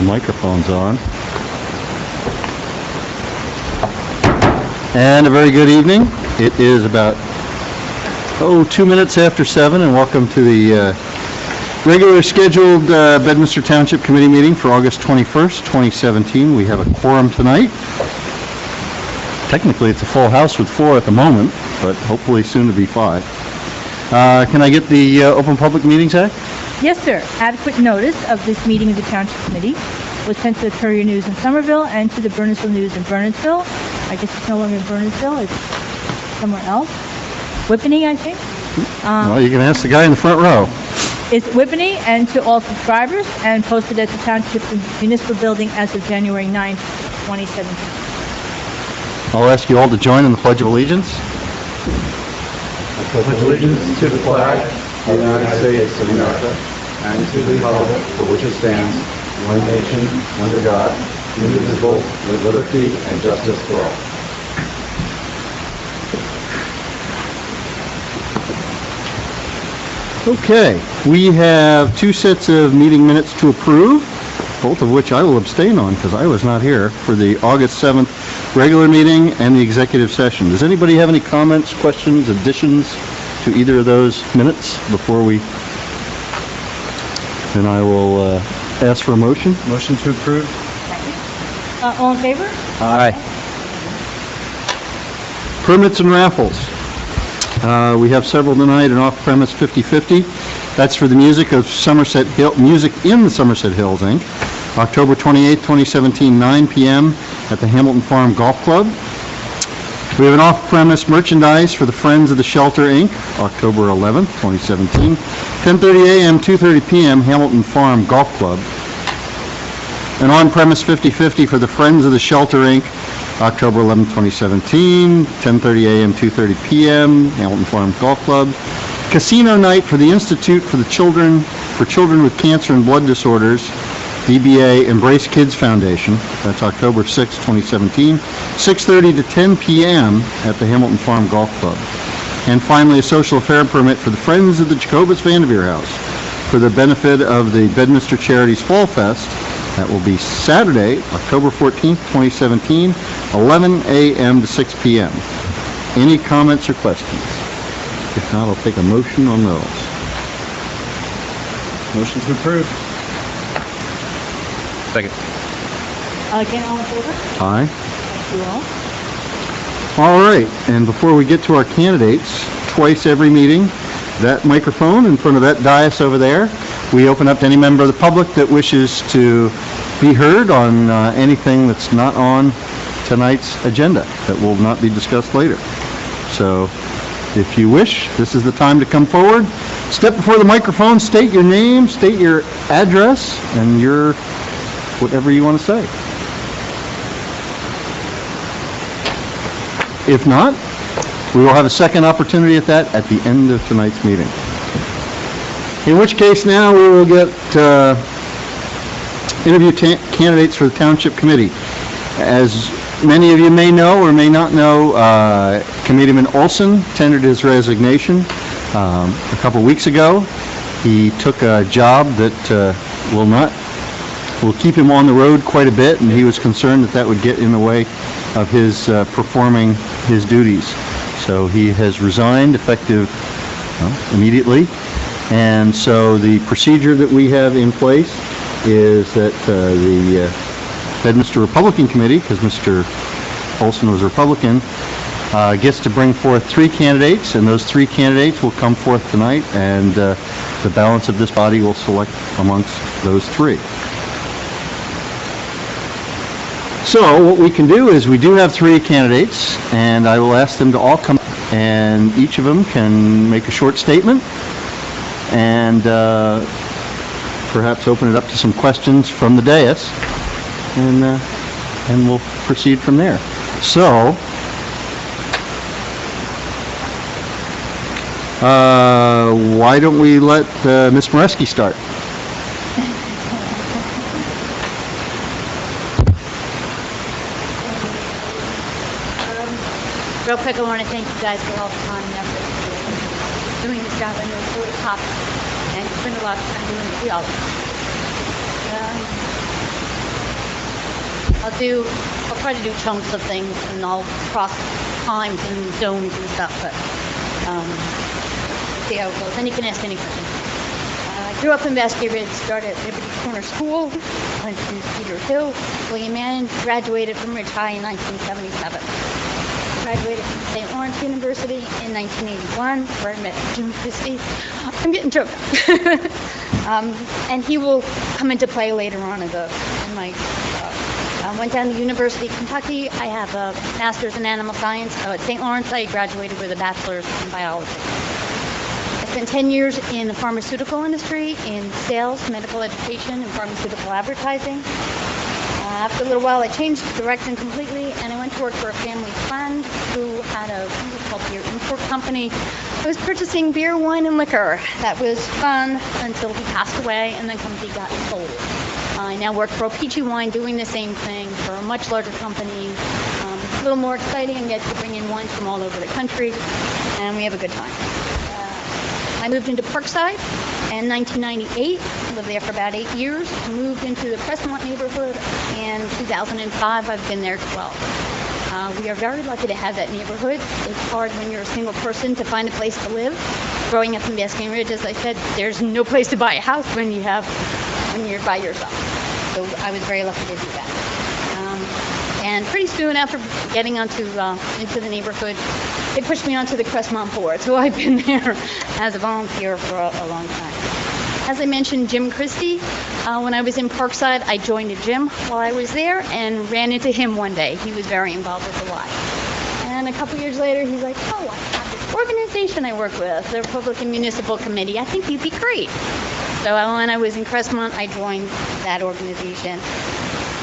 the microphones on. And a very good evening. It is about 2 minutes after 7, and welcome to the regular scheduled Bedminster Township Committee meeting for August 21st, 2017. We have a quorum tonight. Technically, it's a full house with 4 at the moment, but hopefully soon to be 5. Can I get the Open Public Meetings Act? Yes, sir. Adequate notice of this meeting of the Township Committee was sent to the Courier News in Somerville and to the Burnsville News in Burnsville. I guess it's no longer in Burnsville, it's somewhere else. Whippany, I think. Well, you can ask the guy in the front row. It's Whippany, and to all subscribers, and posted at the Township Municipal Building as of January 9th, 2017. I'll ask you all to join in the Pledge of Allegiance. I pledge allegiance to the flag of the United States of America and to the republic for which it stands, one nation, under God, indivisible, with liberty and justice for all. Okay, we have 2 sets of meeting minutes to approve, both of which I will abstain on because I was not here for the August 7th regular meeting and the executive session. Does anybody have any comments, questions, additions to either of those minutes before we... Then I will ask for a motion. Motion to approve. All in favor? Aye. Permits and raffles. We have several tonight, an off-premise 50/50. That's for the Music in the Somerset Hills, Inc. October 28, 2017, 9 p.m. at the Hamilton Farm Golf Club. We have an off-premise merchandise for the Friends of the Shelter, Inc., October 11, 2017, 10:30 a.m., 2:30 p.m., Hamilton Farm Golf Club. An on-premise 50/50 for the Friends of the Shelter, Inc., October 11, 2017, 10:30 a.m., 2:30 p.m., Hamilton Farm Golf Club. Casino night for the Institute for Children with Cancer and Blood Disorders, DBA Embrace Kids Foundation. That's October 6, 2017, 6:30 to 10 p.m. at the Hamilton Farm Golf Club. And finally, a social affair permit for the Friends of the Jacobus Vanderveer House for the benefit of the Bedminster Charities Fall Fest. That will be Saturday, October 14th, 2017, 11 a.m. to 6 p.m. Any comments or questions? If not, I'll take a motion on those. Motion to approve. Second. Again, all in favor? Aye. Thank you all. All right, and before we get to our candidates, twice every meeting, that microphone in front of that dais over there, we open up to any member of the public that wishes to be heard on anything that's not on tonight's agenda that will not be discussed later. So if you wish, this is the time to come forward. Step before the microphone, state your name, state your address, and your whatever you want to say. If not, we will have a second opportunity at that at the end of tonight's meeting. In which case now we will get interview candidates for the Township Committee. As many of you may know or may not know, Committeeman Olson tendered his resignation a couple weeks ago. He took a job that will keep him on the road quite a bit, and he was concerned that would get in the way of his performing his duties. So he has resigned effective immediately. And so the procedure that we have in place is that the Bedminster Republican Committee, because Mr. Olson was a Republican, gets to bring forth 3 candidates, and those 3 candidates will come forth tonight, and the balance of this body will select amongst those 3. So what we can do is we do have 3 candidates, and I will ask them to all come, and each of them can make a short statement, and perhaps open it up to some questions from the dais, and we'll proceed from there. So, why don't we let Ms. Moreski start? Real quick, I want to thank you guys for all the time and effort doing this job. I know it's really tough, and you spend a lot of time doing it. We all do. I'll try to do chunks of things, and I'll cross times and zones and stuff, but see how it goes. And you can ask any questions. I grew up in Basket Ridge, started at Liberty Corner School, went to Cedar Hill, William Mann, graduated from Ridge High in 1977. Graduated from St. Lawrence University in 1981, where I met Jim Christie. I'm getting choked up. And he will come into play later on in my I went down to University of Kentucky. I have a master's in animal science. At St. Lawrence, I graduated with a bachelor's in biology. I spent 10 years in the pharmaceutical industry, in sales, medical education, and pharmaceutical advertising. After a little while, I changed direction completely, and I went to work for a family friend who had a called beer import company. I was purchasing beer, wine, and liquor. That was fun until he passed away, and the company got sold. I now work for Peachy Wine, doing the same thing for a much larger company. A little more exciting, and get to bring in wines from all over the country, and we have a good time. I moved into Parkside in 1998, lived there for about 8 years, moved into the Crestmont neighborhood in 2005. I've been there 12. We are very lucky to have that neighborhood. It's hard when you're a single person to find a place to live. Growing up in Basking Ridge, as I said, there's no place to buy a house when you're by yourself. So I was very lucky to do that. And pretty soon after getting into the neighborhood, they pushed me onto the Crestmont board. So I've been there as a volunteer for a long time. As I mentioned, Jim Christie, when I was in Parkside, I joined a gym while I was there and ran into him one day. He was very involved with the Y. And a couple years later, he's like, oh, I have this organization I work with, the Public and Municipal Committee. I think you'd be great. So when I was in Crestmont, I joined that organization.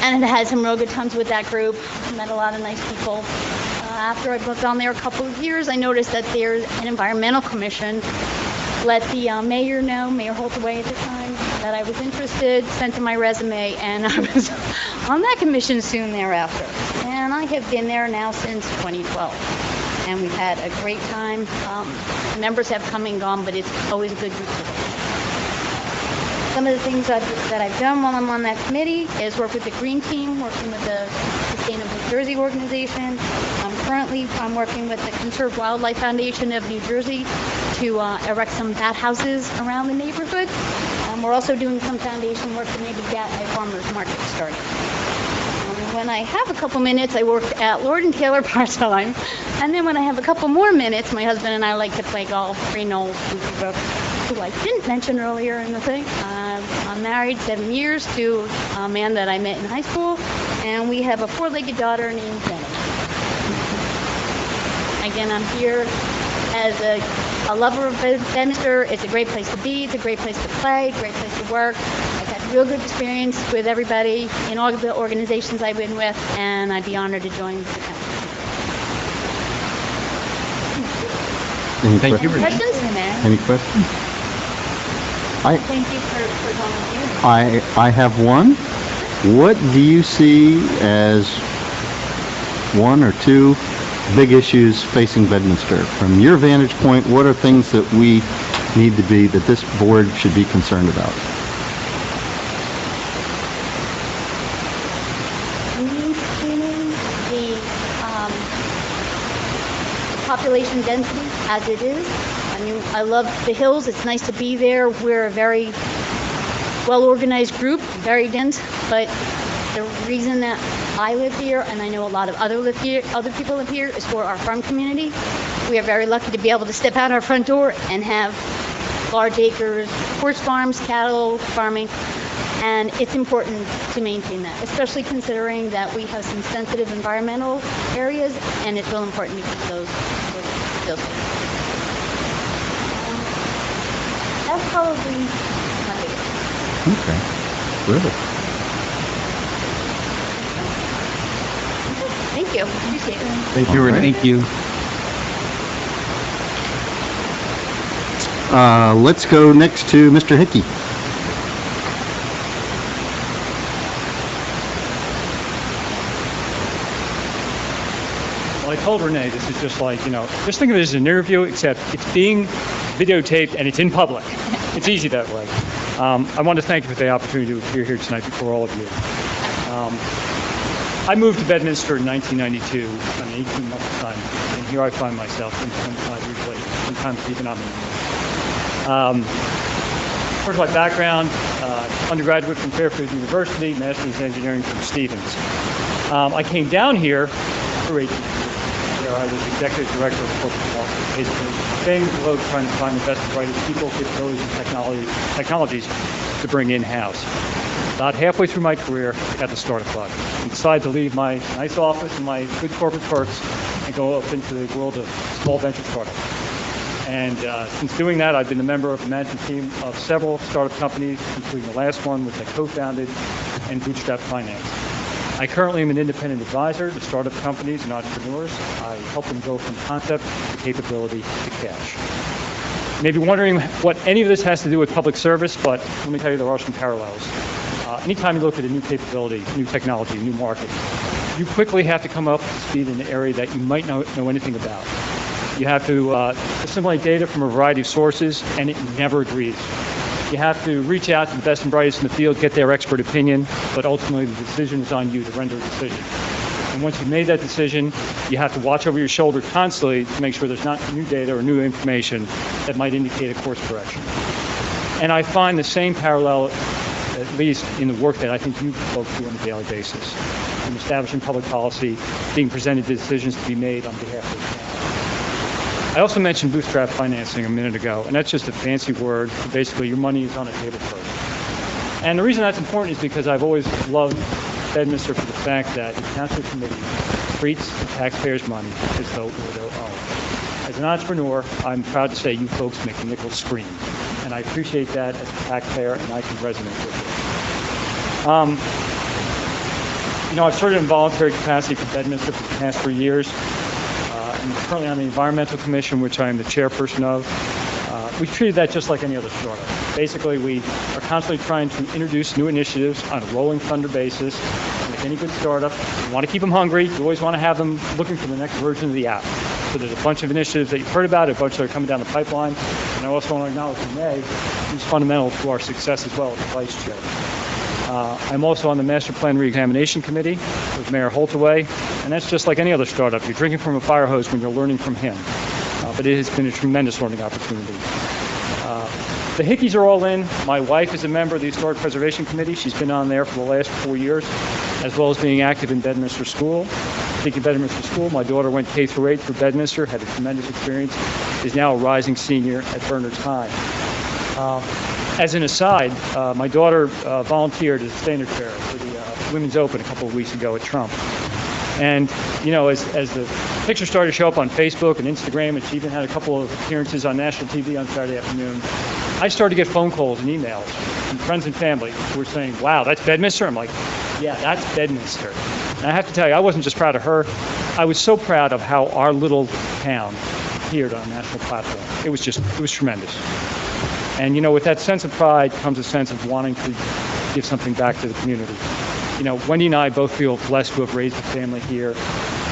And I had some real good times with that group. Met a lot of nice people. After I worked on there a couple of years, I noticed that there's an environmental commission. Let the mayor know, Mayor Holtaway at the time, that I was interested, sent him my resume, and I was on that commission soon thereafter. And I have been there now since 2012. And we've had a great time. Members have come and gone, but it's always a good group of people. Some of the things that I've done while I'm on that committee is work with the Green Team, working with the Sustainable Jersey organization. I'm working with the Conserve Wildlife Foundation of New Jersey to erect some bat houses around the neighborhood. We're also doing some foundation work to maybe get a farmer's market started. When I have a couple minutes, I work at Lord & Taylor part-time. And then when I have a couple more minutes, my husband and I like to play golf, Green Knolls, who I didn't mention earlier in the thing. I'm married 7 years to a man that I met in high school, and we have a 4-legged daughter named Jenny. Again, I'm here as a lover of Bedminster. It's a great place to be. It's a great place to play, great place to work. I've had real good experience with everybody in all of the organizations I've been with, and I'd be honored to join the township. Thank you. Questions? Any questions? Thank you for volunteering. I have one. What do you see as one or two big issues facing Bedminster? From your vantage point, what are things that we need to be, that this board should be concerned about? Maintaining the population density as it is. I mean, I love the hills. It's nice to be there. We're a very well-organized group, very dense, but the reason that I live here, and I know a lot of other people live here, is for our farm community. We are very lucky to be able to step out our front door and have large acres, horse farms, cattle farming, and it's important to maintain that, especially considering that we have some sensitive environmental areas, and it's real important to keep those safe. That's probably my biggest. Okay, really. Thank you. Appreciate it. Thank you, Renee. Thank you. Let's go next to Mr. Hickey. Well, I told Renee this is just like, just think of it as an interview, except it's being videotaped and it's in public. It's easy that way. I want to thank you for the opportunity to appear here tonight before all of you. I moved to Bedminster in 1992, on an 18-month time, and here I find myself 25 years later, sometimes even on the Of course, my background, undergraduate from Fairfield University, master's in engineering from Stevens. I came down here for 18 years. There I was executive director of corporate policy, basically staying the globe trying to find the best and brightest people, capabilities, and technologies to bring in-house. About halfway through my career, I got the startup bug and decided to leave my nice office and my good corporate perks and go up into the world of small venture startups. And since doing that, I've been a member of the management team of several startup companies, including the last one, which I co-founded, and bootstrap finance. I currently am an independent advisor to startup companies and entrepreneurs. I help them go from concept to capability to cash. You may be wondering what any of this has to do with public service, but let me tell you there are some parallels. Anytime you look at a new capability, new technology, new market, you quickly have to come up to speed in an area that you might not know anything about. You have to assimilate data from a variety of sources, and it never agrees. You have to reach out to the best and brightest in the field, get their expert opinion, but ultimately the decision is on you to render a decision. And once you've made that decision, you have to watch over your shoulder constantly to make sure there's not new data or new information that might indicate a course correction. And I find the same parallel, at least in the work that I think you folks do on a daily basis, in establishing public policy, being presented to decisions to be made on behalf of the town. I also mentioned bootstrap financing a minute ago, and that's just a fancy word for basically your money is on a table first. And the reason that's important is because I've always loved Bedminster for the fact that the Township Committee treats the taxpayers' money as though it were their own. As an entrepreneur, I'm proud to say you folks make the nickels scream, and I appreciate that as a taxpayer, and I can resonate with it. I've served in voluntary capacity for Bedminster for the past 3 years. I'm currently on the Environmental Commission, which I am the chairperson of. We treated that just like any other startup. Basically, we are constantly trying to introduce new initiatives on a rolling thunder basis. Like any good startup, you want to keep them hungry. You always want to have them looking for the next version of the app. So there's a bunch of initiatives that you've heard about, a bunch that are coming down the pipeline. And I also want to acknowledge Renee, who's fundamental to our success as well as the vice chair. I'm also on the Master Plan Reexamination Committee with Mayor Holtaway, and that's just like any other startup. You're drinking from a fire hose when you're learning from him, but it has been a tremendous learning opportunity. The Hickeys are all in. My wife is a member of the Historic Preservation Committee. She's been on there for the last 4 years, as well as being active in Bedminster School. Speaking of Bedminster School, my daughter went K through 8 through Bedminster, had a tremendous experience, is now a rising senior at Bernard's High. As an aside, my daughter volunteered as a standard bearer for the Women's Open a couple of weeks ago at Trump. And, as the pictures started to show up on Facebook and Instagram, and she even had a couple of appearances on national TV on Saturday afternoon, I started to get phone calls and emails from friends and family who were saying, wow, that's Bedminster? I'm like, yeah, that's Bedminster. And I have to tell you, I wasn't just proud of her. I was so proud of how our little town appeared on a national platform. It was tremendous. And, with that sense of pride comes a sense of wanting to give something back to the community. Wendy and I both feel blessed to have raised a family here.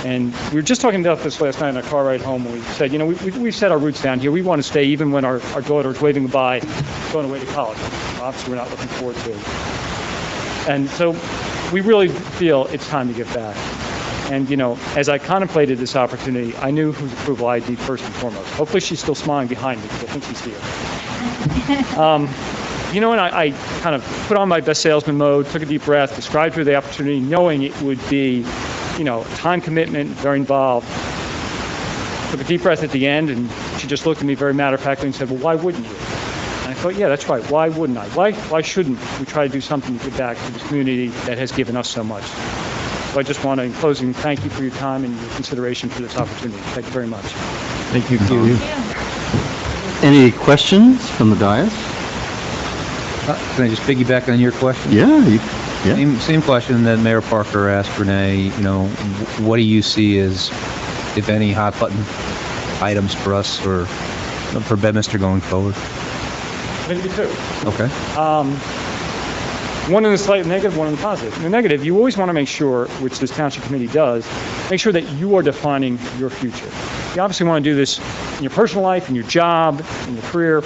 And we were just talking about this last night on our car ride home, when we said, we've set our roots down here. We want to stay even when our daughter is waving goodbye, going away to college. Obviously, we're not looking forward to it. And so we really feel it's time to give back. And, as I contemplated this opportunity, I knew whose approval I'd need first and foremost. Hopefully she's still smiling behind me, because I think she's here. And I kind of put on my best salesman mode, took a deep breath, described to her the opportunity, knowing it would be, time commitment, very involved. Took a deep breath at the end, and she just looked at me very matter-of-factly and said, well, why wouldn't you? And I thought, yeah, that's right. Why wouldn't I? Why shouldn't we try to do something to give back to this community that has given us so much? So I just want to, in closing, thank you for your time and your consideration for this opportunity. Thank you very much. Thank you, Tom. Any questions from the dais? Can I just piggyback on your question? Yeah. Same question that Mayor Parker asked Renee. What do you see as, if any, hot button items for us or for Bedminster going forward? Maybe two. Okay. One in the slightly negative, one in the positive. In the negative, you always want to make sure, which this Township Committee does, make sure that you are defining your future. You obviously want to do this in your personal life, in your job, in your career.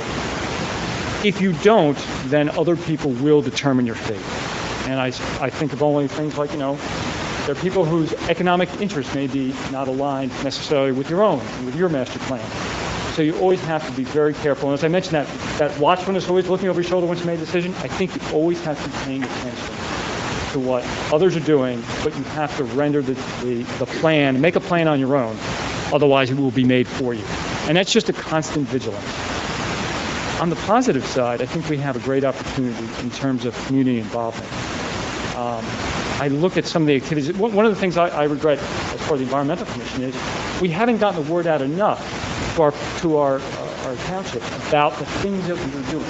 If you don't, then other people will determine your fate. And I think of only things like, There are people whose economic interests may be not aligned necessarily with your own, with your master plan. So you always have to be very careful. And as I mentioned, that watchman is always looking over your shoulder once you make a decision. I think you always have to be paying attention to what others are doing, but you have to render the plan, make a plan on your own. Otherwise, it will be made for you. And that's just a constant vigilance. On the positive side, I think we have a great opportunity in terms of community involvement. I look at some of the activities. One of the things I regret as part of the Environmental Commission is we haven't gotten the word out enough to our township about the things that we are doing.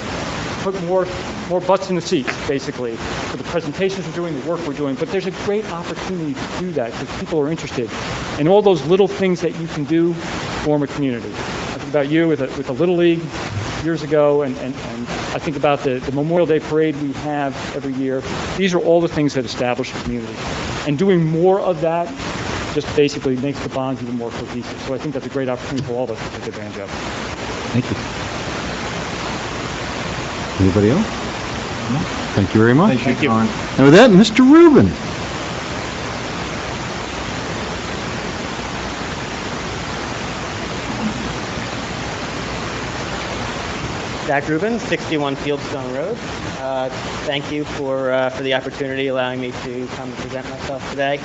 Put more butts in the seats, basically, for the presentations we're doing, the work we're doing. But there's a great opportunity to do that because people are interested. And all those little things that you can do form a community. I think about you with the Little League years ago, and I think about the Memorial Day parade we have every year. These are all the things that establish a community. And doing more of that just basically makes the bonds even more cohesive. So I think that's a great opportunity for all of us to take advantage of. Thank you. Anybody else? No? Thank you very much. Thank you, John. And with that, Mr. Rubin. Jack Rubin, 61 Fieldstone Road. Thank you for the opportunity, allowing me to come and present myself today.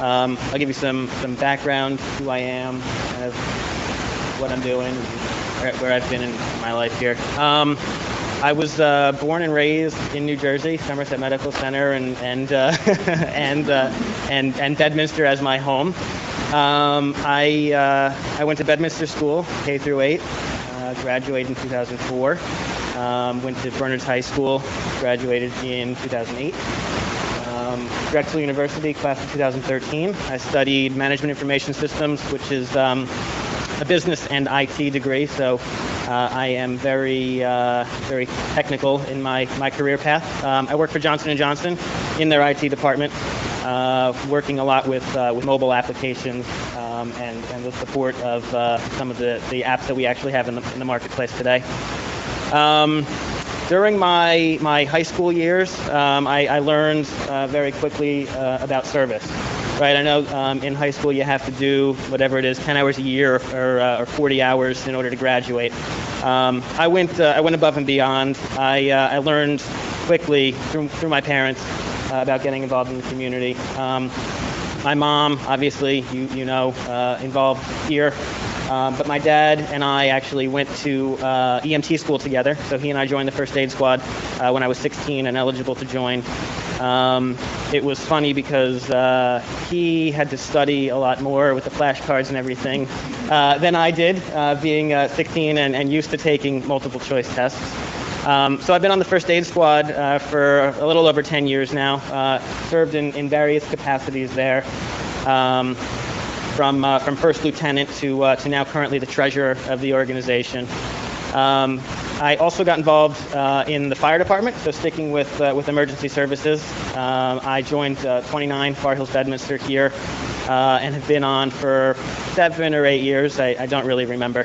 I'll give you some background, who I am, kind of what I'm doing, where I've been in my life here. I was born and raised in New Jersey, Somerset Medical Center, and Bedminster as my home. I went to Bedminster School, K through 8. Graduated in 2004. Went to Bernards High School, graduated in 2008. Drexel University, class of 2013. I studied Management Information Systems, which is a business and IT degree, so I am very technical in my career path. I work for Johnson & Johnson in their IT department, working a lot with mobile applications and the support of some of the apps that we actually have in the marketplace today. During my high school years, I learned very quickly about service. Right, I know in high school you have to do whatever it is, 10 hours a year or 40 hours in order to graduate. I went above and beyond. I learned quickly through my parents about getting involved in the community. My mom, obviously, you know, involved here. But my dad and I actually went to EMT school together. So he and I joined the first aid squad when I was 16 and eligible to join. It was funny because he had to study a lot more with the flashcards and everything than I did, being 16 and used to taking multiple choice tests. So I've been on the first aid squad for a little over 10 years now, served in various capacities there, from first lieutenant to now currently the treasurer of the organization. I also got involved in the fire department, so sticking with emergency services. I joined 29 Far Hills Bedminster here and have been on for 7 or 8 years. I don't really remember.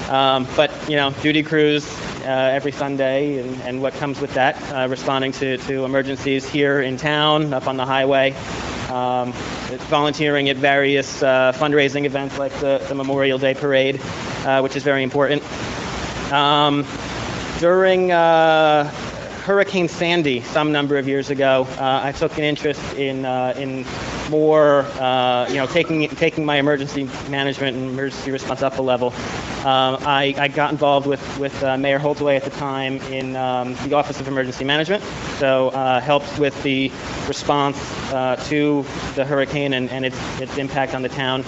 But, you know, duty crews every Sunday and what comes with that, responding to emergencies here in town, up on the highway, volunteering at various fundraising events like the Memorial Day Parade, which is very important. During Hurricane Sandy some number of years ago, I took an interest in more, taking my emergency management and emergency response up a level. I got involved with Mayor Holtaway at the time in the Office of Emergency Management, so helped with the response to the hurricane and its impact on the town.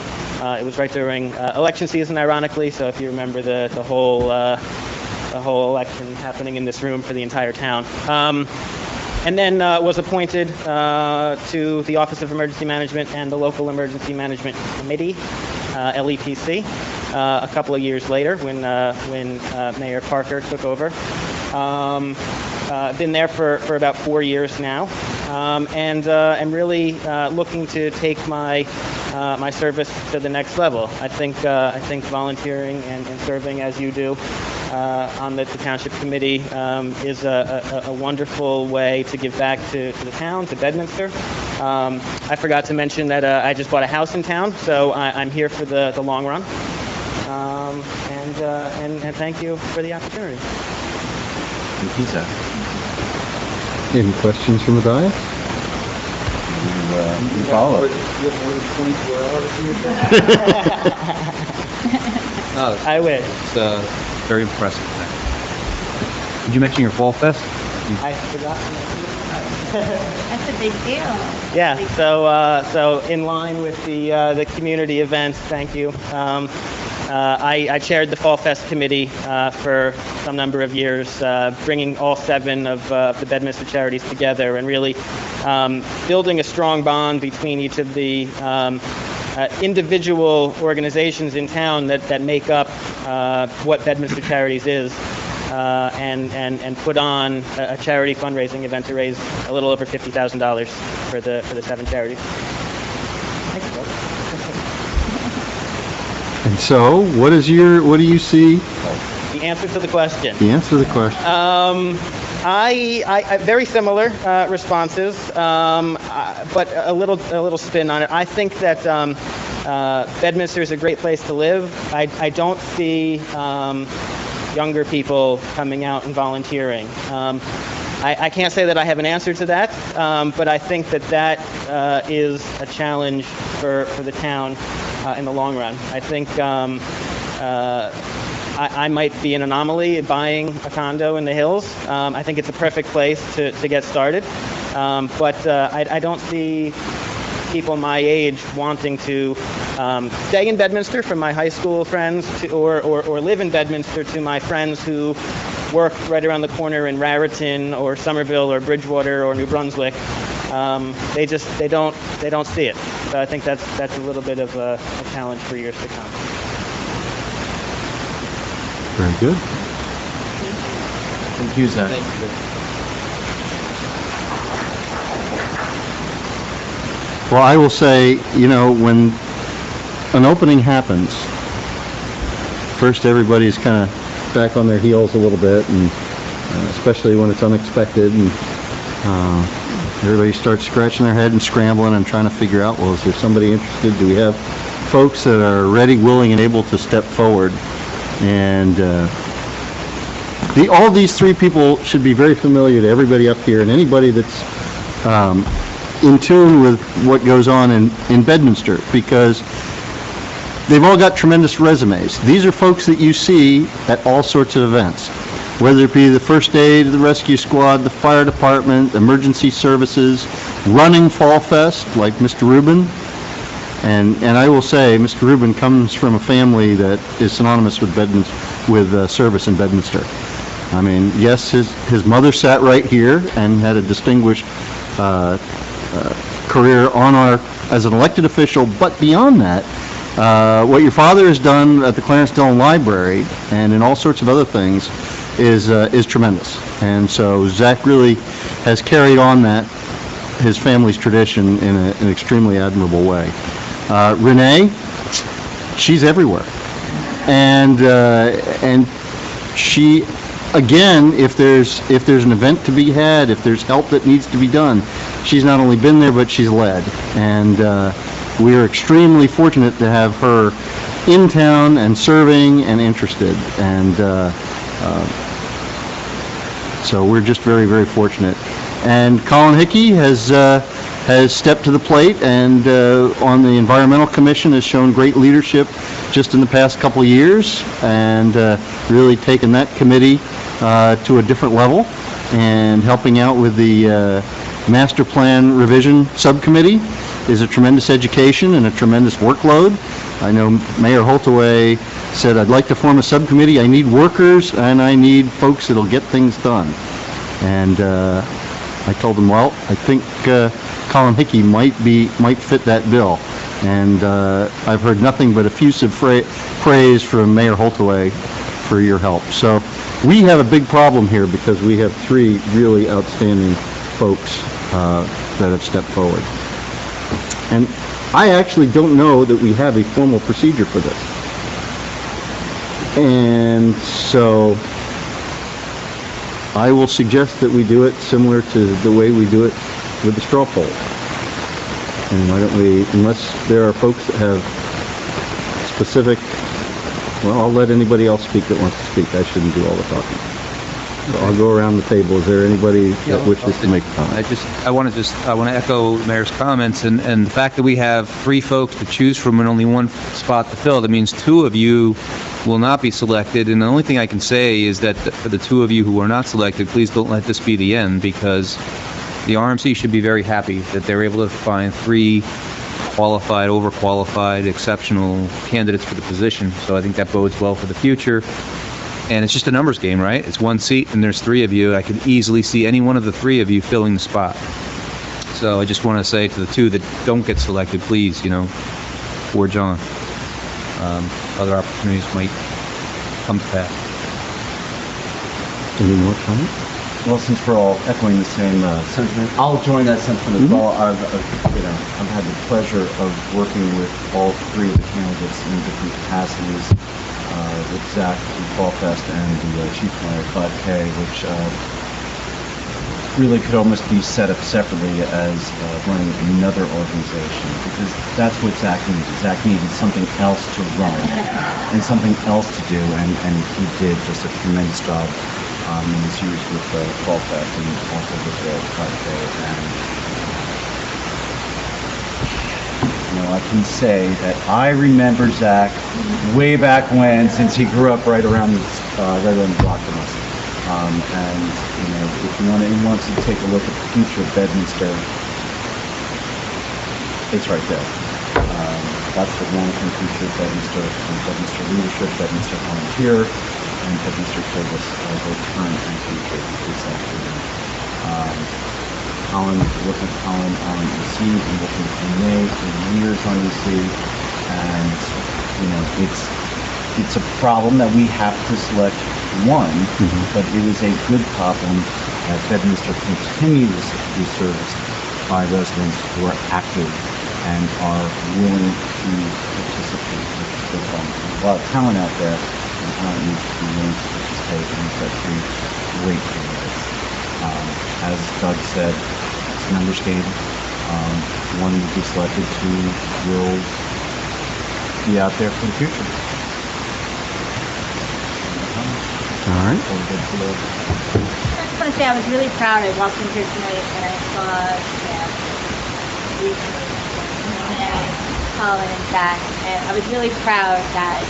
It was right during election season, ironically, so if you remember the whole election happening in this room for the entire town. And then was appointed to the Office of Emergency Management and the Local Emergency Management Committee, LEPC, a couple of years later when Mayor Parker took over. Been there for about 4 years now, and I'm really looking to take my service to the next level. I think volunteering and serving as you do on the Township Committee is a wonderful way to give back to the town, to Bedminster. I forgot to mention that I just bought a house in town, so I'm here for the long run. And thank you for the opportunity. Thank you, sir. Any questions from the dais? You follow. No, I wish. it's very impressive. Did you mention your Fall Fest? I forgot to mention That's a big deal. Yeah, so in line with the community events, thank you. I chaired the Fall Fest committee for some number of years, bringing all 7 of the Bedminster charities together and really building a strong bond between each of the individual organizations in town that make up what Bedminster Charities is. And put on a charity fundraising event to raise a little over $50,000 for the 7 charities. Thank you, folks. And so, what do you see? The answer to the question. The answer to the question. I very similar responses, but a little spin on it. I think that Bedminster is a great place to live. I don't see younger people coming out and volunteering. I can't say that I have an answer to that, but I think that is a challenge for the town in the long run. I think I might be an anomaly buying a condo in the hills. I think it's a perfect place to get started, but I don't see people my age wanting to stay in Bedminster from my high school friends or live in Bedminster to my friends who work right around the corner in Raritan or Somerville or Bridgewater or New Brunswick. They don't see it. So I think that's a little bit of a challenge for years to come. Very good. Thank you, sir. Well, I will say, when an opening happens, first everybody's kind of back on their heels a little bit, and especially when it's unexpected, and everybody starts scratching their head and scrambling and trying to figure out, well, is there somebody interested? Do we have folks that are ready, willing, and able to step forward? And all these 3 people should be very familiar to everybody up here and anybody that's in tune with what goes on in Bedminster, because they've all got tremendous resumes. These are folks that you see at all sorts of events, whether it be the first aid, the rescue squad, the fire department, emergency services, running Fall Fest, like Mr. Rubin. And I will say, Mr. Rubin comes from a family that is synonymous with service in Bedminster. I mean, yes, his mother sat right here and had a distinguished career as an elected official, but beyond that, what your father has done at the Clarence Dillon Library and in all sorts of other things is tremendous. And so Zach really has carried on his family's tradition in an extremely admirable way. Renee, she's everywhere, and she, again, if there's an event to be had, if there's help that needs to be done, she's not only been there, but she's led. And we are extremely fortunate to have her in town and serving and interested. And so we're just very, very fortunate. And Colin Hickey has stepped to the plate and on the Environmental Commission has shown great leadership just in the past couple of years, and really taken that committee to a different level, and helping out with the Master Plan Revision Subcommittee is a tremendous education and a tremendous workload. I know Mayor Holtaway said, I'd like to form a subcommittee. I need workers and I need folks that'll get things done. And I told him, well, I think Colin Hickey might fit that bill. And I've heard nothing but effusive praise from Mayor Holtaway for your help. So we have a big problem here because we have 3 really outstanding folks that have stepped forward. And I actually don't know that we have a formal procedure for this. And so I will suggest that we do it similar to the way we do it with the straw poll. And why don't we, unless there are folks that have specific, well, I'll let anybody else speak that wants to speak. I shouldn't do all the talking. So I'll go around the table. Is there anybody that wishes to make a comment? I want to echo the mayor's comments, and the fact that we have 3 folks to choose from and only 1 spot to fill, that means 2 of you will not be selected. And the only thing I can say is that for the 2 of you who are not selected, please don't let this be the end, because the RMC should be very happy that they're able to find 3 qualified, overqualified, exceptional candidates for the position. So I think that bodes well for the future. And it's just a numbers game, right? It's 1 seat and there's 3 of you. I could easily see any one of the 3 of you filling the spot. So I just want to say to the 2 that don't get selected, please, forge on. Other opportunities might come to pass. Any more comments? Well, since we're all echoing the same sentiment, I'll join that sentiment as well. I've had the pleasure of working with all 3 of the candidates in different capacities, with Zach in Fall Fest and the Chief Planner 5K, which really could almost be set up separately as running another organization, because that's what Zach needed. Zach needed something else to run and something else to do, and he did just a tremendous job in his years with Fall Fest and also with the 5K. And I can say that I remember Zach way back when, since he grew up right around the block from us. And if anyone wants to take a look at the future of Bedminster, it's right there. That's the long-term future of Bedminster, and Bedminster leadership, Bedminster volunteer, and Bedminster service, both current and future. Colin, working with Colin on EC and working with Renee for years on EC, and it's a problem that we have to select one, but it is a good problem that Bedminster continues to be serviced by residents who are active and are willing to participate. There's a lot of talent out there, and talent needs to be willing to participate, and we've got 3 great candidates. As Doug said, it's a numbers game. One will be selected, 2 will be out there for the future. All right. I just want to say I was really proud. I walked in here tonight and I saw Colin and Zach, and I was really proud that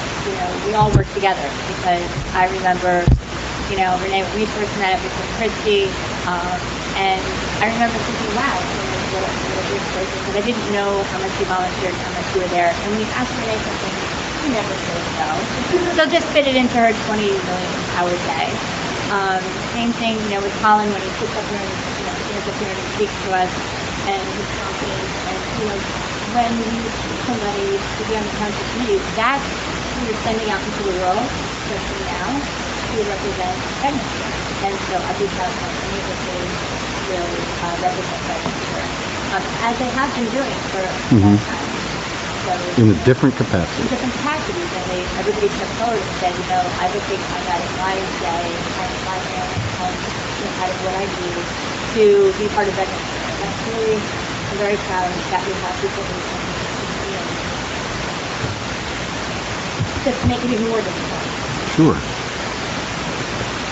we all worked together, because I remember Renee, when we first met, it was with Christy, and I remember thinking, wow, what a great person, because I didn't know how much you volunteered, how much you were there, and when you asked Renee something, she never said no. So just fit it into her 20 million hour day. Same thing, with Colin, when he sits up here and stands up here and speaks to us, and his confidence, and when you choose somebody to be on the township committee, that's who you're sending out into the world, especially now, to represent Bedminster. And so I'd be proud of any of the things really represent Bedminster, as they have been doing for a long time. So, In a different capacity. in different capacities, and everybody stepped forward and said, I would take time out of my day and my out of what I do to be part of Bedminster. That's really, I'm very proud that we have people who can just make it even more difficult. Sure.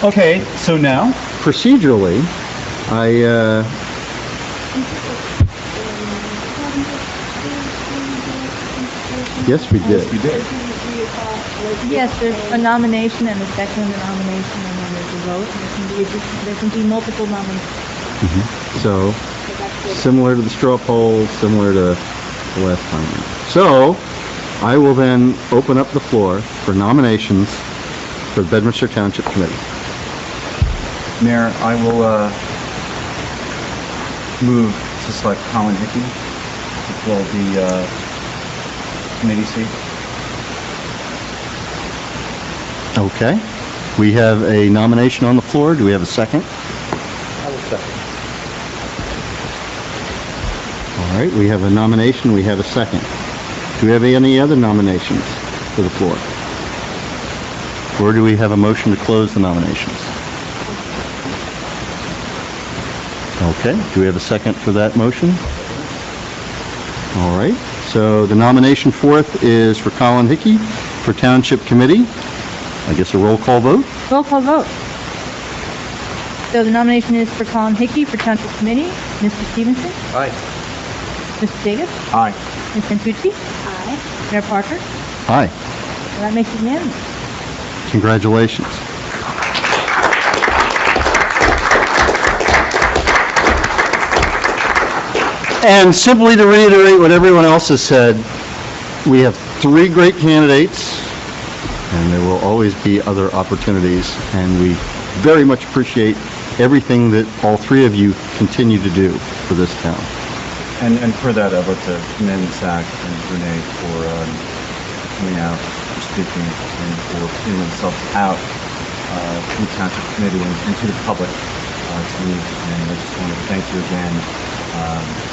Okay, so now, Procedurally, I, yes, we did. we did. Yes, there's a nomination and a second nomination, and then there's a vote. There can be multiple nominations. So, similar to the straw poll, similar to the last time. So, I will then open up the floor for nominations for the Bedminster Township Committee. Mayor, I will move to select Colin Hickey to fill the committee seat. Okay. We have a nomination on the floor. Do we have a second? I will second. All right, we have a nomination, we have a second. Do we have any other nominations for the floor? Or do we have a motion to close the nominations? Okay, do we have a second for that motion? All right, so the nomination fourth is for Colin Hickey for Township Committee. I guess a roll call vote? Roll call vote. So the nomination is for Colin Hickey for Township Committee. Mr. Stevenson? Aye. Mr. Davis? Aye. Ms. Santucci? Aye. Mayor Parker? Aye. So that makes it unanimous. Congratulations. And simply to reiterate what everyone else has said, we have three great candidates, and there will always be other opportunities, and we very much appreciate everything that all three of you continue to do for this town. And for that, I'd like to commend Zach and Renee for coming out, for speaking, and for putting themselves out to the Township Committee and to the public to meet. And I just want to thank you again.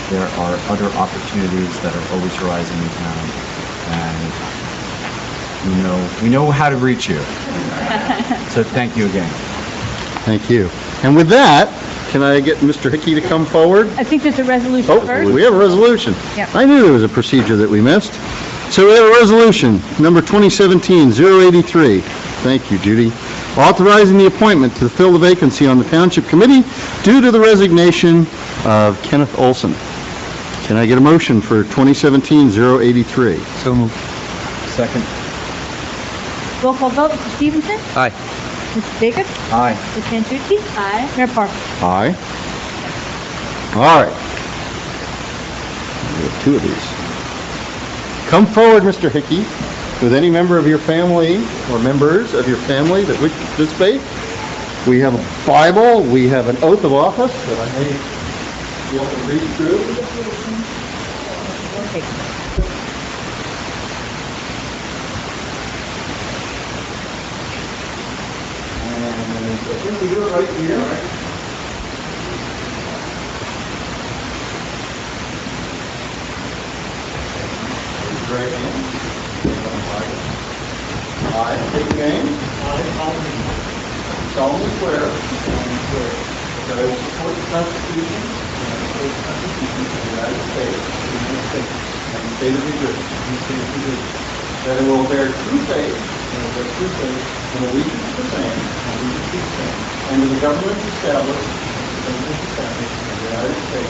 There are other opportunities that are always rising in town, and we know how to reach you. So thank you again. Thank you. And with that, can I get Mr. Hickey to come forward? I think there's a resolution Oh, first. we have a resolution. Yeah. I knew there was a procedure that we missed. So we have a resolution, number 2017-083. Thank you, Judy. Authorizing the appointment to fill the vacancy on the Township Committee due to the resignation of Kenneth Olson. Can I get a motion for 2017-083? So moved. Second. Roll call vote. Mr. Stevenson? Aye. Mr. Davis? Aye. Ms. Santucci? Aye. Mayor Parker? Aye. All right. We have two of these. Come forward, Mr. Hickey, with any member of your family or members of your family that wish to participate. We have a Bible, we have an oath of office that I may be able to read through. Okay. And I think we do it right here, right? Raise your right hand. I state your name. Solemnly swear. That I will support the Constitution of the United States and the state of New Jersey. That I will bear true faith and allegiance to the same and to the government established in the United States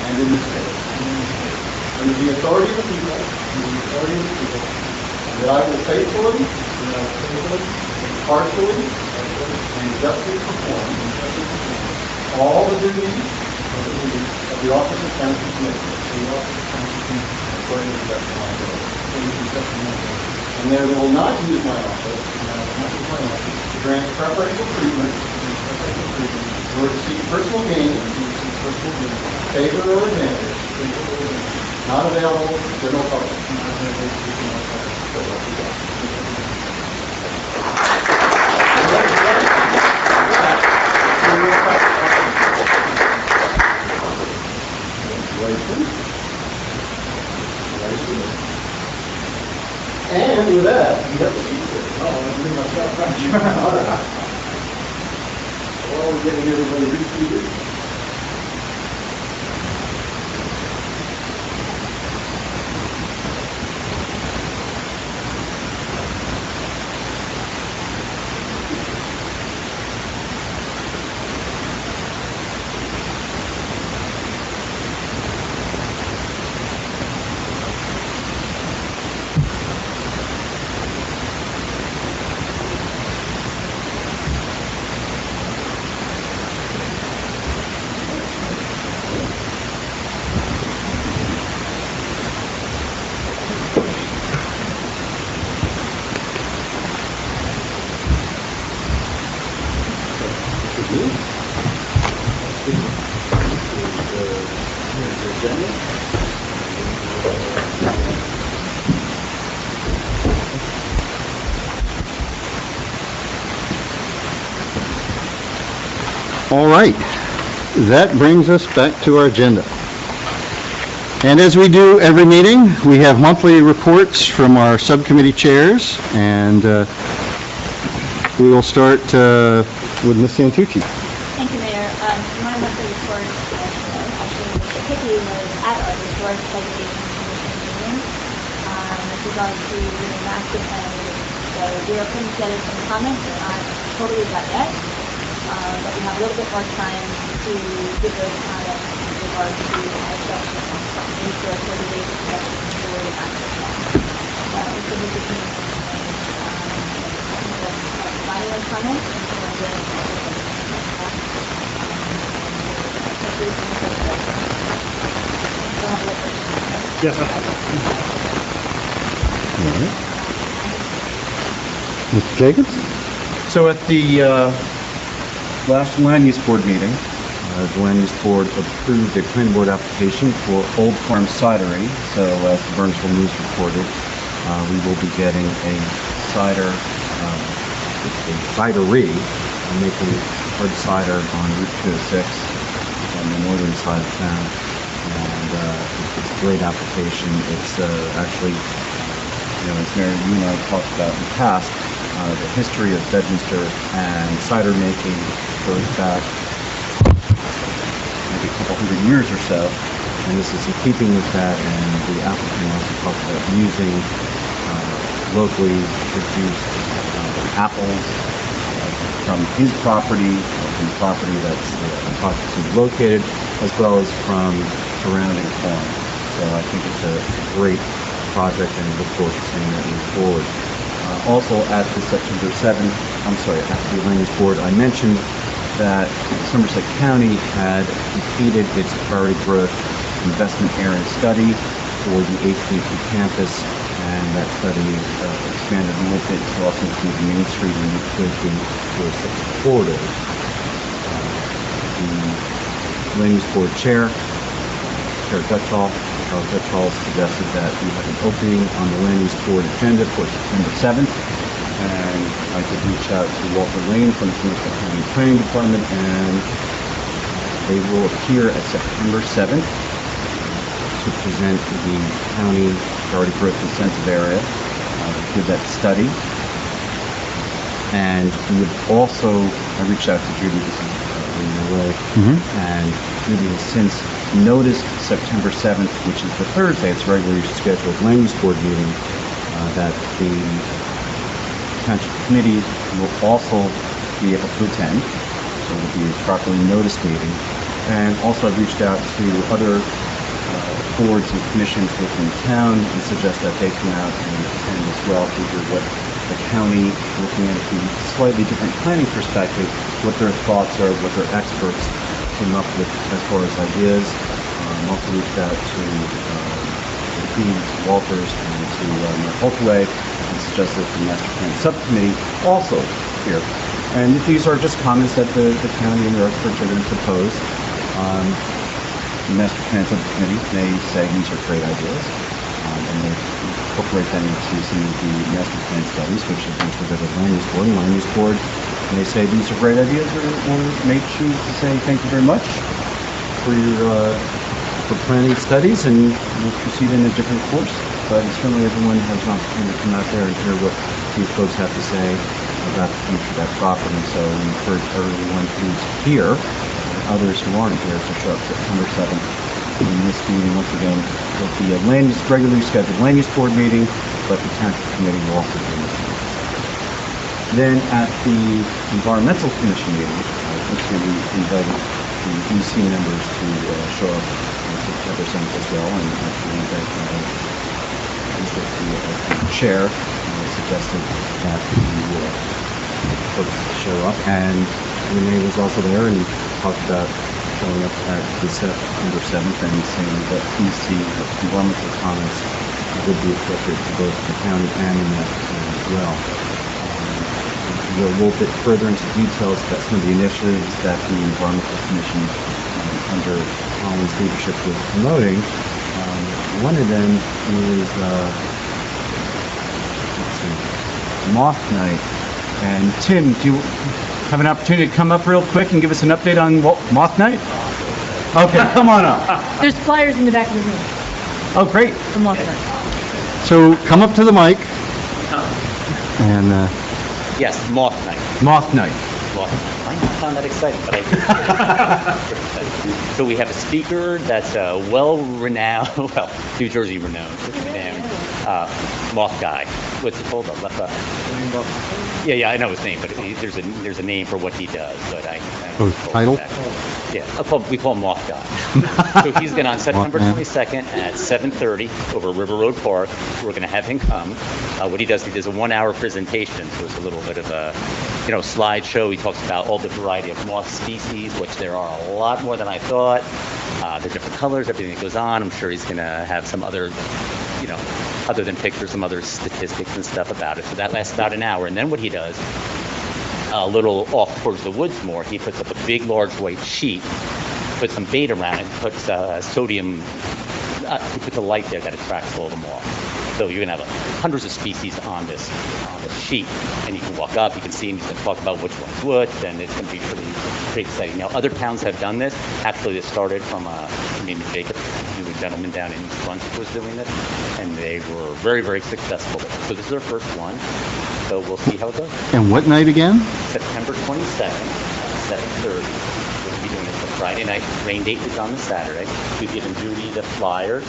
and in this state. Under the authority of the people, and that I will faithfully, impartially, and justly perform all the duties of the office of Township Committee, according to the best of my ability. And that I will not use my office to grant preferential treatment or to seek personal gain, favor or advantage not available to the general public. And with that, you have to see it. Oh, I'm bring myself back here. All right. Well, we're getting everybody reseated. All right, that brings us back to our agenda. And as we do every meeting, we have monthly reports from our subcommittee chairs, and we will start with Ms. Santucci. Thank you, Mayor. My monthly report, actually, Mr. Hickey was at our historic presentation commission meeting with regard to the master plan. So we are putting together some comments. We're not totally done yet, but we have a little bit more time to give those comments with regard to our section into our 30 days section for the master plan. Mr. Hickey providing those comments and then Yes. Mr. Jacobs? So at the last land use board meeting, the land use board approved a planning board application for Old Farm Cidery. So as the Burnsville News reported, we will be getting a cider, a cidery, making hard cider on Route 206 on the northern side of town. And it's a great application. It's actually, as Mary, you and I talked about in the past, the history of Bedminster and cider making goes back maybe a couple hundred years or so, and this is in keeping with that. And the applicant also talked about using locally produced apples from his property, from the property that's approximately located, as well as from surrounding farms. So I think it's a great project, and look forward to seeing that move forward. Also at the September 7th, at the land use board, I mentioned that Somerset County had completed its priority growth investment area study for the 18th campus, and that study expanded a little bit to also include Main Street and Route 206 corridors. The land use board chair, Chair Dutchall, Charles Dutchall, suggested that we have an opening on the land use board agenda for September 7th, and I could reach out to Walter Lane from the Somerset County Planning Department, and they will appear at September 7th to present the county priority growth incentive area, give that study. And we would also, I reached out to Judy, this is in the way, and Judy has since noticed September 7th, which is the Thursday, it's regularly scheduled land use board meeting, that the Township Committee will also be able to attend, so it will be a properly noticed meeting. And also I've reached out to other boards and commissions within town and suggest that they come out and attend as well to hear what the county, looking at it from a slightly different planning perspective, what their thoughts are, what their experts came up with as far as ideas. Also reached out to Dean Walters and to Mayor Holtaway and suggested the Master Plan Subcommittee also here. And these are just comments that the county and their experts are going to propose. The Master Plan Subcommittee may say these are great ideas, and they incorporate them into some of the Master Plan studies, which have been presented to the Land Use Board. And Land Use Board may say these are great ideas, or may choose to say thank you very much for your for planning studies, and we'll proceed in a different course. But certainly everyone has an opportunity to come out there and hear what these folks have to say about the future of that property. So we encourage everyone who's here, and others who aren't here, to show up September 7th. In this meeting, once again, will be a regularly scheduled land use board meeting, but the Township Committee will also be in this meeting. Then at the Environmental Commission meeting, we invited the EC members to show up September 7th as well, and actually that the chair suggested that the folks show up, and Renee was also there and talked about showing up at the September 7th and saying that EC environmental comments would be appropriate to both the county and in that as well. Go a little bit further into details about some of the initiatives that the Environmental Commission under Colin's leadership was promoting. One of them is Moth Night. And Tim, do you have an opportunity to come up real quick and give us an update on Moth Night? Okay, come on up. There's flyers in the back of the room. Oh, great. for Moth Night. So come up to the mic and, Yes, Moth Night. Moth Night. Moth Night. Might not sound that exciting, but I So we have a speaker that's well-renowned, well, New Jersey renowned, moth guy. What's it called? Yeah, I know his name, but there's a name for what he does, but I don't know title? exactly. Yeah, we call him Moth Guy. So he's going on September Mothman. 22nd at 7:30 over River Road Park. We're going to have him come. What he does a 1-hour presentation, so it's a little bit of a, slideshow. He talks about all the variety of moth species, which there are a lot more than I thought. The different colors, everything that goes on. I'm sure he's going to have some other, other than pictures, some other statistics and stuff about it. So that lasts about an hour. And then what he does, a little off towards the woods more, he puts up a big, large white sheet, puts some bait around it, puts sodium, he puts a light there that attracts all the moths. So you're going to have hundreds of species on this sheet, and you can walk up, you can see him, he's going to talk about which one's what, and it's going to be pretty exciting. Now, other towns have done this. Actually, this started from named Jacob, who was a gentleman down in East Brunswick was doing this, and they were very, very successful. So this is our first one, so we'll see how it goes. and what night again? September 22nd at 7:30. We'll be doing this on Friday night. Rain date is on the Saturday. We've given Judy the flyers.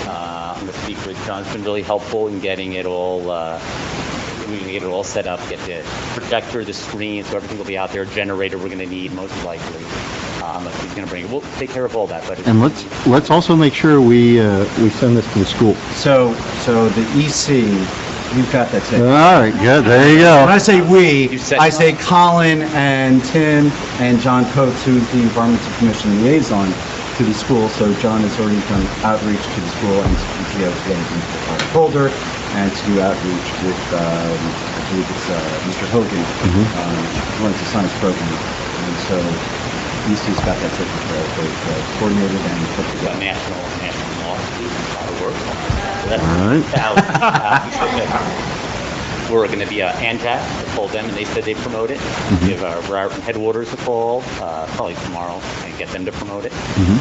I'm the speaker. John's been really helpful in getting it all. We can get it all set up, get the projector, the screen, so everything will be out there. Generator we're going to need most likely. He's going to bring it. We'll take care of all that. But And let's also make sure we send this to the school. So the EC, you've got that taken. All right, good. There you When I go. say we, You said I say Colin and Tim and John Coates, who's the Environmental Commission liaison to the school. So John has already done outreach to the school and to get the folder and to do outreach with, I believe it's Mr. Hogan, who runs the science program. And so EC's got that taken care of. They've coordinated and put We've got together. national law, a lot of work. So that's All right. We're going to be ANJAC. I told them, and they said they promote it. Give our Raritan headwaters a call, probably tomorrow, and get them to promote it.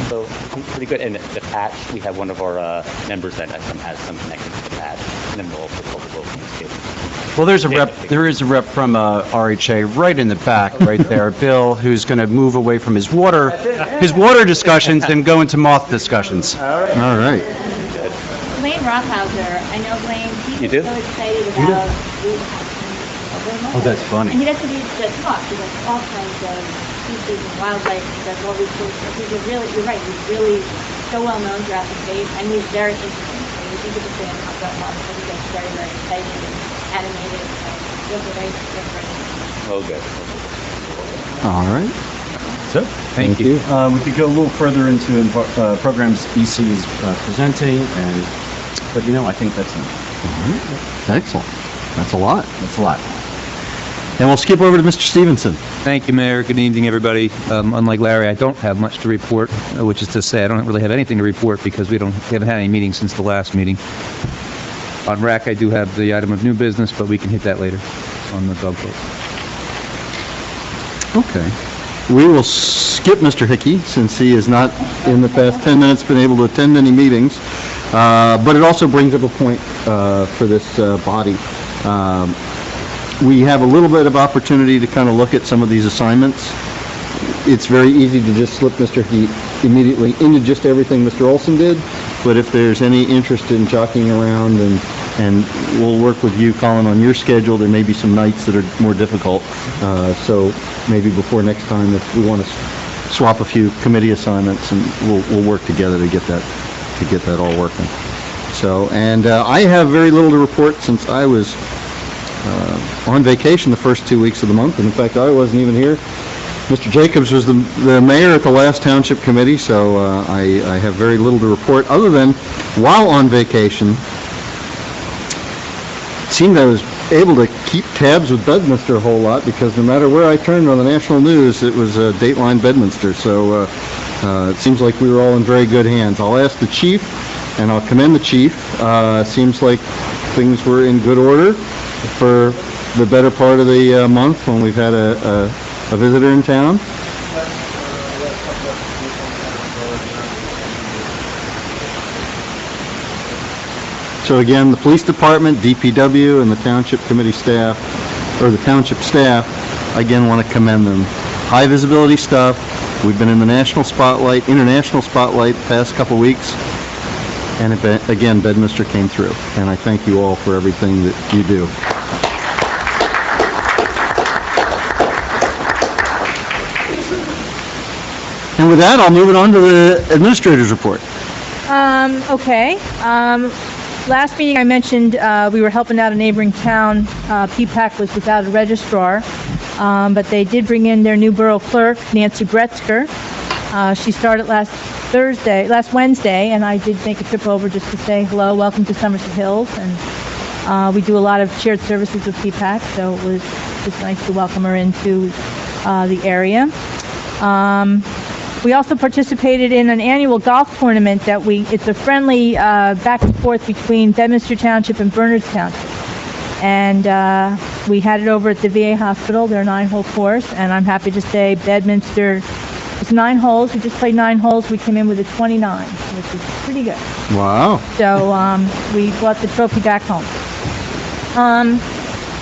So I'm pretty good. And the patch, we have one of our members that has some connection to the patch, and then we'll also call the local newspaper. Well, there is a rep from RHA right in the back, right there, Bill, who's going to move away from his water discussions and go into moth discussions. All right. Blaine Rothhauser, I know Blaine, You he's do? so excited about weed protection. Oh, that's funny. And he doesn't just talk, he does all kinds of species and wildlife, he does all these things. So he's you're right, he's really so well known throughout the state, and he's very interesting. So you think of the thing about moths, but he gets very, very excited and animated, so he'll be very different. Oh, good. All right. So, thank you. We could go a little further into programs EC is presenting, but I think that's enough. Excellent. That's a lot. That's a lot. And we'll skip over to Mr. Stevenson. Thank you, Mayor. Good evening, everybody. Unlike Larry, I don't have much to report, which is to say I don't really have anything to report because we haven't had any meetings since the last meeting. On RAC, I do have the item of new business, but we can hit that later on the dog vote. Okay. We will skip Mr. Hickey since he has not in the past 10 minutes been able to attend any meetings. But it also brings up a point for this body. We have a little bit of opportunity to kind of look at some of these assignments. It's very easy to just slip Mr. Hickey immediately into just everything Mr. Olson did, but if there's any interest in jockeying around and we'll work with you, Colin, on your schedule, there may be some nights that are more difficult. So maybe before next time, if we want to swap a few committee assignments, and we'll work together to get that all working. So, and I have very little to report since I was on vacation the first 2 weeks of the month, and in fact, I wasn't even here. Mr. Jacobs was the mayor at the last Township Committee, so I have very little to report, other than while on vacation, it seemed I was able to keep tabs with Bedminster a whole lot, because no matter where I turned on the national news, it was Dateline Bedminster, so it seems like we were all in very good hands. I'll ask the chief, and I'll commend the chief. Seems like things were in good order for the better part of the month when we've had a visitor in town. So again, the police department, DPW, and the township committee staff, or the township staff, again, want to commend them. High visibility stuff. We've been in the national spotlight, international spotlight the past couple weeks. And again, Bedminster came through. And I thank you all for everything that you do. And with that, I'll move it on to the administrator's report. Okay. Last meeting I mentioned we were helping out a neighboring town. PPAC was without a registrar, but they did bring in their new borough clerk, Nancy Bretzker. She started last Wednesday, and I did make a trip over just to say hello, welcome to Somerset Hills, and we do a lot of shared services with PPAC, so it was just nice to welcome her into the area. We also participated in an annual golf tournament it's a friendly back and forth between Bedminster Township and Bernards Township. And we had it over at the VA hospital, their 9-hole course, and I'm happy to say Bedminster, it's 9 holes, we just played 9 holes, we came in with a 29, which is pretty good. Wow. So we brought the trophy back home.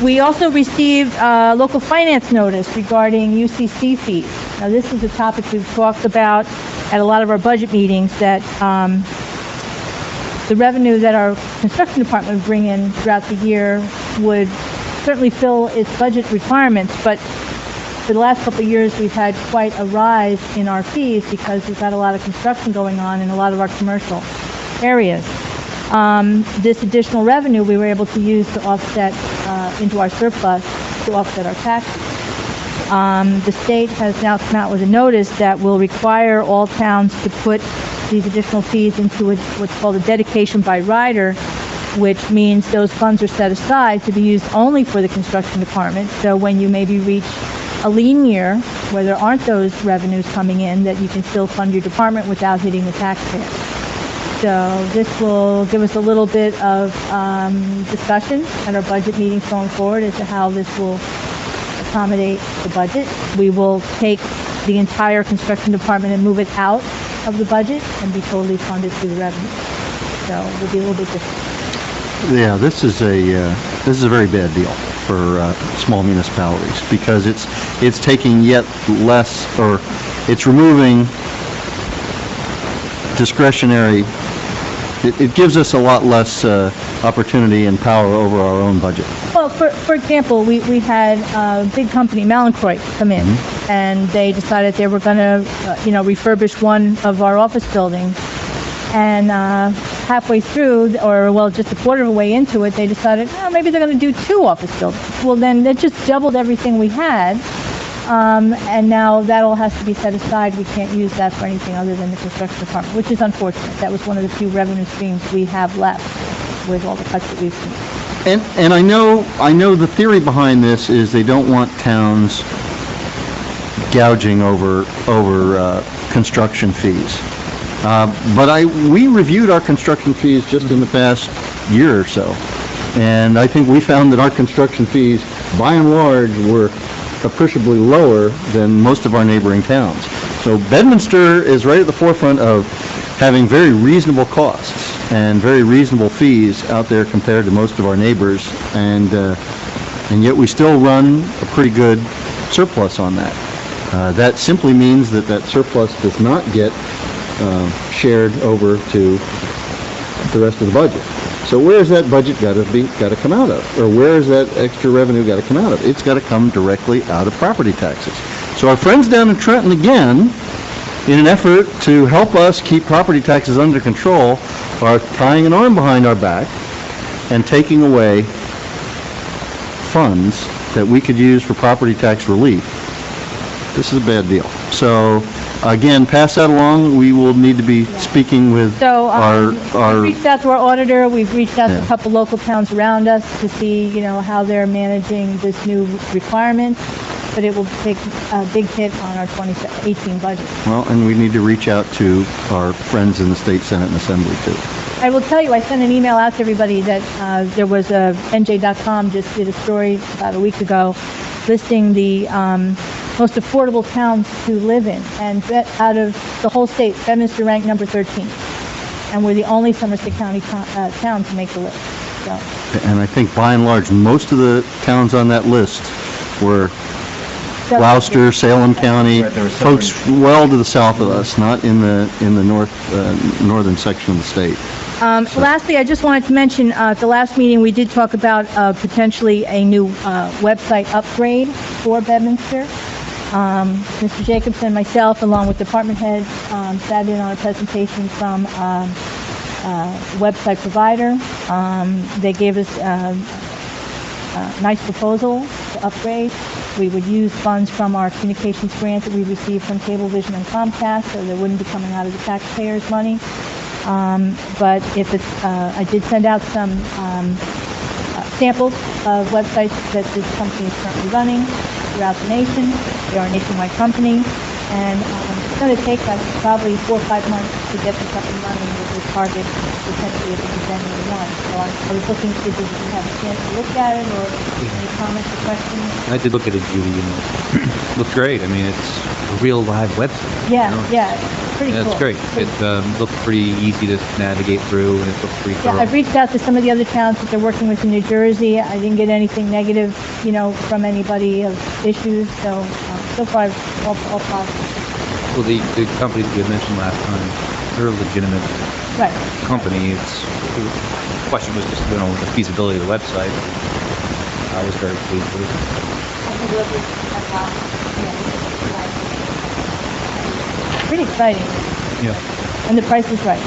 We also received a local finance notice regarding UCC fees. Now, this is a topic we've talked about at a lot of our budget meetings, that the revenue that our construction department would bring in throughout the year would certainly fill its budget requirements, but for the last couple of years, we've had quite a rise in our fees because we've got a lot of construction going on in a lot of our commercial areas. This additional revenue we were able to use to offset into our surplus to offset our taxes. The state has now come out with a notice that will require all towns to put these additional fees into what's called a dedication by rider, which means those funds are set aside to be used only for the construction department. So when you maybe reach a lean year where there aren't those revenues coming in, that you can still fund your department without hitting the taxpayer. So this will give us a little bit of discussion at our budget meetings going forward as to how this will accommodate the budget. We will take the entire construction department and move it out of the budget and be totally funded through the revenue. So it will be a little bit different. Yeah, this is a very bad deal for small municipalities, because it's taking yet less, or it's removing discretionary. It gives us a lot less opportunity and power over our own budget. Well, for example, we had a big company, Malincroy, come in, and they decided they were going to, refurbish one of our office buildings. And halfway through, just a quarter of the way into it, they decided, maybe they're going to do 2 office buildings. Well, then that just doubled everything we had. And now that all has to be set aside. We can't use that for anything other than the construction department, which is unfortunate. That was one of the few revenue streams we have left with all the cuts that we've seen. And I know the theory behind this is they don't want towns gouging over construction fees. But we reviewed our construction fees just in the past year or so, and I think we found that our construction fees, by and large, were appreciably lower than most of our neighboring towns. So Bedminster is right at the forefront of having very reasonable costs and very reasonable fees out there compared to most of our neighbors, and yet we still run a pretty good surplus on that. That simply means that surplus does not get shared over to the rest of the budget. So where is that budget got to come out of? Or where is that extra revenue got to come out of? It's got to come directly out of property taxes. So our friends down in Trenton, again, in an effort to help us keep property taxes under control, are tying an arm behind our back and taking away funds that we could use for property tax relief. This is a bad deal. So again, pass that along. We will need to be speaking with our... We've reached out to our auditor. We've reached out to a couple local towns around us to see, how they're managing this new requirement. But it will take a big hit on our 2018 budget. Well, and we need to reach out to our friends in the State Senate and Assembly, too. I will tell you, I sent an email out to everybody that there was NJ.com just did a story about a week ago listing the most affordable towns to live in, and out of the whole state, Bedminster ranked number 13. and we're the only Somerset County town to make the list. So, And I think by and large, most of the towns on that list were Gloucester, Salem County, Right, there were several. folks well to the south of us, not in the northern section of the state. Lastly, I just wanted to mention, at the last meeting, we did talk about potentially a new website upgrade for Bedminster. Mr. Jacobson and myself, along with department heads, sat in on a presentation from a website provider. They gave us a nice proposal to upgrade. We would use funds from our communications grant that we received from Cablevision and Comcast, so they wouldn't be coming out of the taxpayers' money. But if it's, I did send out some samples of websites that this company is currently running throughout the nation. They are a nationwide company, and it's going to take us probably 4 or 5 months to get this up and running with the target potentially of January 1. So I was looking to see if you have a chance to look at it, or any comments or questions. I did look at it, Judy, and it looked great. I mean, it's a real live website. Yeah, you know? yeah, it's pretty Yeah, cool. it's great. It looked pretty easy to navigate through, and it looked pretty Yeah, thorough. I've reached out to some of the other towns that they're working with in New Jersey. I didn't get anything negative, from anybody of issues, so so far all positive. Well, the companies we had mentioned last time, they're a legitimate Right. company. The question was just, the feasibility of the website. I was very pleased with it. I think we'll just, Pretty exciting, Yeah. and the price is right.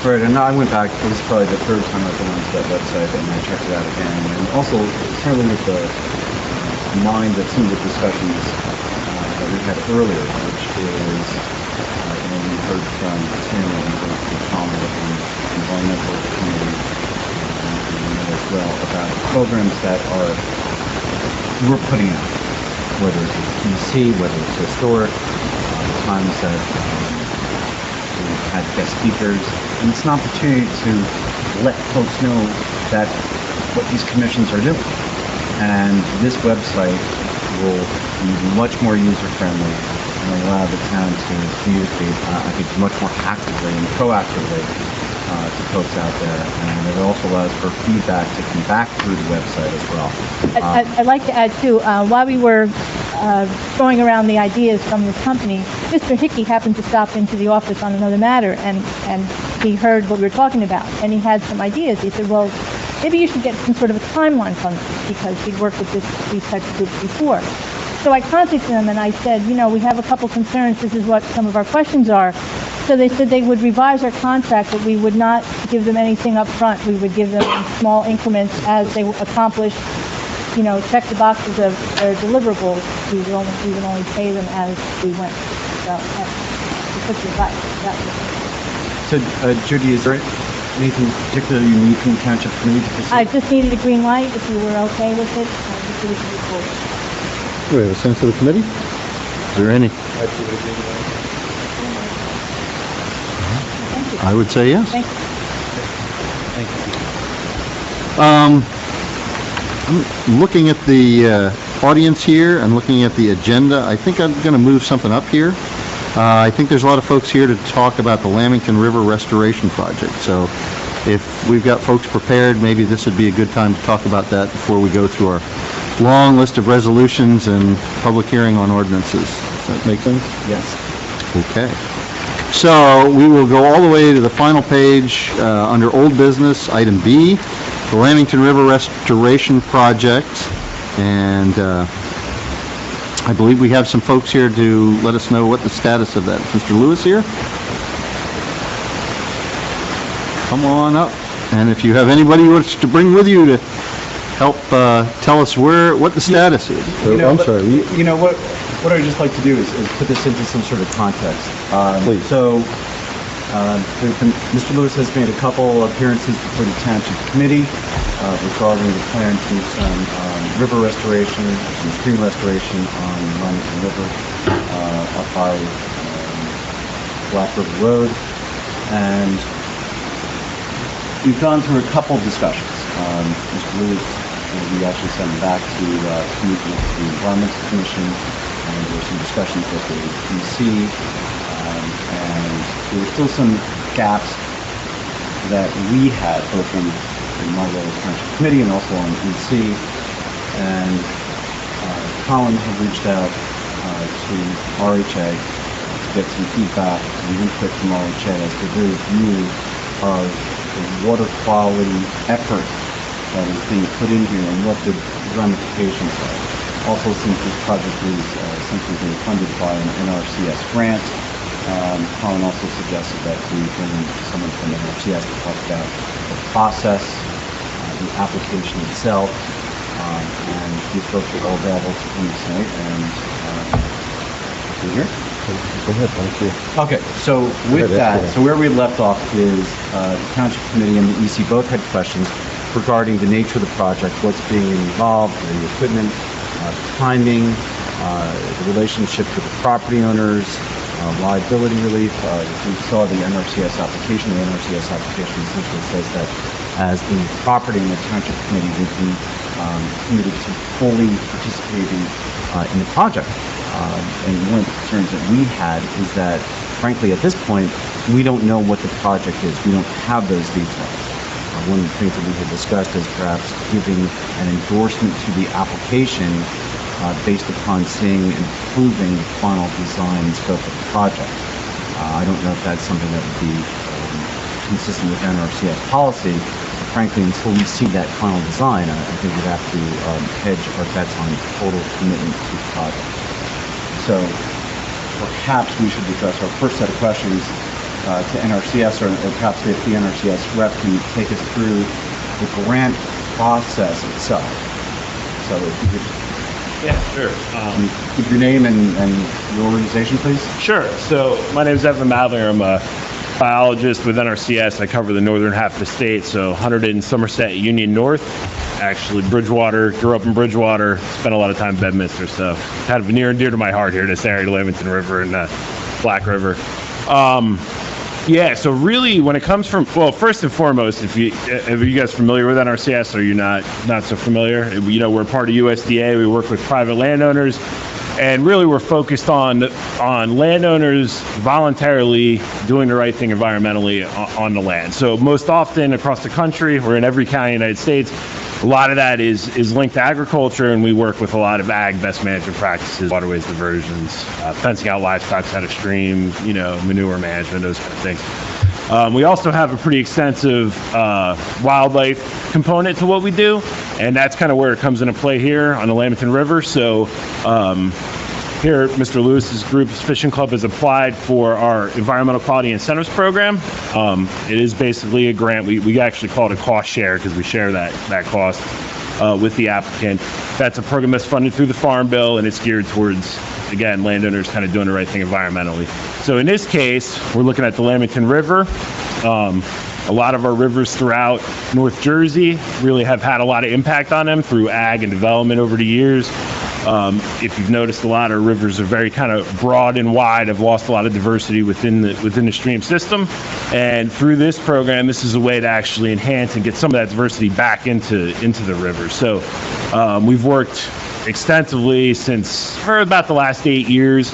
Right, and I went back, it was probably the third time I've been onto that website, and I checked it out again. And also, certainly with the mind that some of the discussions that we had earlier, which is, we heard from Tim and from Tom and the environmental committee as well, about programs that we're putting out, whether it's EC, whether it's historic, times that we've had guest speakers, and it's an opportunity to let folks know that what these commissions are doing. And this website will be much more user-friendly and allow the town to communicate, I think, much more actively and proactively to folks out there. And it also allows for feedback to come back through the website as well. I'd like to add, too, while we were throwing around the ideas from this company, Mr. Hickey happened to stop into the office on another matter, and he heard what we were talking about, and he had some ideas. He said, well, maybe you should get some sort of a timeline from this, because he'd worked with these types of groups before. So I contacted them, and I said, we have a couple concerns. This is what some of our questions are. So they said they would revise our contract, but we would not give them anything up front. We would give them in small increments as they accomplish, check the boxes of their deliverables. We would only pay them as we went. So that's such advice. So, Judy, is there anything particularly unique in the Township Committee to pursue? I just needed a green light. If you were okay with it, just so we can move forward. Do we have a sense of the committee? Is there any? Thank you. I would say yes. Thank you. I'm looking at the audience here and looking at the agenda. I think I'm going to move something up here. I think there's a lot of folks here to talk about the Lamington River Restoration Project. So if we've got folks prepared, maybe this would be a good time to talk about that before we go through our long list of resolutions and public hearing on ordinances. Does that make sense? Yes. Okay. So we will go all the way to the final page under Old Business, Item B, the Lamington River Restoration Project. And I believe we have some folks here to let us know what the status of that. Mr. Lewis here? Come on up. And if you have anybody you wish to bring with you to help tell us what the status is. I'm sorry. What I'd just like to do is put this into some sort of context. Please. So, Mr. Lewis has made a couple appearances before the Township Committee regarding the plan to do some river restoration, some stream restoration on the Lamington River up by Black River Road. And we've gone through a couple of discussions. Mr. Lewis, we actually sent him back to meet with the Environmental Commission, and there were some discussions with the EC. And there were still some gaps that we had, both in my role as Township Committee and also on EC. And Colin had reached out to RHA to get some feedback and input from RHA as to their view of the water quality effort that is being put in here and what the ramifications are. Also, since this project is essentially being funded by an NRCS grant, Colin also suggested that we bring in someone from NRCS to talk about the process, the application itself, and these folks are all available to come tonight. And you here? Go ahead, thank you. Okay, so with that, so where we left off is the Township Committee and the EC both had questions regarding the nature of the project, what's being involved, the equipment, timing, the relationship with the property owners, liability relief. We saw the NRCS application. The NRCS application essentially says that as the property and the Township Committee would be committed to fully participating in the project. And one of the concerns that we had is that, frankly, at this point, we don't know what the project is. We don't have those details. One of the things that we had discussed is perhaps giving an endorsement to the application based upon seeing and approving the final design and scope of the project. I don't know if that's something that would be consistent with NRCS policy. Frankly, until we see that final design, I think we'd have to hedge our bets on total commitment to the project. So perhaps we should address our first set of questions to NRCS, or perhaps if the NRCS rep can take us through the grant process itself. So if you could sure. give your name and your organization, please. Sure. So my name is Evan Madler. I'm a biologist with NRCS. I cover the northern half of the state, so 100 in Somerset, Union North. Actually, Bridgewater, grew up in Bridgewater, spent a lot of time in Bedminster, so kind of near and dear to my heart here, this area, Lamington River and Black River. Yeah, so really when it comes from, well, first and foremost, are you guys familiar with NRCS, or are you not so familiar? You know, we're part of USDA, we work with private landowners, and really we're focused on landowners voluntarily doing the right thing environmentally on the land. So most often across the country, we're in every county in the United States, a lot of that is linked to agriculture, and we work with a lot of ag best management practices, waterways diversions, fencing out livestock out of stream, you know, manure management, those kind of things. We also have a pretty extensive wildlife component to what we do, and that's kind of where it comes into play here on the Lamington River. So here, Mr. Lewis's group's fishing club has applied for our environmental quality incentives program. It is basically a grant. We actually call it a cost share because we share that cost with the applicant. That's a program that's funded through the Farm Bill, and it's geared towards, again, landowners kind of doing the right thing environmentally. So in this case, we're looking at the Lamington River. A lot of our rivers throughout North Jersey really have had a lot of impact on them through ag and development over the years. If you've noticed, a lot of rivers are very kind of broad and wide, have lost a lot of diversity within the stream system. And through this program, this is a way to actually enhance and get some of that diversity back into the river. So we've worked extensively for about the last 8 years.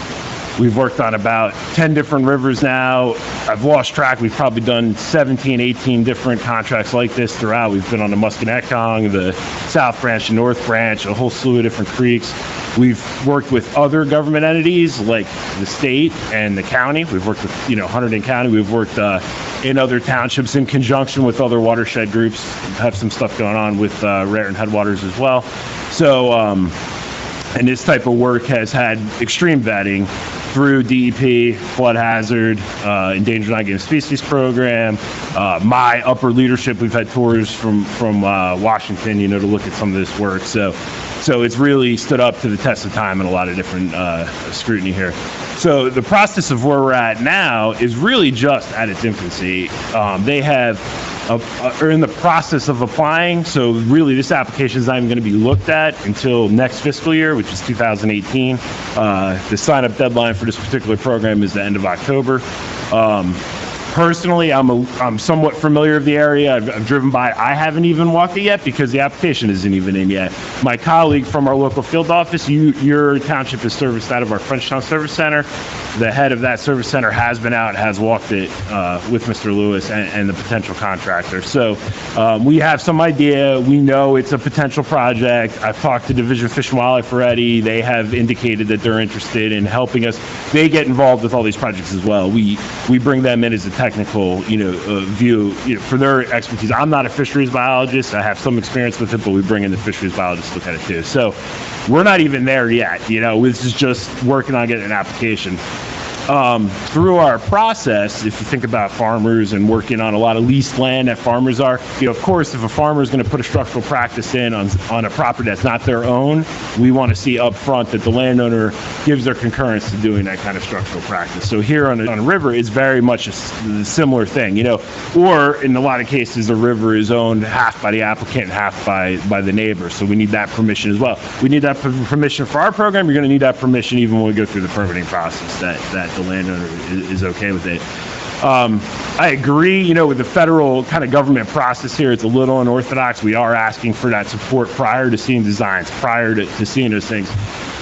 We've worked on about 10 different rivers now. I've lost track. We've probably done 17, 18 different contracts like this throughout. We've been on the Musconetcong, the South Branch, the North Branch, a whole slew of different creeks. We've worked with other government entities like the state and the county. We've worked with, Hunterdon County. We've worked in other townships in conjunction with other watershed groups. We have some stuff going on with Raritan Headwaters as well. So, and this type of work has had extreme vetting through DEP, flood hazard, endangered non-native species program. My upper leadership, we've had tours from Washington, to look at some of this work. So it's really stood up to the test of time and a lot of different scrutiny here. So the process of where we're at now is really just at its infancy. They are in the process of applying, so really this application is not even going to be looked at until next fiscal year, which is 2018. The sign-up deadline for this particular program is the end of October. Personally, I'm somewhat familiar with the area. I've driven by. I haven't even walked it yet because the application isn't even in yet. My colleague from our local field office, your township is serviced out of our Frenchtown Service Center. The head of that service center has been out, has walked it with Mr. Lewis and the potential contractor. So we have some idea. We know it's a potential project. I've talked to Division of Fish and Wildlife already. They have indicated that they're interested in helping us. They get involved with all these projects as well. We bring them in as a technical, view, for their expertise. I'm not a fisheries biologist. I have some experience with it, but we bring in the fisheries biologists to look at it too. So we're not even there yet. This is just working on getting an application. Through our process, if you think about farmers and working on a lot of leased land that farmers are, of course, if a farmer is going to put a structural practice in on a property that's not their own, we want to see up front that the landowner gives their concurrence to doing that kind of structural practice. So here on a river, it's very much a similar thing, or in a lot of cases, the river is owned half by the applicant and half by the neighbor. So we need that permission as well. We need that permission for our program. You're going to need that permission even when we go through the permitting process, that the landowner is okay with it. I agree, with the federal kind of government process here, it's a little unorthodox. We are asking for that support prior to seeing designs, prior to seeing those things.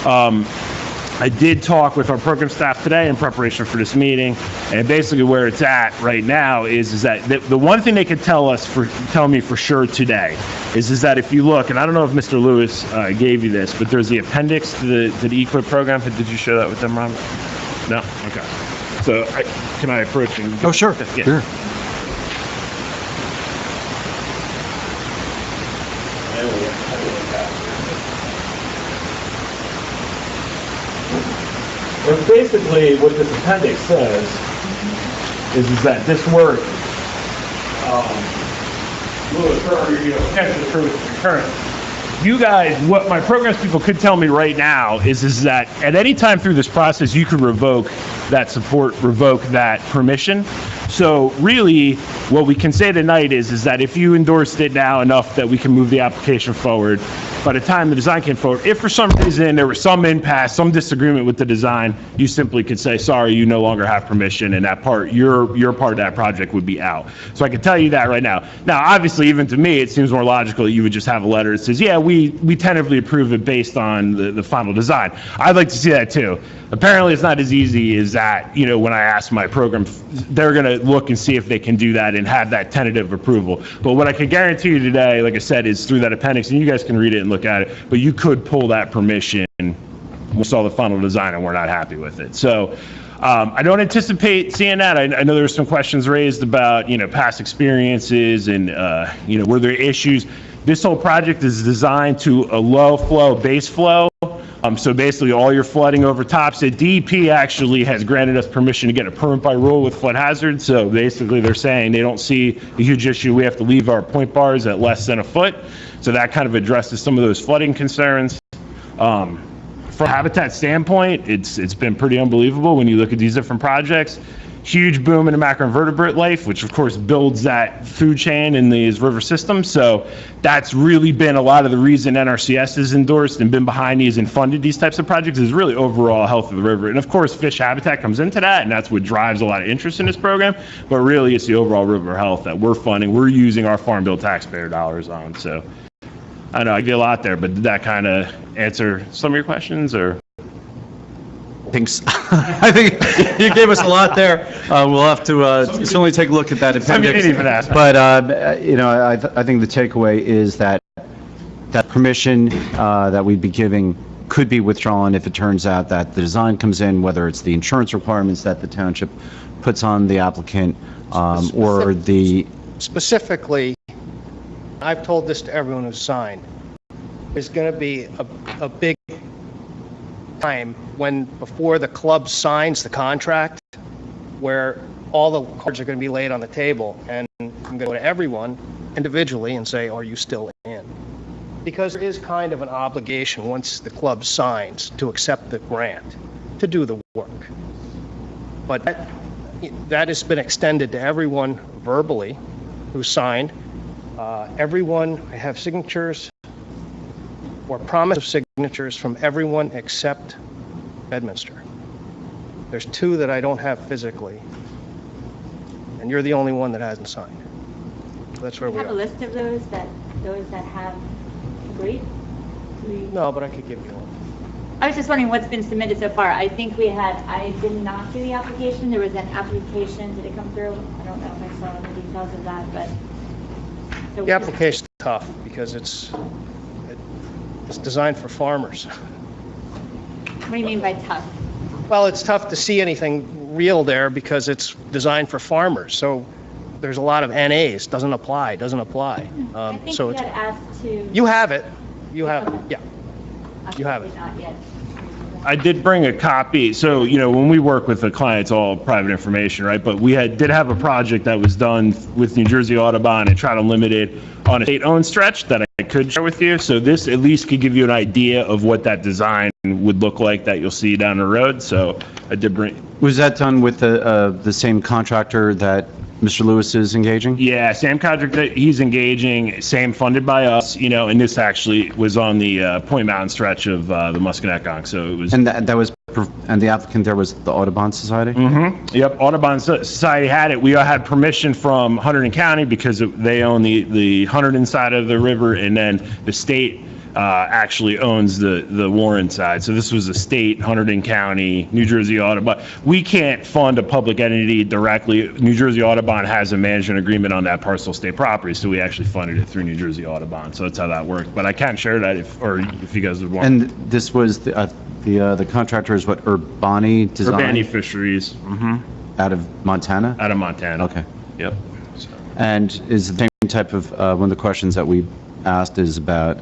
I did talk with our program staff today in preparation for this meeting, and basically where it's at right now is that the one thing they could tell me for sure today is that if you look, and I don't know if Mr. Lewis gave you this, but there's the appendix to the EQIP program. Did you share that with them, Ron? No? Okay. So can I approach and... Oh, sure. Yeah. Sure. Well, basically, what this appendix says is that this work, will occur, potentially occur with concurrence. You guys, what my programs people could tell me right now is that at any time through this process, you could revoke that support, revoke that permission. So really, what we can say tonight is that if you endorsed it now enough that we can move the application forward, by the time the design came forward, if for some reason there was some impasse, some disagreement with the design, you simply could say, sorry, you no longer have permission, and that part, your part of that project would be out. So I can tell you that right now. Now, obviously, even to me, it seems more logical that you would just have a letter that says, yeah, we tentatively approve it based on the final design. I'd like to see that too. Apparently, it's not as easy as that. When I ask my program, they're going to look and see if they can do that and have that tentative approval. But what I can guarantee you today, like I said, is through that appendix, and you guys can read it and look at it, but you could pull that permission. We saw the final design and we're not happy with it. So I don't anticipate seeing that. I know there were some questions raised about, past experiences and, were there issues. This whole project is designed to a low flow, base flow. So basically all your flooding over tops. The DEP actually has granted us permission to get a permit by rule with flood hazard. So basically they're saying they don't see a huge issue. We have to leave our point bars at less than a foot. So that kind of addresses some of those flooding concerns. From a habitat standpoint, it's been pretty unbelievable when you look at these different projects. Huge boom in the macroinvertebrate life, which of course builds that food chain in these river systems. So that's really been a lot of the reason NRCS has endorsed and been behind these and funded these types of projects is really overall health of the river. And of course, fish habitat comes into that, and that's what drives a lot of interest in this program. But really, it's the overall river health that we're funding. We're using our farm bill taxpayer dollars on. So I know I get a lot there, but did that kind of answer some of your questions, or? I think you gave us a lot there. We'll have to certainly take a look at that appendix. didn't even ask. But I think the takeaway is that permission that we'd be giving could be withdrawn if it turns out that the design comes in, whether it's the insurance requirements that the township puts on the applicant, or the... Specifically, I've told this to everyone who's signed, there's going to be a big time before the club signs the contract where all the cards are going to be laid on the table, and I'm going to go to everyone individually and say, are you still in? Because there is kind of an obligation once the club signs to accept the grant to do the work. But that has been extended to everyone verbally who signed. Everyone, I have signatures or promise of signatures from everyone except Bedminster. There's two that I don't have physically. And signed. You're the only one that hasn't signed. So that's where Do we you have a are. list of those that have agreed? No, but I could give you one. I was just wondering what's been submitted so far. I think I did not see the application. There was an application. Did it come through? I don't know if I saw the details of that, but. So The application's tough because it's designed for farmers. What do you mean by tough? Well, it's tough to see anything real there because it's designed for farmers. So there's a lot of NAs, doesn't apply. I think So we it's, had asked to. you have it. You have it, yeah. You have it. Not yet. I did bring a copy. So, when we work with the client, it's all private information, right? But we did have a project that was done with New Jersey Audubon and try to limit it on a state-owned stretch that I could share with you. So this at least could give you an idea of what that design would look like that you'll see down the road. So I did bring. Was that done with the same contractor that Mr. Lewis is engaging? Yeah, same contract that he's engaging, same funded by us, and this actually was on the Point Mountain stretch of the Musconetcong, so it was. And and the applicant there was the Audubon Society? Mm-hmm. Yep, Audubon Society had it. We had permission from Hunterdon County because they own the Hunterdon side of the river, and then the state actually owns the Warren side. So this was a state, Hunterdon County, New Jersey Audubon. We can't fund a public entity directly. New Jersey Audubon has a management agreement on that parcel of state property, so we actually funded it through New Jersey Audubon. So that's how that worked. But I can share that if you guys would want. And this was the contractor is what, Urbani Design? Urbani Fisheries. Mm-hmm. Out of Montana? Out of Montana. Okay. Yep. And is the same type of, one of the questions that we asked is about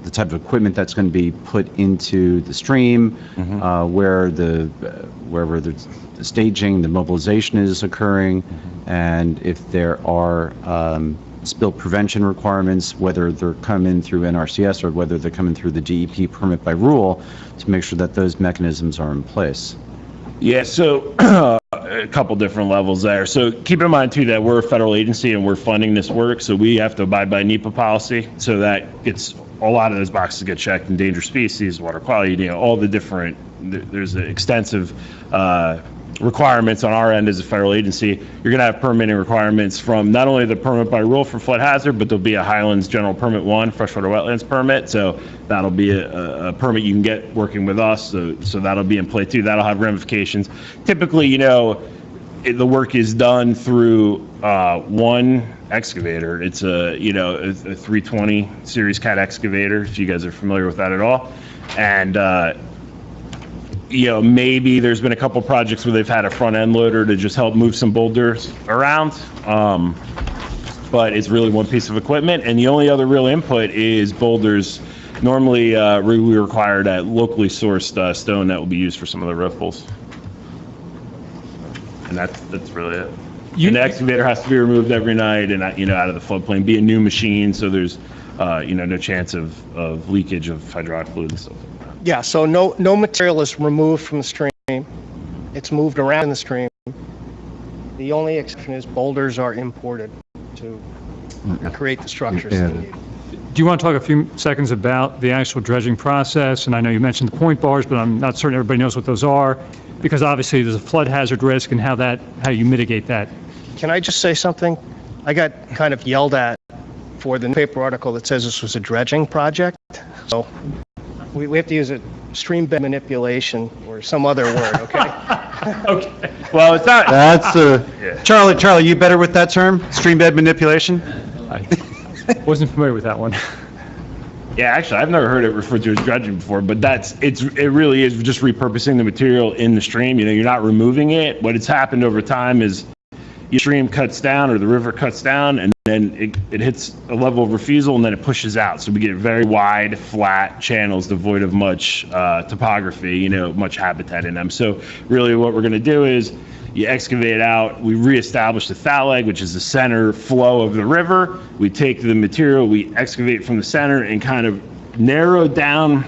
the type of equipment that's going to be put into the stream, wherever the staging, the mobilization is occurring, and if there are spill prevention requirements, whether they're coming through NRCS or whether they're coming through the DEP permit by rule, to make sure that those mechanisms are in place. Yeah, so a couple different levels there. So keep in mind too that we're a federal agency and we're funding this work, so we have to abide by NEPA policy. So that gets a lot of those boxes get checked: endangered species, water quality, all the different. There's extensive requirements on our end as a federal agency. You're going to have permitting requirements from not only the permit by rule for flood hazard, but there'll be a Highlands General Permit 1 freshwater wetlands permit. So that'll be a permit you can get working with us. So that'll be in play too. That'll have ramifications. Typically, the work is done through one excavator. It's a 320 series cat excavator, if you guys are familiar with that at all. And maybe there's been a couple projects where they've had a front end loader to just help move some boulders around. But it's really one piece of equipment. And the only other real input is boulders. Normally, we require that locally sourced stone that will be used for some of the roof pulls. And that's really it. And the excavator has to be removed every night and out of the floodplain. Be a new machine, so there's no chance of leakage of hydraulic fluid and stuff like that. Yeah, so no material is removed from the stream. It's moved around in the stream. The only exception is boulders are imported to create the structures that need. Do you want to talk a few seconds about the actual dredging process? And I know you mentioned the point bars, but I'm not certain everybody knows what those are, because obviously there's a flood hazard risk and how you mitigate that. Can I just say something? I got kind of yelled at for the newspaper article that says this was a dredging project. So we have to use a stream bed manipulation or some other word, okay? Okay. Well, it's not. That's Charlie, you better with that term? Stream bed manipulation? I wasn't familiar with that one. Yeah, actually, I've never heard it referred to as dredging before, but it really is just repurposing the material in the stream. You're not removing it. What has happened over time is the stream cuts down or the river cuts down, and then it hits a level of refusal, and then it pushes out. So we get very wide, flat channels devoid of much topography, much habitat in them. So really what we're going to do is you excavate out, we reestablish the thalag, which is the center flow of the river. We take the material, we excavate from the center and kind of narrow down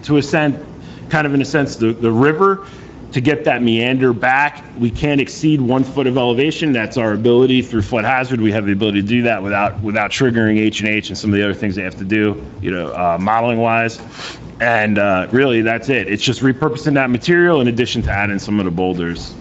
to in a sense, the river to get that meander back. We can't exceed 1 foot of elevation. That's our ability through flood hazard. We have the ability to do that without triggering H&H and some of the other things they have to do, modeling wise. And really that's it. It's just repurposing that material in addition to adding some of the boulders.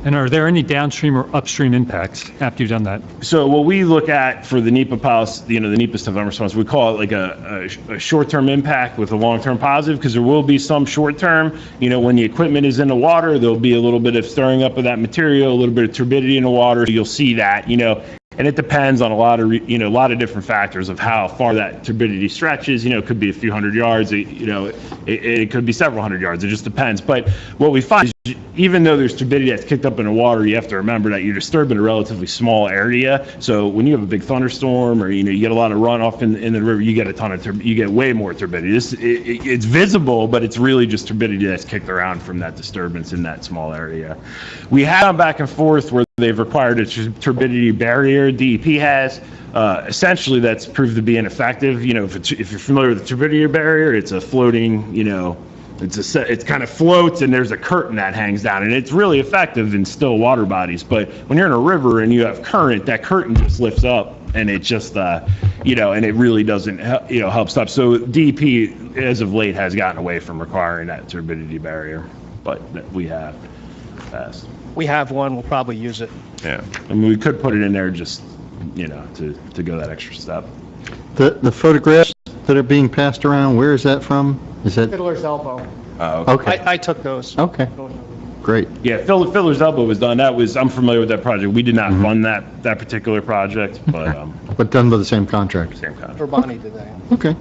And are there any downstream or upstream impacts after you've done that? So what we look at for the NEPA policy, the NEPA stuff I'm responsible, we call it like a short-term impact with a long-term positive, because there will be some short-term, when the equipment is in the water, there'll be a little bit of stirring up of that material, a little bit of turbidity in the water. You'll see that, and it depends on a lot of different factors of how far that turbidity stretches. It could be a few hundred yards, it could be several hundred yards. It just depends. But what we find is, even though there's turbidity that's kicked up in the water, you have to remember that you're disturbing a relatively small area. So when you have a big thunderstorm, or you get a lot of runoff in the river, you get a ton of you get way more turbidity. It's visible, but it's really just turbidity that's kicked around from that disturbance in that small area. We have gone back and forth where they've required a turbidity barrier. DEP has. Essentially, that's proved to be ineffective. If you're familiar with the turbidity barrier, it's a floating, it kind of floats, and there's a curtain that hangs down, and it's really effective in still water bodies. But when you're in a river and you have current, that curtain just lifts up, and it just, and it really doesn't, help stop. So DEP, as of late, has gotten away from requiring that turbidity barrier, but we have passed. We have one, we'll probably use it. Yeah, I mean, we could put it in there just, to go that extra step. The photographs that are being passed around, where is that from? Is that? Fiddler's Elbow. Okay. I took those. Okay. Great. Yeah, Fiddler's Elbow was done. I'm familiar with that project. We did not fund that particular project, but But done by the same contractor? same kind. Urbani did that. Okay.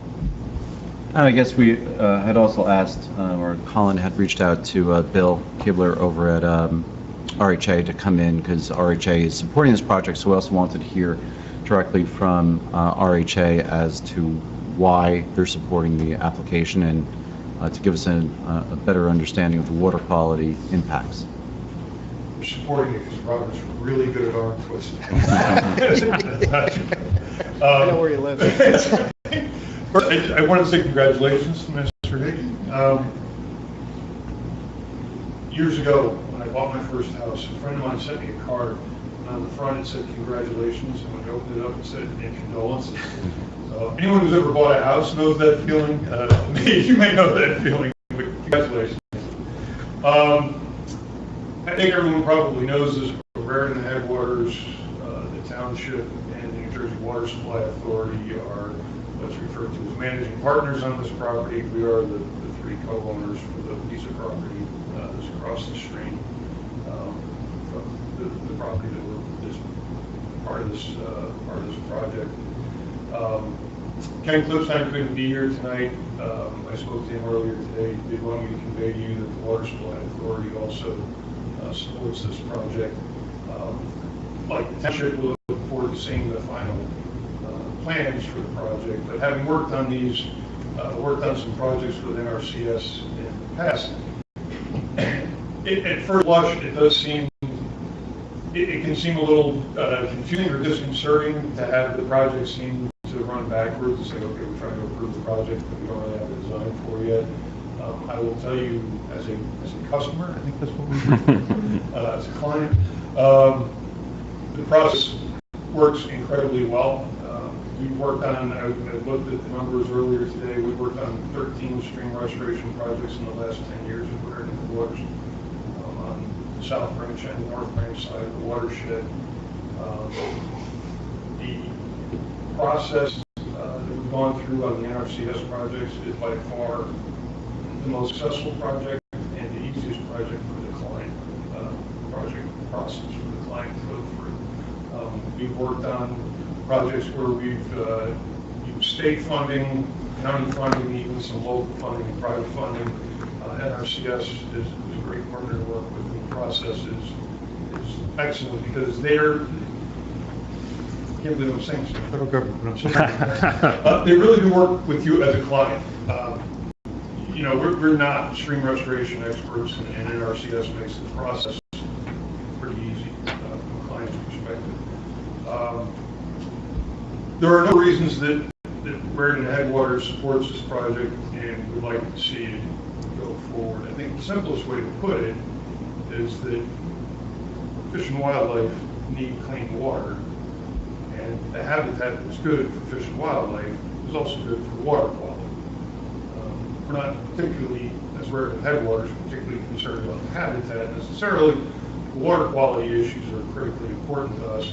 I guess we had also asked, or Colin had reached out to Bill Kibler over at RHA to come in, because RHA is supporting this project, so we also wanted to hear directly from RHA as to why they're supporting the application, and to give us a better understanding of the water quality impacts. We're supporting it because Robert's really good at arm twisting. I know where you live. I want to say congratulations to Mr. Hickey. Years ago, when I bought my first house, a friend of mine sent me a card, and on the front it said congratulations, and when I opened it up it said and condolences. So anyone who's ever bought a house knows that feeling. You may know that feeling, but congratulations. I think everyone probably knows this, but Raritan Headwaters, the Township, and the New Jersey Water Supply Authority are what's referred to as managing partners on this property. We are the three co-owners for the piece of property that's across the stream from the property that is part of this project. Ken Cliffstein couldn't be here tonight. I spoke to him earlier today. He did want me to convey to you that the Water Supply Authority also supports this project. Like the township, we'll look forward to seeing the final plans for the project. But having worked on these, worked on some projects with NRCS in the past, at first blush, it does seem, it can seem a little confusing or disconcerting to have the project seem to run backwards and say, okay, we're trying to approve the project, but we don't really have the design for it yet. I will tell you, as a customer, I think that's what we do, as a client, the process works incredibly well. We've worked on, I looked at the numbers earlier today, we've worked on 13 stream restoration projects in the last 10 years of Raritan Headwaters on the South Branch and North Branch side of the watershed. The process that we've gone through on the NRCS projects is by far the most successful project and the easiest project for the client, project process for the client to go through. We've worked on projects where we've used state funding, county funding, even some local funding and private funding. NRCS is a great partner to work with, and the process is excellent because they're, I can't believe I'm saying so, federal government, but I'm sorry. They really do work with you as a client. We're not stream restoration experts, and NRCS makes the process pretty easy from a client's perspective. There are no reasons that Raritan Headwaters supports this project and would like to see it go forward. I think the simplest way to put it is that fish and wildlife need clean water, and the habitat that's good for fish and wildlife is also good for water quality. We're not particularly, as Raritan Headwaters, particularly concerned about the habitat necessarily. the water quality issues are critically important to us.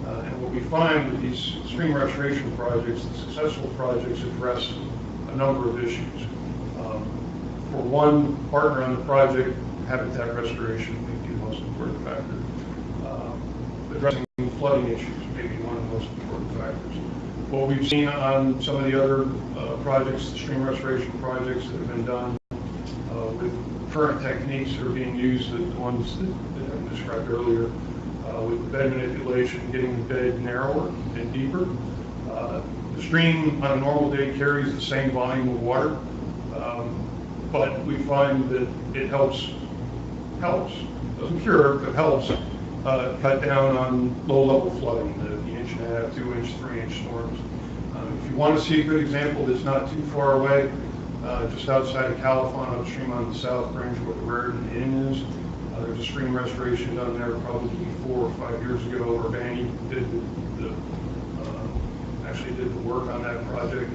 And what we find with these stream restoration projects, the successful projects address a number of issues. For one partner on the project, habitat restoration may be the most important factor. Addressing flooding issues may be one of the most important factors. What we've seen on some of the other projects, stream restoration projects that have been done with current techniques that are being used, the ones that I described earlier, with the bed manipulation, getting the bed narrower and deeper. The stream on a normal day carries the same volume of water, but we find that it helps, doesn't cure, but helps cut down on low-level flooding, the inch and a half, 2 inch, 3 inch storms. If you want to see a good example that's not too far away, just outside of Califon, upstream on the South Branch where the Raritan Inn is, there's a stream restoration done there probably 4 or 5 years ago. Urbani did actually did the work on that project.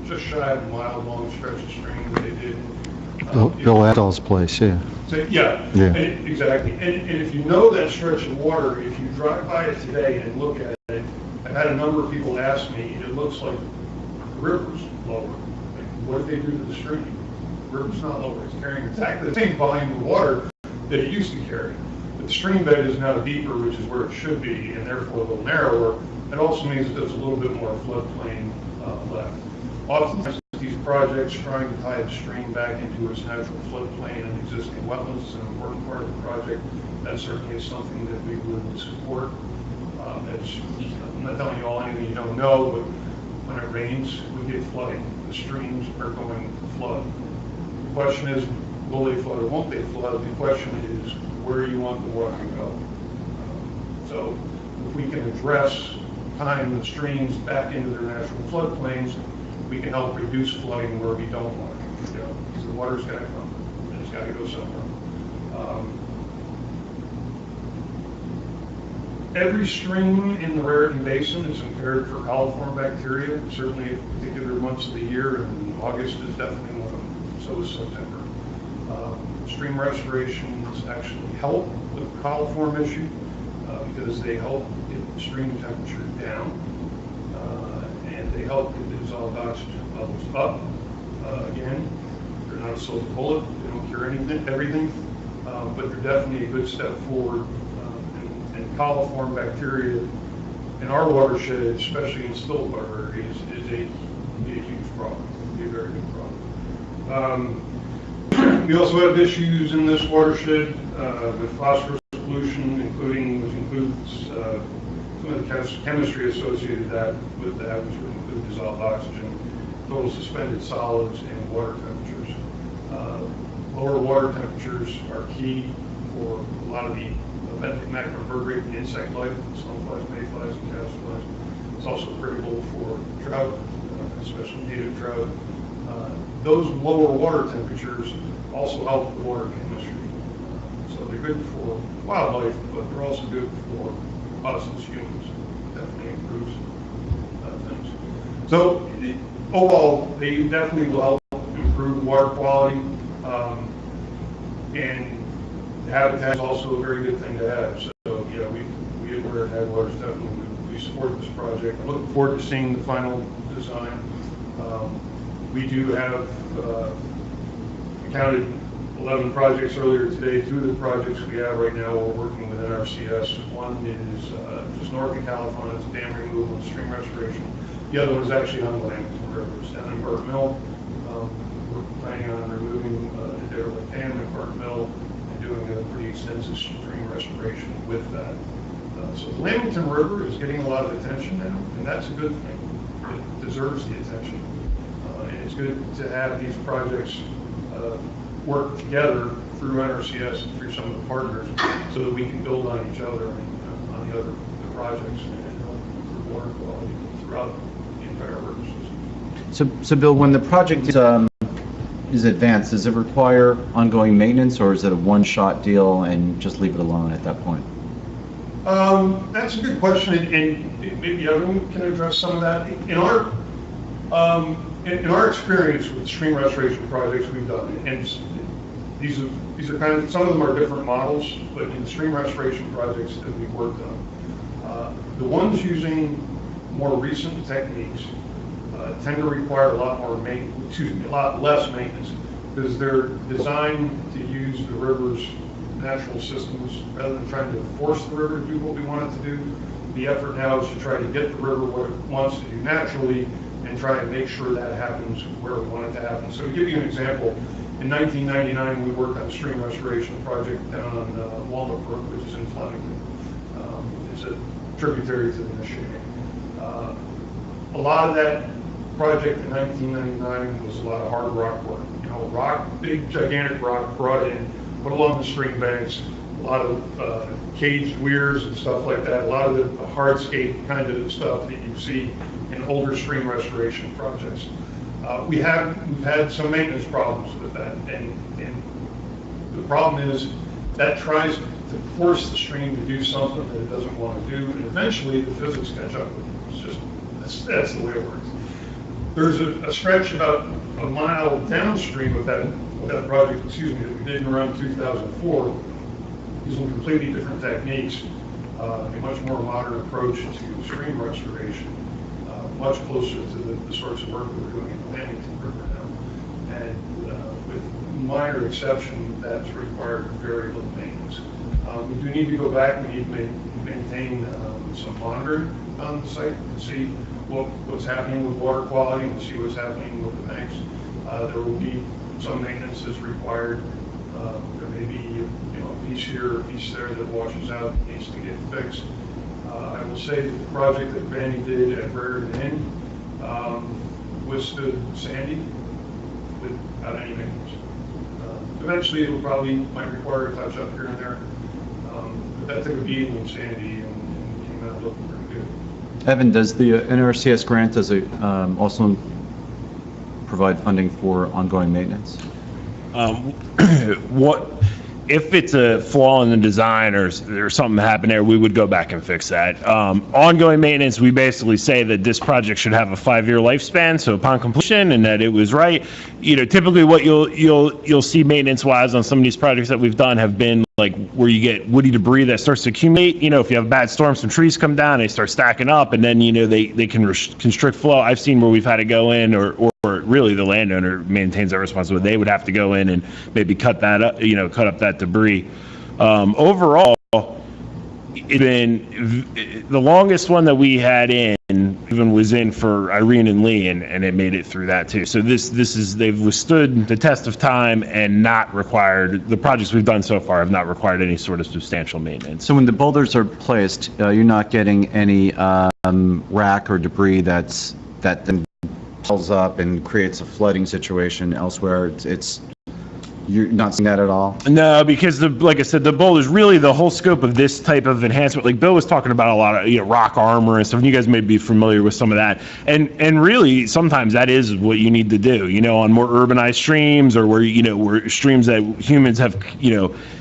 It's just shy of a mile-long stretch of stream that they did. Bill Adol's place, yeah. So, yeah, and, exactly. And if you know that stretch of water, if you drive by it today and look at it, I've had a number of people ask me, it looks like the river's lower. Like, what did they do to the stream? The river's not lower. It's carrying exactly the same volume of water that it used to carry. But the stream bed is now deeper, which is where it should be, and therefore a little narrower. It also means that there's a little bit more floodplain left. Oftentimes, these projects trying to tie the stream back into its natural floodplain and existing wetlands is an important part of the project. That certainly is something that we would support. I'm not telling you all anything you don't know, but when it rains, we get flooding. The streams are going to flood. The question is, will they flood or won't they flood? The question is, where do you want the water to go? So if we can address tying the streams back into their natural floodplains, we can help reduce flooding where we don't want it to go. Because the water's got to come, and it's got to go somewhere. Every stream in the Raritan Basin is impaired for coliform bacteria, certainly at particular months of the year, and August is definitely one of them, so is September. Stream restorations actually help with the coliform issue because they help get the stream temperature down, and they help get the dissolved oxygen levels up. Again, they're not a silver bullet, they don't cure everything, but they're definitely a good step forward. And coliform bacteria in our watershed, especially in Stillwater areas, is a huge problem, a very big problem. We also have issues in this watershed with phosphorus pollution, which includes some of the chemistry associated with that, which would include dissolved oxygen, total suspended solids, and water temperatures. Lower water temperatures are key for a lot of the benthic macroinvertebrate and insect life, stoneflies, mayflies, and caddisflies. It's also critical for trout, especially native trout. Those lower water temperatures also help the water chemistry. So they're good for wildlife, but they're also good for us as humans. It definitely improves things. So overall, they definitely will help improve water quality. And habitat is also a very good thing to have. So yeah, we at Raritan Headwaters definitely we support this project. I'm looking forward to seeing the final design. We do have counted 11 projects earlier today. 2 of the projects we have right now we're working with NRCS. One is just north of Califon, it's dam removal and stream restoration. The other one is actually on the Lamington River. It's down in Burke Mill. We're planning on removing the derelict dam in Burke Mill and doing a pretty extensive stream restoration with that. So the Lamington River is getting a lot of attention now, and that's a good thing. It deserves the attention. And it's good to have these projects work together through NRCS and through some of the partners so that we can build on each other and on the other projects and help improve water quality throughout the entire river system. So Bill, when the project is advanced, does it require ongoing maintenance, or is it a one-shot deal and just leave it alone at that point? That's a good question, and maybe everyone can address some of that. In our experience with stream restoration projects we've done, and these are kind of, some of them are different models, but in the stream restoration projects that we've worked on, the ones using more recent techniques tend to require a lot more a lot less maintenance, because they're designed to use the river's natural systems rather than trying to force the river to do what we want it to do. The effort now is to try to get the river what it wants to do naturally and try to make sure that happens where we want it to happen. So to give you an example, in 1999 we worked on a stream restoration project down on Walnut Brook, which is in Flemington. It's a tributary to the Michigan. A lot of that project in 1999 was a lot of hard rock work. You know, rock, big gigantic rock brought in, put along the stream banks, a lot of caged weirs and stuff like that, a lot of the hardscape kind of stuff that you see in older stream restoration projects. We've had some maintenance problems with that, and the problem is that tries to force the stream to do something that it doesn't want to do, and eventually the physics catch up with it. It's just, that's the way it works. There's a stretch about a mile downstream of that project, that we did in around 2004, using completely different techniques, a much more modern approach to stream restoration, much closer to the sorts of work that we're doing in the Lamington River now. And with minor exception, that's required very little maintenance. We do need to go back, we need to maintain some monitoring on the site to see what's happening with water quality and to see what's happening with the banks. There will be some maintenance that's required. There may be a piece here, a piece there that washes out, needs to get fixed. I will say that the project that Vanny did at Raritan Inn withstood sandy without any maintenance. Eventually, it probably might require a touch up here and there, but that took a beating in sandy and came out looking pretty good. Evan, does the NRCS grant, does it also provide funding for ongoing maintenance? If it's a flaw in the design or something happened there, we would go back and fix that. Ongoing maintenance, we basically say that this project should have a 5-year lifespan, so upon completion, and that it was right. Typically what you'll see maintenance-wise on some of these projects that we've done have been like where you get woody debris that starts to accumulate. If you have a bad storm, some trees come down, they start stacking up, and then they can constrict flow. I've seen where we've had to go in, or really the landowner maintains that responsibility. They would have to go in and maybe cut that up, cut up that debris. Overall, it's been the longest one that we had in even was in for Irene and Lee, and it made it through that too. So they've withstood the test of time and not required, the projects we've done so far have not required any sort of substantial maintenance. So when the boulders are placed, you're not getting any rack or debris that then pulls up and creates a flooding situation elsewhere. You're not seeing that at all? No, because like I said, the boulders, really the whole scope of this type of enhancement, like Bill was talking about a lot of rock armor and stuff, and you guys may be familiar with some of that. And really, sometimes that is what you need to do, on more urbanized streams, or where streams that humans have,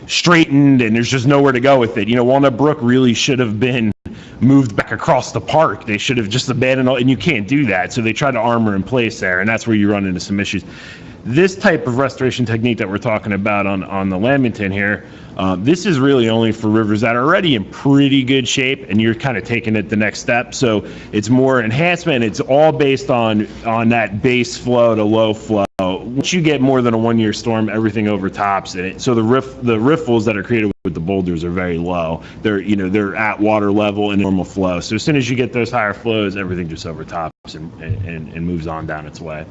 straightened and there's just nowhere to go with it. Walnut Brook really should have been moved back across the park. They should have just abandoned all, and you can't do that. So they try to armor in place there, and that's where you run into some issues. This type of restoration technique that we're talking about on the Lamington here, this is really only for rivers that are already in pretty good shape, and you're kind of taking it the next step. So it's more enhancement. It's all based on that base flow to low flow. Once you get more than a 1-year storm, everything overtops it. So the riffles that are created with the boulders are very low. They're at water level and normal flow. So as soon as you get those higher flows, everything just overtops and moves on down its way.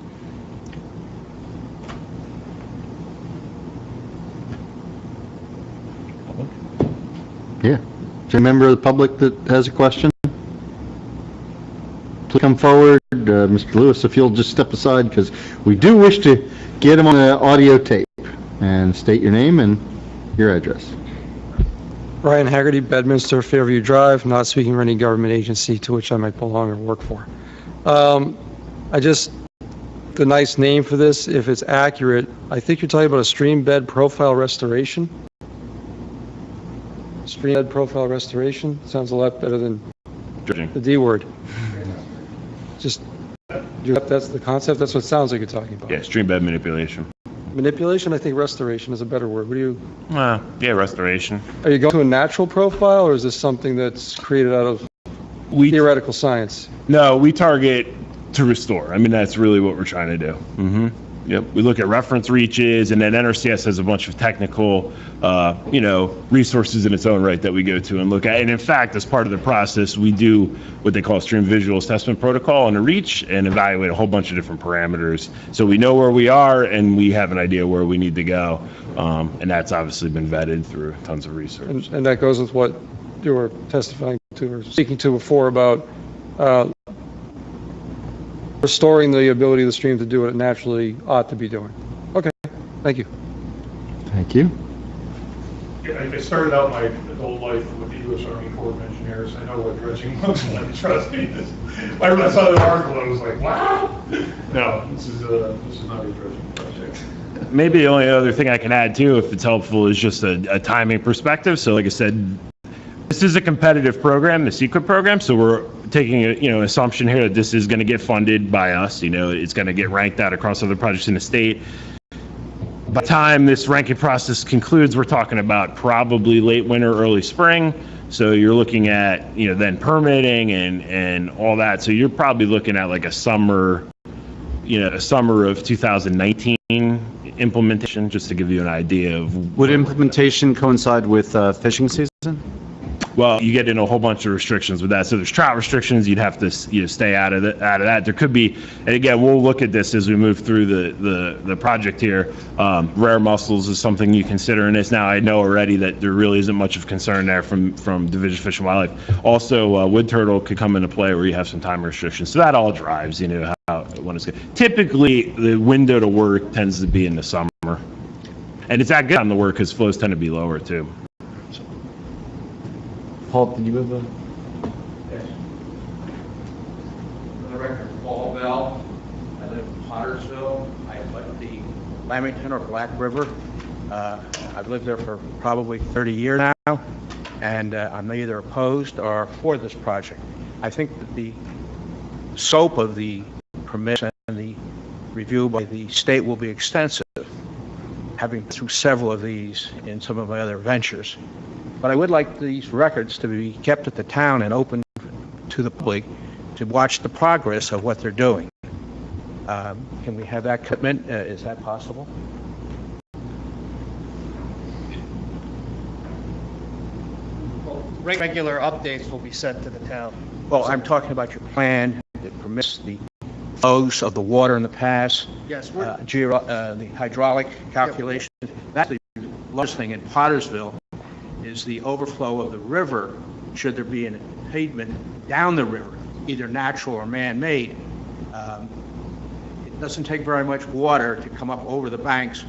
Yeah. Is there a member of the public that has a question? Please come forward. Mr. Lewis, if you'll just step aside, because we do wish to get him on the audio tape. And state your name and your address. Ryan Haggerty, Bedminster, Fairview Drive, not speaking for any government agency to which I might belong or work for. The nice name for this, if it's accurate, I think you're talking about a stream bed profile restoration. Stream bed profile restoration sounds a lot better than the D word. That's the concept. That's what it sounds like you're talking about. Yeah, stream bed manipulation. manipulation? I think restoration is a better word. What do you, Yeah, restoration. are you going to a natural profile, or is this something that's created out of theoretical science? No, we target to restore. I mean, that's really what we're trying to do. Yep. We look at reference reaches, and then NRCS has a bunch of technical, resources in its own right that we go to and look at. And in fact, as part of the process, we do what they call a stream visual assessment protocol on a reach and evaluate a whole bunch of different parameters. So we know where we are, and we have an idea where we need to go. And that's obviously been vetted through tons of research. And that goes with what you were testifying to or speaking to before about restoring the ability of the stream to do what it naturally ought to be doing. Okay, thank you. Thank you. Yeah, I started out my adult life with the U.S. Army Corps of Engineers. I know what dredging looks like, trust me. When I saw the article, I was like, wow! No, this is not a dredging project. Maybe the only other thing I can add too, if it's helpful, is just a timing perspective. So like I said, this is a competitive program, the secret program, so we're taking an assumption here that this is going to get funded by us. It's going to get ranked out across other projects in the state. By the time this ranking process concludes, we're talking about probably late winter, early spring. So you're looking at then permitting and all that. So you're probably looking at like a summer of 2019 implementation, just to give you an idea of. Would implementation coincide with fishing season? Well, you get in a whole bunch of restrictions with that. So there's trout restrictions. You'd have to stay out of that. There could be, and again, we'll look at this as we move through the project here. Rare mussels is something you consider in this. Now, I know already that there really isn't much of concern there from Division of Fish and Wildlife. Also, wood turtle could come into play where you have some time restrictions. So that all drives, how when it's good. Typically, the window to work tends to be in the summer, and it's that good on the work because flows tend to be lower too. Paul, did you have a? Yes. For the record, Paul Bell. I live in Pottersville. I live the Lamington or Black River. I've lived there for probably 30 years now, and I'm neither opposed or for this project. I think that the scope of the permission and the review by the state will be extensive, having been through several of these in some of my other ventures. But I would like these records to be kept at the town and open to the public to watch the progress of what they're doing. Can we have that commitment? Is that possible? Regular updates will be sent to the town. Well, I'm talking about your plan that permits the flows of the water in the pass. Yes, the hydraulic calculation. That's the largest thing in Pottersville. Is the overflow of the river, should there be an impediment down the river, either natural or man-made. It doesn't take very much water to come up over the banks.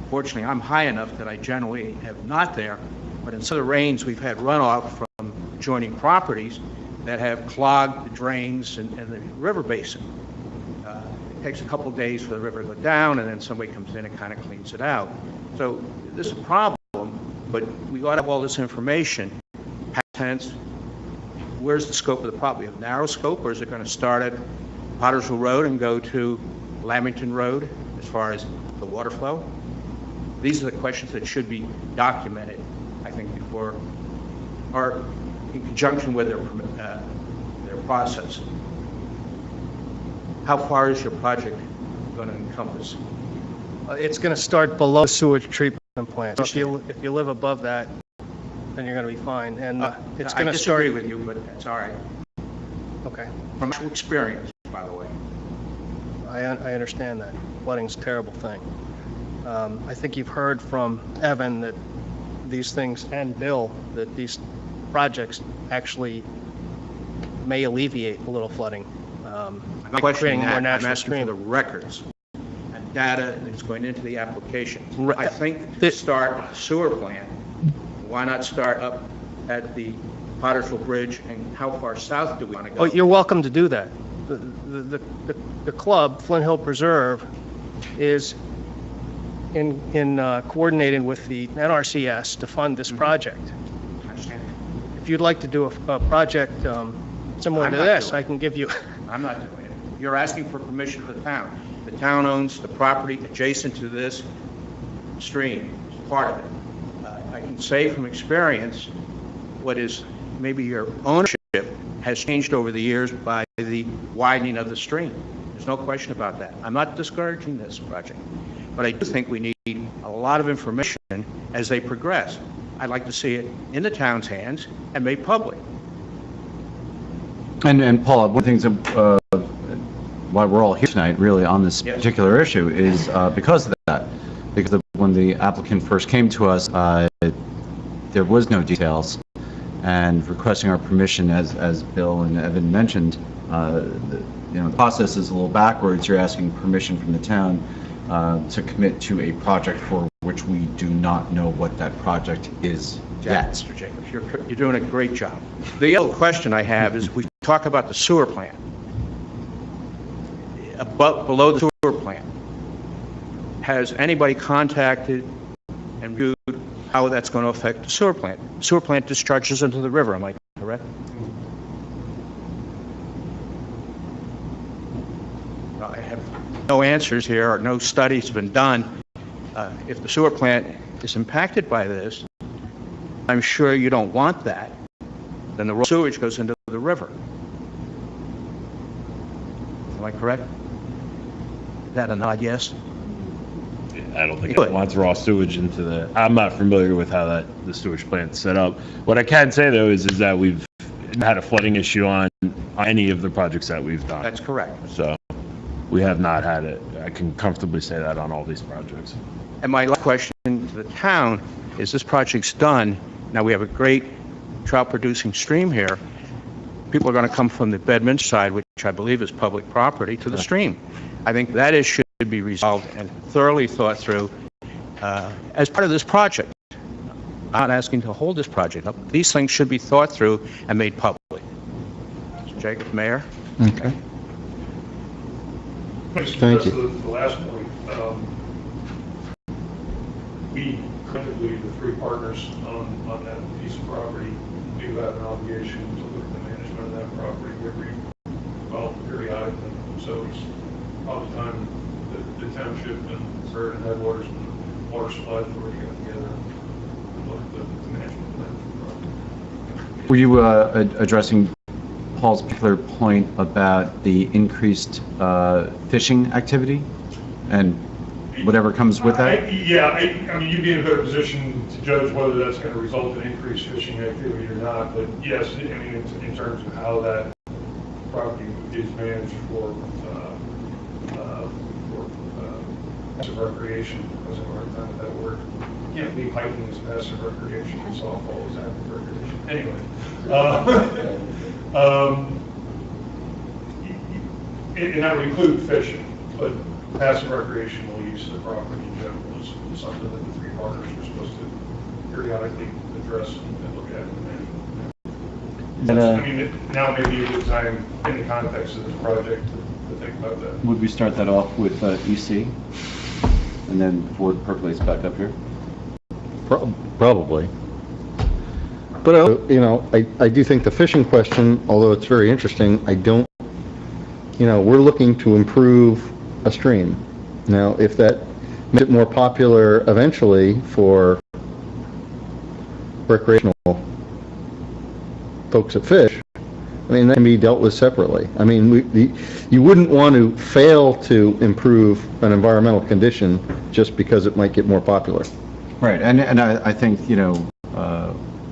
Fortunately, I'm high enough that I generally have not there, but in some of the rains, we've had runoff from adjoining properties that have clogged the drains and the river basin. It takes a couple days for the river to go down, and then somebody comes in and kind of cleans it out. So this is a problem. But we ought to have all this information. Past tense, where's the scope of the problem? We have narrow scope, or is it going to start at Pottersville Road and go to Lamington Road as far as the water flow? These are the questions that should be documented, I think, before or in conjunction with their process. How far is your project going to encompass? It's going to start below the sewage treatment plant. If you live above that, then you're going to be fine. And it's going to start. I disagree with you, but that's all right. Okay. From actual experience, by the way. I understand that. Flooding's a terrible thing. I think you've heard from Evan that these things, and Bill, that these projects actually may alleviate a little flooding. I'm not questioning that. I'm asking stream. for the records and data that's going into the application. I think to start a sewer plant, why not start up at the Pottersville Bridge, and how far south do we want to go? Oh, you're welcome to do that. The club, Flint Hill Preserve, is in coordinating with the NRCS to fund this project. I understand. If you'd like to do a project similar to this, I can give you. I'm not doing it. You're asking for permission for the town. The town owns the property adjacent to this. stream is part of it. I can say from experience, what is maybe your ownership has changed over the years by the widening of the stream. There's no question about that. I'm not discouraging this project, but I do think we need a lot of information as they progress. I'd like to see it in the town's hands and made public. And Paula, one of the things that, why we're all here tonight, really, on this particular issue is because of that. Because when the applicant first came to us, there was no details, and requesting our permission, as Bill and Evan mentioned, the process is a little backwards. You're asking permission from the town to commit to a project for which we do not know what that project is yet. Mr. Jacobs, you're doing a great job. The other question I have is, we talk about the sewer plant. Below the sewer plant, has anybody contacted and viewed how that's going to affect the sewer plant? Sewer plant discharges into the river, am I correct? I have no answers here, or no studies been done. If the sewer plant is impacted by this, I'm sure you don't want that. Then the sewage goes into the river. Am I correct? Is that a nod, yes? I don't think it wants raw sewage into the, I'm not familiar with how the sewage plant's set up. What I can say, though, is that we've had a flooding issue on any of the projects that we've done. That's correct. So we have not had it. I can comfortably say that on all these projects. And my last question to the town is, this project's done. Now we have a great trout-producing stream here. People are going to come from the Bedminster side, which I believe is public property, to the stream. I think that issue should be resolved and thoroughly thought through as part of this project. I'm not asking to hold this project up. These things should be thought through and made public. Mr. Jacob, Mayor? Okay. Thank you. The last point. We, collectively, the three partners on that piece of property, do have an obligation to look at the management of that property periodically. So it's probably time the township and Bird and Headwaters and Water Supply Authority get together and look at the management of that property. Were you addressing Paul's particular point about the increased fishing activity and whatever comes with that? I mean, you'd be in a better position to judge whether that's going to result in increased fishing activity or not. But yes, I mean, in terms of how that property is managed for passive recreation, because of our time with that word. Can't be hiking as passive recreation, and softball is active recreation. Anyway, and that would include fishing, but passive recreational use of the property in general is something that the three partners are supposed to periodically address and look at and manage. I mean, now may be a good time in the context of this project to think about that. Would we start that off with EC? And then before it percolates back up here? Probably. But, I do think the fishing question, although it's very interesting, we're looking to improve a stream. Now, if that makes it more popular eventually for recreational folks that fish, I mean, that can be dealt with separately. I mean, you wouldn't want to fail to improve an environmental condition just because it might get more popular. Right, and I think,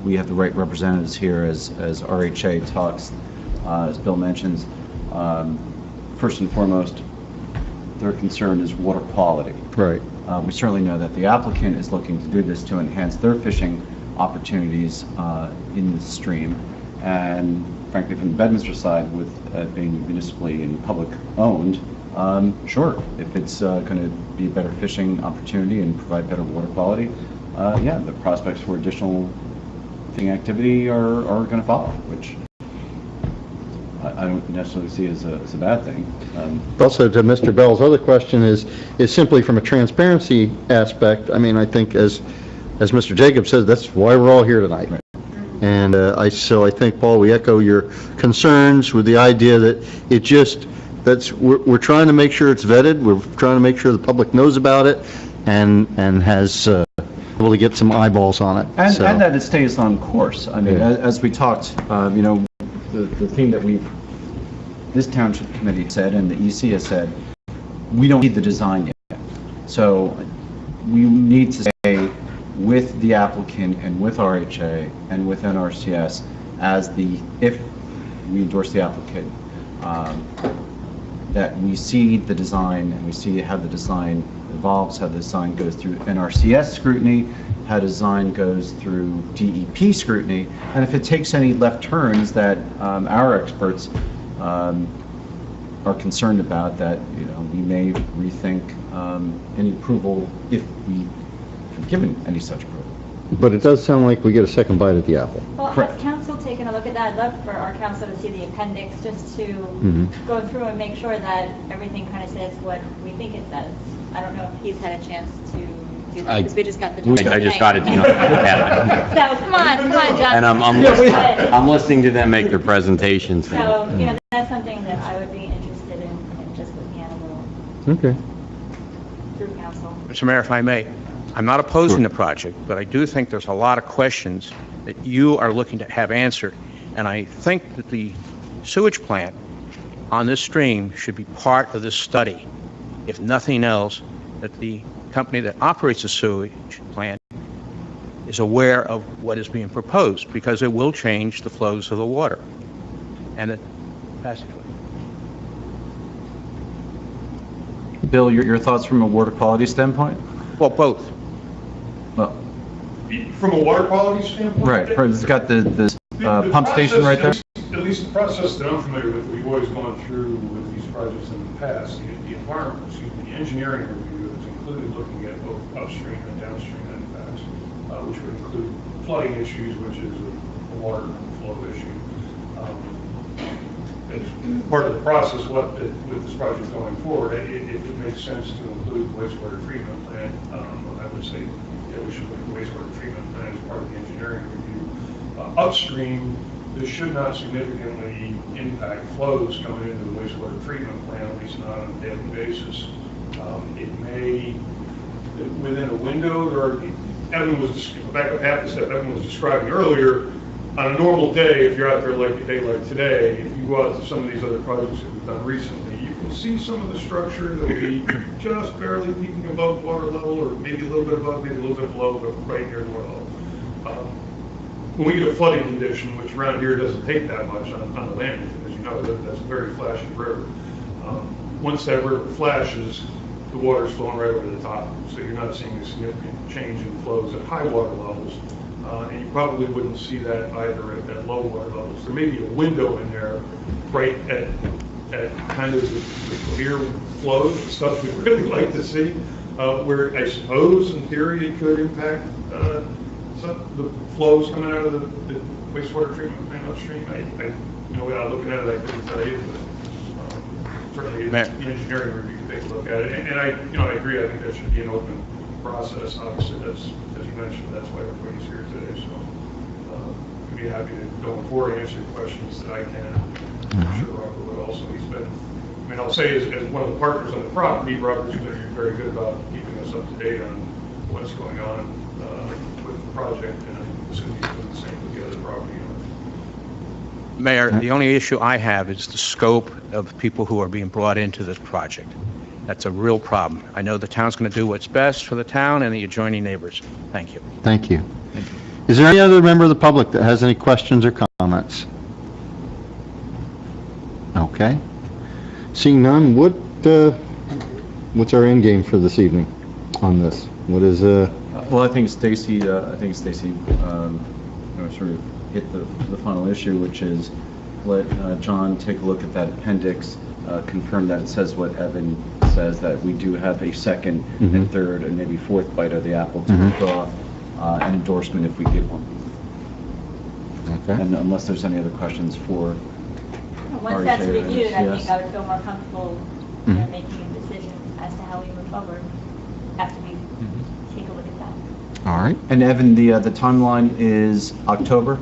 we have the right representatives here as RHA talks, as Bill mentions. First and foremost, their concern is water quality. Right. We certainly know that the applicant is looking to do this to enhance their fishing opportunities in the stream. And frankly, from the Bedminster side, with being municipally and public owned, sure, if it's going to be a better fishing opportunity and provide better water quality, the prospects for additional fishing activity are going to follow, which I don't necessarily see as a bad thing. Also, to Mr. Bell's other question is simply from a transparency aspect. I mean, I think as Mr. Jacobs says, that's why we're all here tonight. Right. And I think, Paul, we echo your concerns with the idea that we're trying to make sure it's vetted. We're trying to make sure the public knows about it. and has able to get some eyeballs on it. And, So- and that it stays on course. I mean, Yeah. as we talked, the thing that this township committee said and the EC has said, we don't need the design yet. So we need to stay with the applicant and with RHA and with NRCS if we endorse the applicant, that we see the design and we see how the design evolves, how the design goes through NRCS scrutiny, how design goes through DEP scrutiny, and if it takes any left turns that our experts are concerned about, that we may rethink any approval if we are given any such approval. But it does sound like we get a second bite at the apple. Well, has council taken a look at that? I'd love for our council to see the appendix, just to go through and make sure that everything kind of says what we think it says. I don't know if he's had a chance to do that, because we just got the... I just got it, yeah. So, come on, John. And I'm listening to them make their presentations. So, that's something that I would be interested in just looking at a little Okay. through council. Mr. Mayor, if I may, I'm not opposing the project, but I do think there's a lot of questions that you are looking to have answered. And I think that the sewage plant on this stream should be part of this study. If nothing else, that the company that operates the sewage plant is aware of what is being proposed, because it will change the flows of the water. And it, passageway. Bill, your thoughts from a water quality standpoint? Well, both. Well, From a water quality standpoint? right, it's got the pump station right there? At least the process that I'm familiar with, we've always gone through with these projects in the past, the engineering review is included looking at both upstream and downstream impacts, which would include flooding issues, which is a water flow issue. As part of the process, with this project going forward, if it makes sense to include wastewater treatment plant, I would say we should look at the wastewater treatment plant as part of the engineering review. Upstream, this should not significantly impact flows coming into the wastewater treatment plant, at least not on a daily basis. It may, within a window, or Evan was, back up half the step, Evan was describing earlier, on a normal day, if you're out there like a day like today, if you go out to some of these other projects that we've done recently, you can see some of the structure that will be just barely peaking above water level, or maybe a little bit above, maybe a little bit below, but right near water level. When we get a flooding condition, which around here doesn't take that much on the land, as you know, that's a very flashy river. Once that river flashes, the water's flowing right over the top, so you're not seeing a significant change in flows at high water levels. And you probably wouldn't see that either at low water levels. There may be a window in there right at kind of the clear flows, the stuff we really like to see, where I suppose in theory it could impact the flows coming out of the wastewater treatment plant upstream. Without looking at it, I couldn't tell you, but certainly the engineering review can take a look at it. And I agree. I think that should be an open process. Obviously, that's, as you mentioned, that's why everybody's here today. So I'd be happy to go forward and answer questions that I can. I'm sure Robert would also. I'll say as one of the partners on the property, Robert's going to be very good about keeping us up to date on what's going on with the project, and I assume he's doing the same with the other property owners. Mayor, the only issue I have is the scope of people who are being brought into this project. That's a real problem. I know the town's going to do what's best for the town and the adjoining neighbors. Thank you. Thank you. Is there any other member of the public that has any questions or comments? Okay. Seeing none, what's our end game for this evening on this? What is Well, I think Stacy sort of hit the final issue, which is let John take a look at that appendix, confirm that it says what Evan says, that we do have a second and third and maybe fourth bite of the apple to withdraw an endorsement if we get one. Okay. And unless there's any other questions for Once that's RHA, reviewed, I yes. think I would feel more comfortable making a decision as to how we move forward after we take a look at that. all right? And Evan, the timeline is October?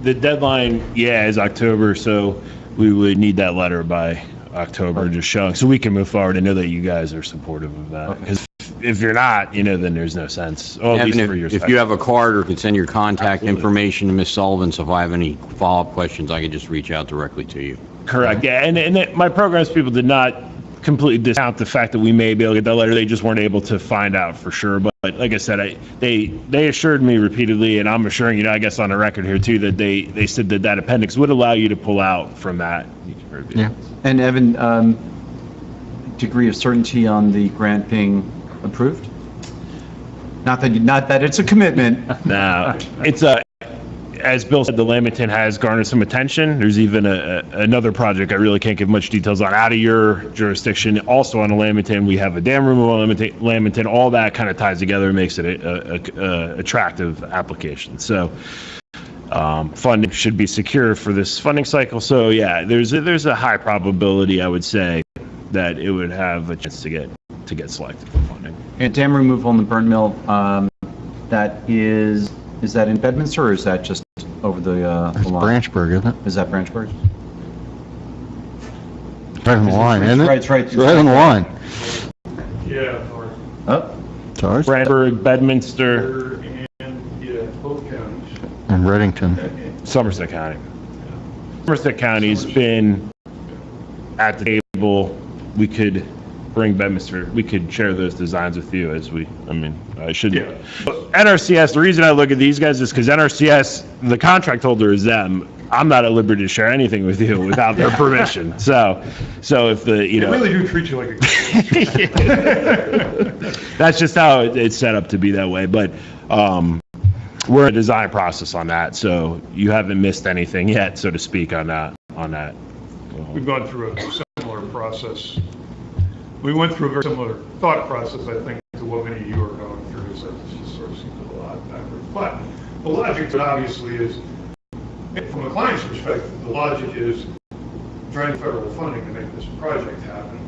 The deadline, is October, so we would need that letter by October, just showing, so we can move forward. I know that you guys are supportive of that, because if you're not, then there's no sense. Well, at least Evan, for your if you have a card or can send your contact information to Ms. Sullivan, so if I have any follow-up questions, I can just reach out directly to you. Correct. Yeah, and my programs people did not completely discount the fact that we may be able to get that letter. They just weren't able to find out for sure. But like I said, they assured me repeatedly, and I'm assuring I guess on the record here too, that they said that appendix would allow you to pull out from that. Yeah. And Evan, degree of certainty on the grant being approved? Not that it's a commitment. No, it's as Bill said, the Lamington has garnered some attention. There's even another project I really can't give much details on out of your jurisdiction. Also on the Lamington, we have a dam removal on Lamington. All that kind of ties together and makes it a attractive application. So funding should be secure for this funding cycle. So yeah, there's a high probability, I would say, that it would have a chance to get selected for funding. And dam removal in the burn mill, that is that in Bedminster or is that just over the line? Branchburg, isn't it? Is that Branchburg? Right on the line, isn't it? It's right on the line. Yeah, Oh, Tars? Branchburg, Bedminster, and both counties. And Reddington. Somerset County. Somerset County's been at the table. We could bring Bedminster, we could share those designs with you I should. Yeah. NRCS, the reason I look at these guys is because NRCS, the contract holder is them. I'm not at liberty to share anything with you without their permission. So if the, They really do treat you like a that's just how it's set up to be that way. But we're in a design process on that, so you haven't missed anything yet, so to speak, on that. We've gone through a similar process. We went through a very similar thought process, I think, to what many of you are going through, so it just sort of seems a lot backwards. But the logic to it obviously is, from a client's perspective, the logic is trying federal funding to make this project happen.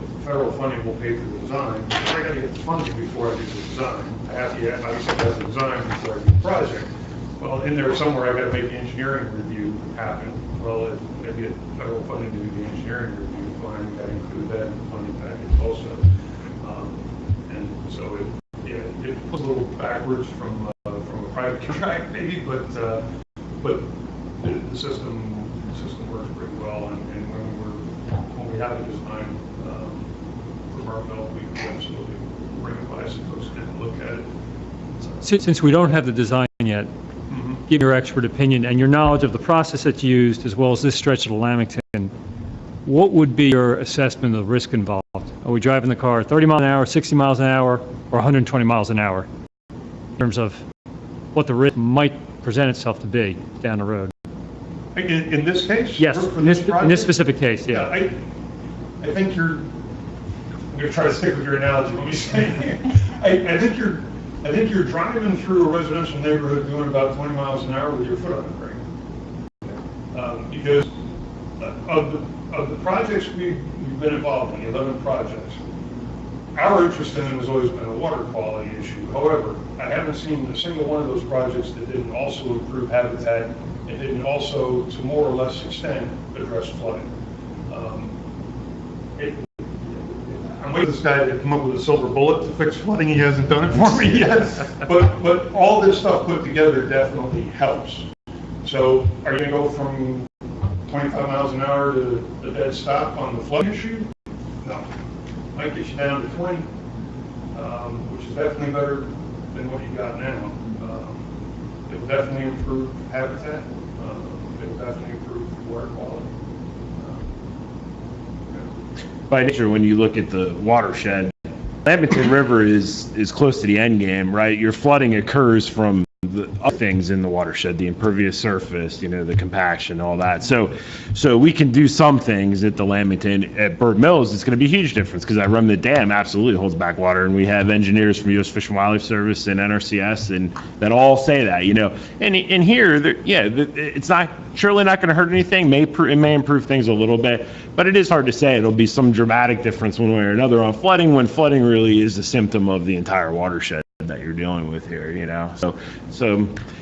If the federal funding will pay for the design, I gotta get the funding before I do the design. I obviously have the design before I do the project. Well, in there somewhere, I gotta make the engineering review happen. Well, maybe get federal funding to do the engineering review, fine, gotta include that in the funding package also. And so it was a little backwards from a private contract maybe, but the system works pretty well. And when we have a design from our mill, we can absolutely bring it by so folks can look at it. Since we don't have the design yet, give your expert opinion and your knowledge of the process that's used, as well as this stretch of the Lamington, what would be your assessment of the risk involved? Are we driving the car 30 miles an hour, 60 miles an hour, or 120 miles an hour in terms of what the risk might present itself to be down the road? In this case? Yes, in this specific case, yeah. I think I'm going to try to stick with your analogy. Let me say, I think you're driving through a residential neighborhood doing about 20 miles an hour with your foot on the brake. Because of the projects we've been involved in, 11 projects, our interest in them has always been a water quality issue. However, I haven't seen a single one of those projects that didn't also improve habitat and didn't also, to more or less extent, address flooding. I'm waiting for this guy to come up with a silver bullet to fix flooding. He hasn't done it for me yet. But all this stuff put together definitely helps. So are you going to go from 25 miles an hour to a dead stop on the flood issue? No. Might get you down to 20, which is definitely better than what you got now. It will definitely improve habitat. It will definitely improve water quality. By nature, when you look at the watershed, Lamington River is close to the end game, right? Your flooding occurs from the other things in the watershed, the impervious surface, the compaction, all that. So we can do some things at the Lamington. At Bird Mills, it's going to be a huge difference because I run the dam absolutely holds back water, and we have engineers from U.S. Fish and Wildlife Service and NRCS and that all say that, And in here, it's not surely not going to hurt anything. It may improve things a little bit, but it is hard to say. It'll be some dramatic difference one way or another on flooding when flooding really is a symptom of the entire watershed that you're dealing with here, So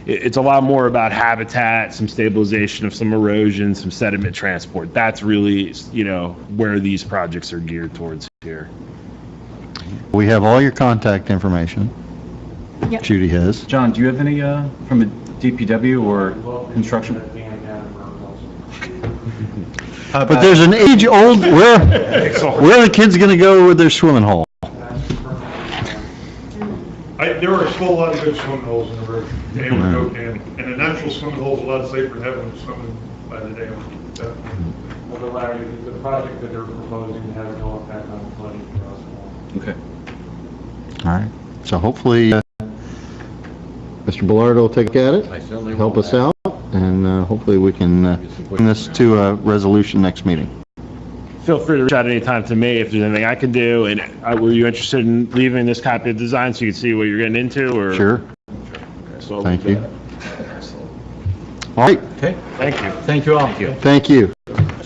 it's a lot more about habitat, some stabilization of some erosion, some sediment transport. That's really, where these projects are geared towards here. We have all your contact information. Yep. Judy has. John, do you have any from a DPW or construction? But there's an age-old, where are the kids going to go with their swimming hole? There are still a lot of good swimming holes in the river, dam or no dam, and a natural swimming hole is a lot safer than having swimming by the dam. Well, Larry, the project that they're proposing has no impact on flooding for us. Okay. All right, so hopefully, Mr. Bellard will take at it, help us out, and hopefully we can bring this to a resolution next meeting. Feel free to reach out anytime to me if there's anything I can do. And were you interested in leaving this copy of the design so you can see what you're getting into? Or Sure. So Thank you. All right. Okay. Thank you. Thank you all. Thank you.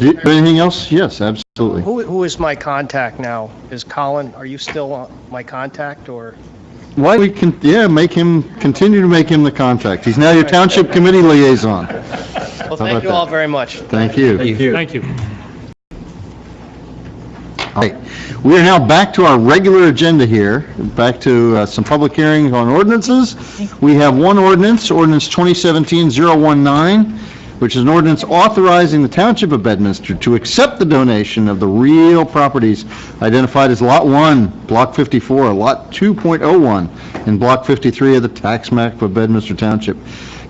Anything else? Yes, absolutely. Who is my contact now? Is Colin, are you still my contact, or? Why we can, continue to make him the contact. He's now your Township Committee liaison. Well, thank you all very much. Thank you. Thank you. Thank you. All right, we are now back to our regular agenda here, back to some public hearings on ordinances. We have one ordinance, ordinance 2017-019, which is an ordinance authorizing the Township of Bedminster to accept the donation of the real properties identified as Lot 1, Block 54, Lot 2.01, and Block 53 of the tax map of Bedminster Township,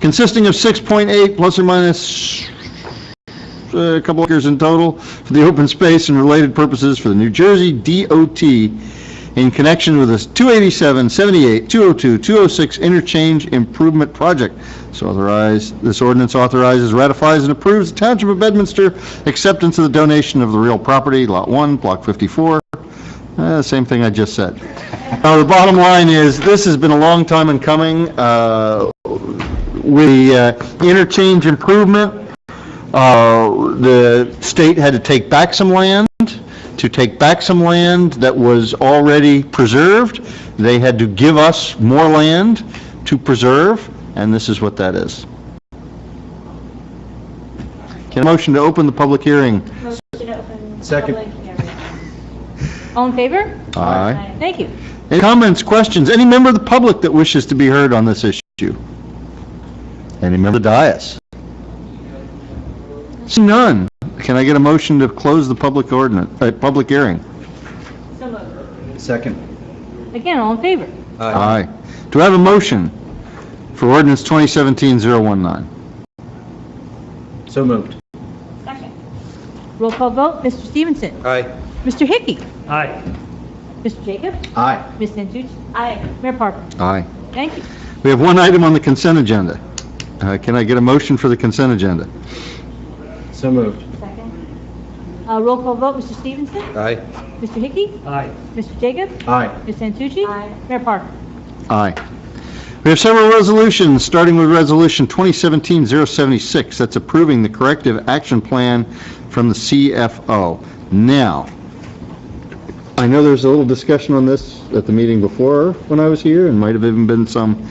consisting of 6.8 plus or minus a couple acres in total for the open space and related purposes for the New Jersey DOT in connection with this 287, 78, 202, 206 interchange improvement project. So this ordinance authorizes, ratifies, and approves the Township of Bedminster acceptance of the donation of the real property, Lot 1, Block 54. Same thing I just said. Now, the bottom line is, this has been a long time in coming. With the interchange improvement, the state had to take back some land. To take back some land that was already preserved, they had to give us more land to preserve, and this is what that is. Can I motion to open the public hearing? Motion to open Second. public hearing. All in favor? Aye. Thank you. Any comments, questions? Any member of the public that wishes to be heard on this issue? Any member of the dais? Seeing none. Can I get a motion to close the public hearing? So moved. Second. Again, all in favor? Aye. Do I have a motion for ordinance 2017-019? So moved. Second. Roll call vote, Mr. Stevenson. Aye. Mr. Hickey. Aye. Mr. Jacobs. Aye. Ms. Santucci. Aye. Mayor Parker. Aye. Thank you. We have one item on the consent agenda. Can I get a motion for the consent agenda? So moved. Second. Roll call vote, Mr. Stevenson. Aye. Mr. Hickey. Aye. Mr. Jacobs. Aye. Ms. Santucci. Aye. Mayor Parker. Aye. We have several resolutions, starting with Resolution 2017-076. That's approving the corrective action plan from the CFO. Now, I know there's a little discussion on this at the meeting before when I was here, and might have even been some.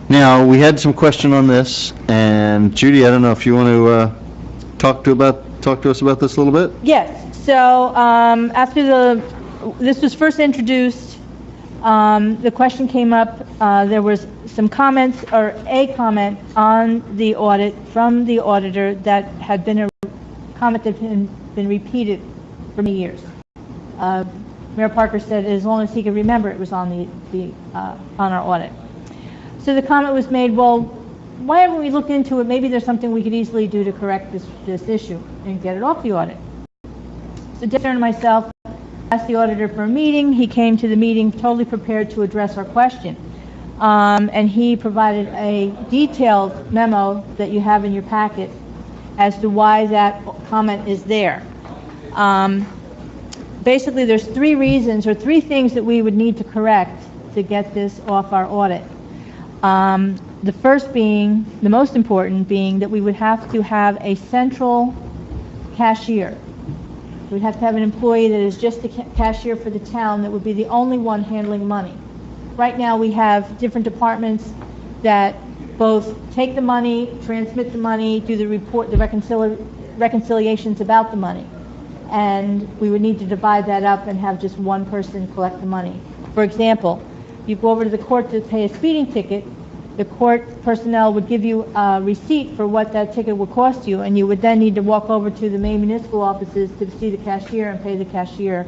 Now, we had some question on this, and Judy, I don't know if you want to talk to us about this a little bit? Yes, so after this was first introduced, the question came up, there was some comments, or a comment on the audit from the auditor that had been a comment that had been repeated for many years. Mayor Parker said as long as he could remember it was on on our audit. So the comment was made, well, why haven't we looked into it? Maybe there's something we could easily do to correct this issue and get it off the audit. So Darren and myself asked the auditor for a meeting. He came to the meeting totally prepared to address our question. And he provided a detailed memo that you have in your packet as to why that comment is there. Basically, there's three reasons or three things that we would need to correct to get this off our audit. The first being, the most important being, that we would have to have a central cashier. We'd have to have an employee that is just the cashier for the town that would be the only one handling money. Right now, we have different departments that both take the money, transmit the money, do the report, the reconciliations about the money. and we would need to divide that up and have just one person collect the money. For example, you go over to the court to pay a speeding ticket, the court personnel would give you a receipt for what that ticket would cost you, and you would then need to walk over to the main municipal offices to see the cashier and pay the cashier,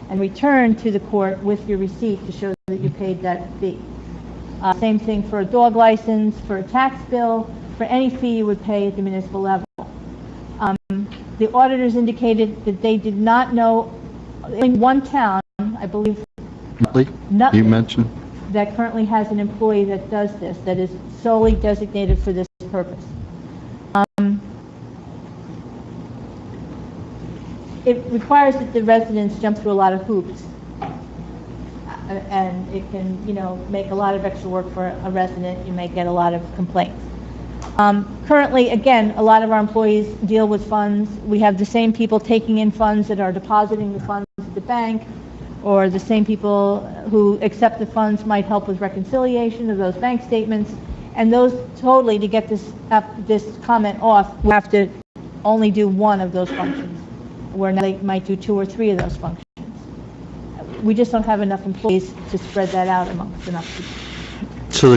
and return to the court with your receipt to show that you paid that fee. Same thing for a dog license, for a tax bill, for any fee you would pay at the municipal level. The auditors indicated that they did not know, in one town, I believe, You mentioned. that currently has an employee that does this, that is solely designated for this purpose. It requires that the residents jump through a lot of hoops, and it can, make a lot of extra work for a resident. You may get a lot of complaints. Currently, again, a lot of our employees deal with funds. We have the same people taking in funds that are depositing the funds at the bank, or the same people who accept the funds might help with reconciliation of those bank statements. And those totally, to get this comment off, we have to only do one of those functions, where now they might do 2 or 3 of those functions. We just don't have enough employees to spread that out amongst enough people. So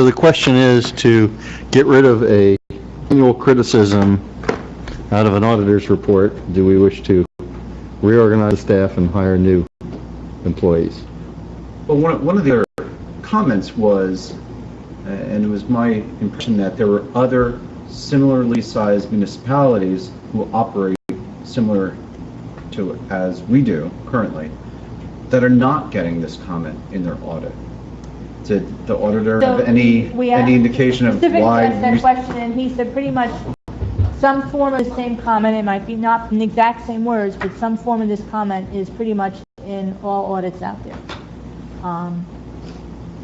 the question is to get rid of a annual criticism out of an auditor's report. Do we wish to reorganize the staff and hire new employees? Well, one of the other comments was, and it was my impression that there were other similarly sized municipalities who operate similar to as we do currently, that are not getting this comment in their audit. Did the auditor have any indication of why? Specifically, that question, and he said pretty much some form of the same comment. It might be not in the exact same words, but some form of this comment is pretty much in all audits out there,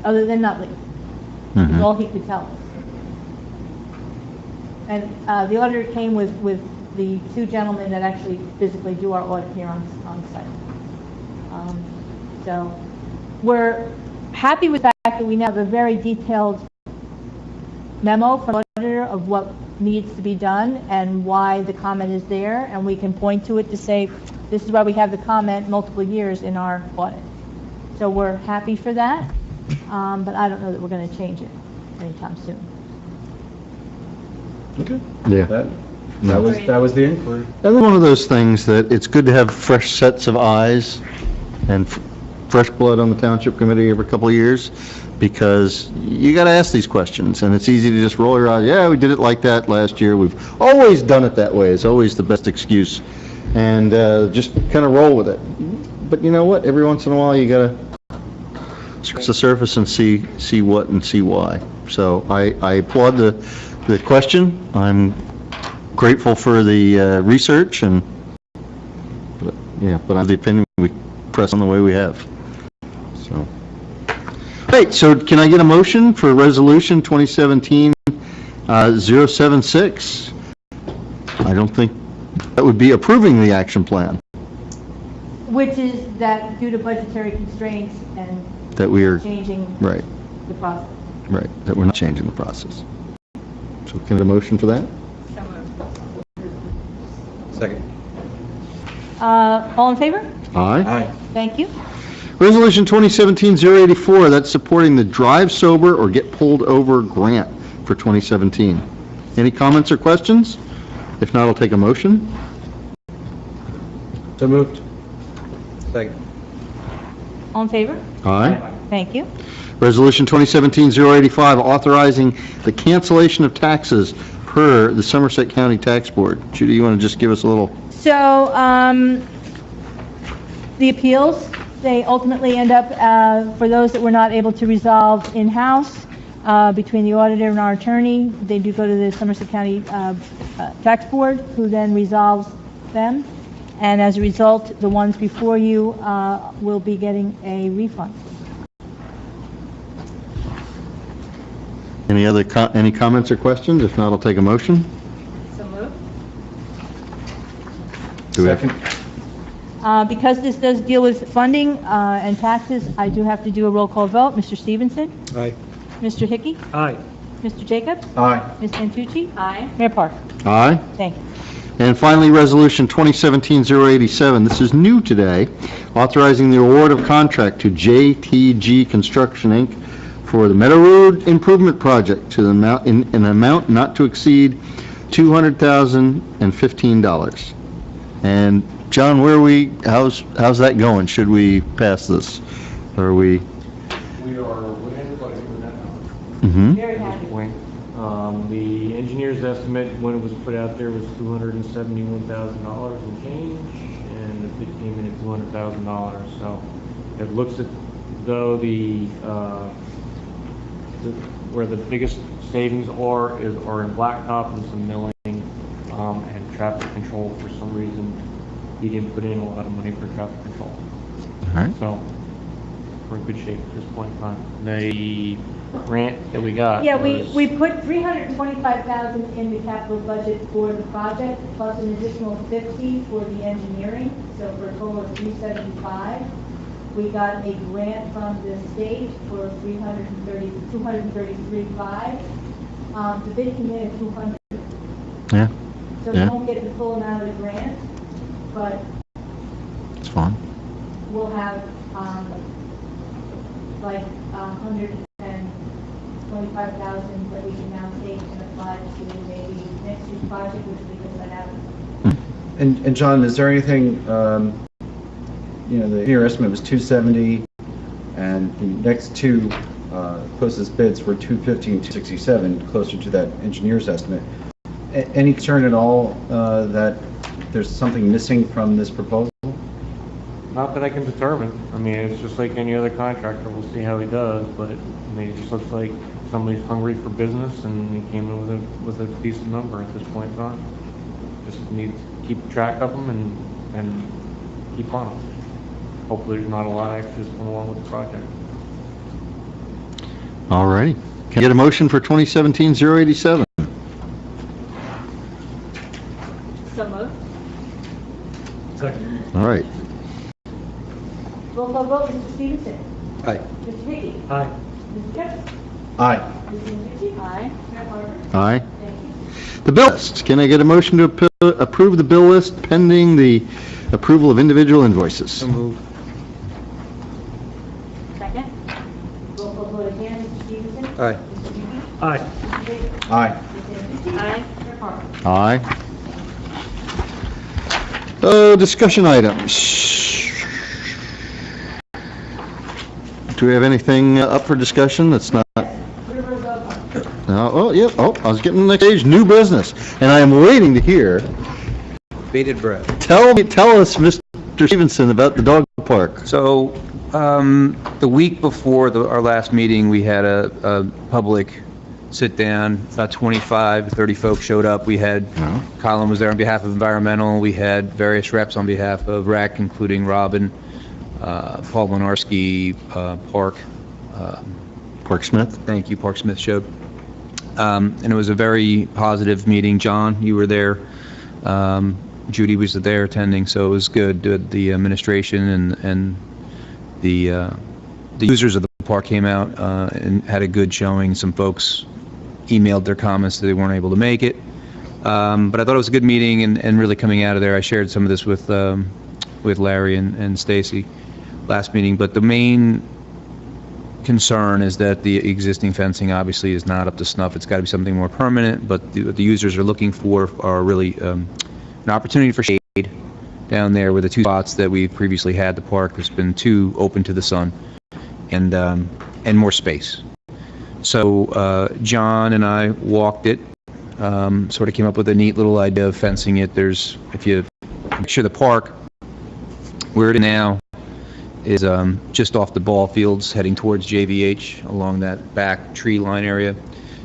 other than Nutley. That's all he could tell us. And the auditor came with the 2 gentlemen that actually physically do our audit here on site. So we're happy with the fact that we now have a very detailed memo from the auditor of what needs to be done and why the comment is there, and we can point to it to say, this is why we have the comment multiple years in our audit. So we're happy for that, but I don't know that we're going to change it anytime soon. Okay. Yeah. That was the inquiry. And one of those things that it's good to have fresh sets of eyes and fresh blood on the township committee every couple of years, because you got to ask these questions, and it's easy to just roll your eyes. Yeah, we did it like that last year. We've always done it that way. It's always the best excuse, and just kind of roll with it. But you know what? Every once in a while, you got to scratch the surface and see what and see why. So I applaud the question. I'm grateful for the research, but I have the opinion we press on the way we have. So, right. So, can I get a motion for Resolution 2017-076? I don't think that would be approving the action plan. Which is that due to budgetary constraints and that we are changing right. the process. Right. That we're not changing the process. So, can I get a motion for that? Second. All in favor? Aye. Thank you. Resolution 2017-084, that's supporting the Drive Sober or Get Pulled Over grant for 2017. Any comments or questions? If not, I'll take a motion. So moved. Second. All in favor? Aye. Thank you. Resolution 2017-085, authorizing the cancellation of taxes per the Somerset County Tax Board. Judy, you want to just give us a little? So, the appeals, they ultimately end up, for those that were not able to resolve in-house, between the auditor and our attorney, they do go to the Somerset County Tax Board, who then resolves them. And as a result, the ones before you will be getting a refund. Any comments or questions? If not, I'll take a motion. So moved. Second. Because this does deal with funding and taxes, I do have to do a roll call vote. Mr. Stevenson? Aye. Mr. Hickey? Aye. Mr. Jacobs? Aye. Ms. Santucci? Aye. Mayor Park? Aye. Thank you. And finally, Resolution 2017-087. This is new today, authorizing the award of contract to JTG Construction, Inc. for the Meadow Road Improvement Project to the amount, in an amount not to exceed $200,015. And John, how's that going? Should we pass this? Or are we? We are within, but we're not. Mm-hmm. Very happy. The engineer's estimate when it was put out there was $271,000 and change, and the bid came in at $200,000. So it looks as though where the biggest savings are in blacktop and some milling and traffic control. For some reason, he didn't put in a lot of money for traffic control. All right. So we're in good shape at this point in time. The grant that we got. Yeah, was- we put $325,000 in the capital budget for the project, plus an additional 50 for the engineering, so for a total of 375. We got a grant from the state for $233,500. The bid came in at 200. Yeah. So we won't get the full amount of the grant, but It's fine. we'll have like 125,000 that we can now take and apply to maybe next year's project, which we can let out. And John, is there anything, the engineer estimate was 270, and the next two closest bids were 250 and 267, closer to that engineer's estimate. Any concern at all that there's something missing from this proposal? Not that I can determine. I mean, it's just like any other contractor. We'll see how he does, but I mean, it just looks like somebody's hungry for business, and he came in with a decent number at this point in time. Just need to keep track of them and keep on them. Hopefully, there's not a lot of extras come along with the project. All righty. Can I get a motion for 2017-087? So moved. Second. All right. Roll call vote, Mr. Stevenson. Aye. Mr. Hickey. Aye. Mr. Jefferson. Aye. Mrs. Ritchie. Aye. Mayor Carter. Aye. Thank you. The bill list. Can I get a motion to approve the bill list pending the approval of individual invoices? So moved. Second. Roll call vote again, Mr. Stevenson. Aye. Mr. Hickey. Aye. Mr. Hickey. Aye. Mrs. Ritchie. Aye. Mayor Carter. Aye. Discussion items. Do we have anything up for discussion that's not? River Road Park. No, oh, yeah, I was getting to the next page, new business, and I am waiting to hear. Bated breath. Tell us, Mr. Stevenson, about the dog park. So, the week before our last meeting, we had a public sit-down. About 25, 30 folks showed up. We had, Colin was there on behalf of Environmental. We had various reps on behalf of REC, including Robin, Paul Lenarski, Park. Park Smith. Thank you, Park Smith showed. And it was a very positive meeting. John, you were there. Judy was there attending, so it was good. The administration and the users of the park came out and had a good showing. Some folks emailed their comments that they weren't able to make it. But I thought it was a good meeting, and really coming out of there, I shared some of this with Larry and Stacy last meeting. But the main concern is that the existing fencing obviously is not up to snuff. It's got to be something more permanent, but what the users are looking for are really an opportunity for shade down there where the two spots that we previously had the park. There's been two open to the sun, and more space. So John and I walked it, sort of came up with a neat little idea of fencing it. If you picture the park, where it is now is just off the ball fields heading towards JVH along that back tree line area,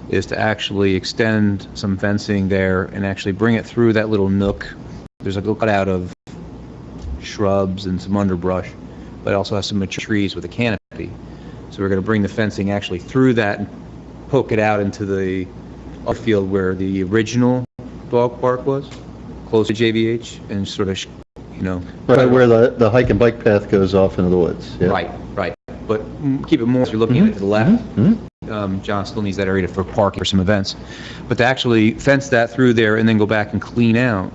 is to actually extend some fencing there and actually bring it through that little nook. There's a little cutout of shrubs and some underbrush, but it also has some mature trees with a canopy. So we're going to bring the fencing actually through that and poke it out into the other field where the original dog park was, close to JVH, and sort of, Right where the hike and bike path goes off into the woods. Yeah. Right. But keep it more, as you're looking at it to the left. John still needs that area for parking for some events. But to actually fence that through there and then go back and clean out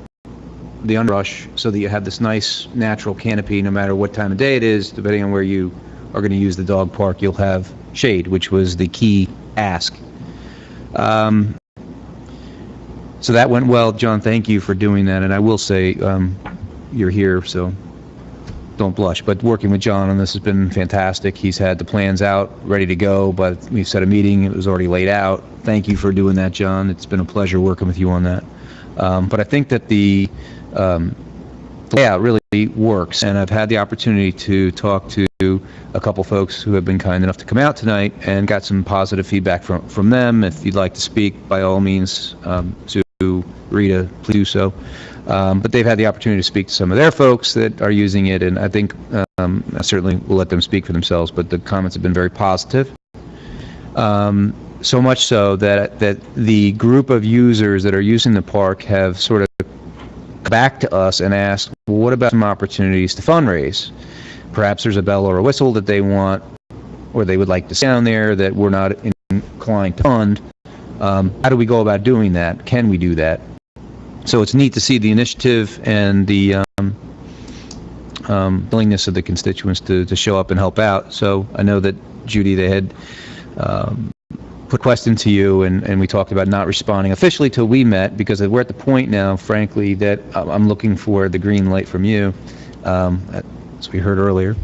the underbrush so that you have this nice natural canopy no matter what time of day it is, depending on where you are going to use the dog park, you'll have shade, which was the key ask. So that went well. John, thank you for doing that. And I will say, you're here, so don't blush. But working with John on this has been fantastic. He's had the plans out, ready to go, but we've set a meeting. It was already laid out. Thank you for doing that, John. It's been a pleasure working with you on that. But I think that the layout really works, and I've had the opportunity to talk to a couple folks who have been kind enough to come out tonight and got some positive feedback from them. If you'd like to speak, by all means, to Rita, please do so. But they've had the opportunity to speak to some of their folks that are using it, and I think I certainly will let them speak for themselves, but the comments have been very positive. So much so that the group of users that are using the park have sort of come back to us and asked, well, what about some opportunities to fundraise? Perhaps there's a bell or a whistle that they want, or they would like to see down there that we're not inclined to fund. How do we go about doing that? Can we do that? So it's neat to see the initiative and the willingness of the constituents to show up and help out. So I know that, Judy, they had put a question to you, and we talked about not responding officially till we met, because we're at the point now, frankly, that I'm looking for the green light from you, as we heard earlier.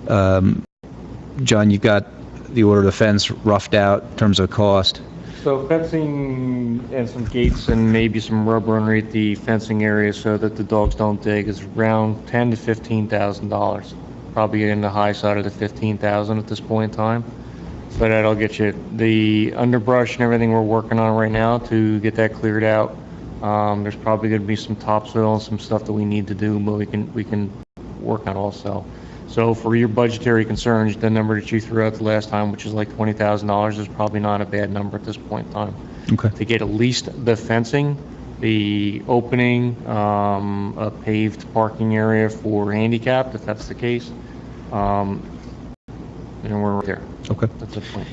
John, you've got the order of the fence roughed out in terms of cost. So fencing and some gates and maybe some rubber underneath the fencing area so that the dogs don't dig is around $10,000 to $15,000. Probably in the high side of the $15,000 at this point in time. So that'll get you the underbrush and everything we're working on right now to get that cleared out. There's probably going to be some topsoil and some stuff that we need to do, but we can work on also. So for your budgetary concerns, the number that you threw out the last time, which is like $20,000, is probably not a bad number at this point in time. Okay. To get at least the fencing, the opening, a paved parking area for handicapped, if that's the case, and we're right there. Okay. That's the point.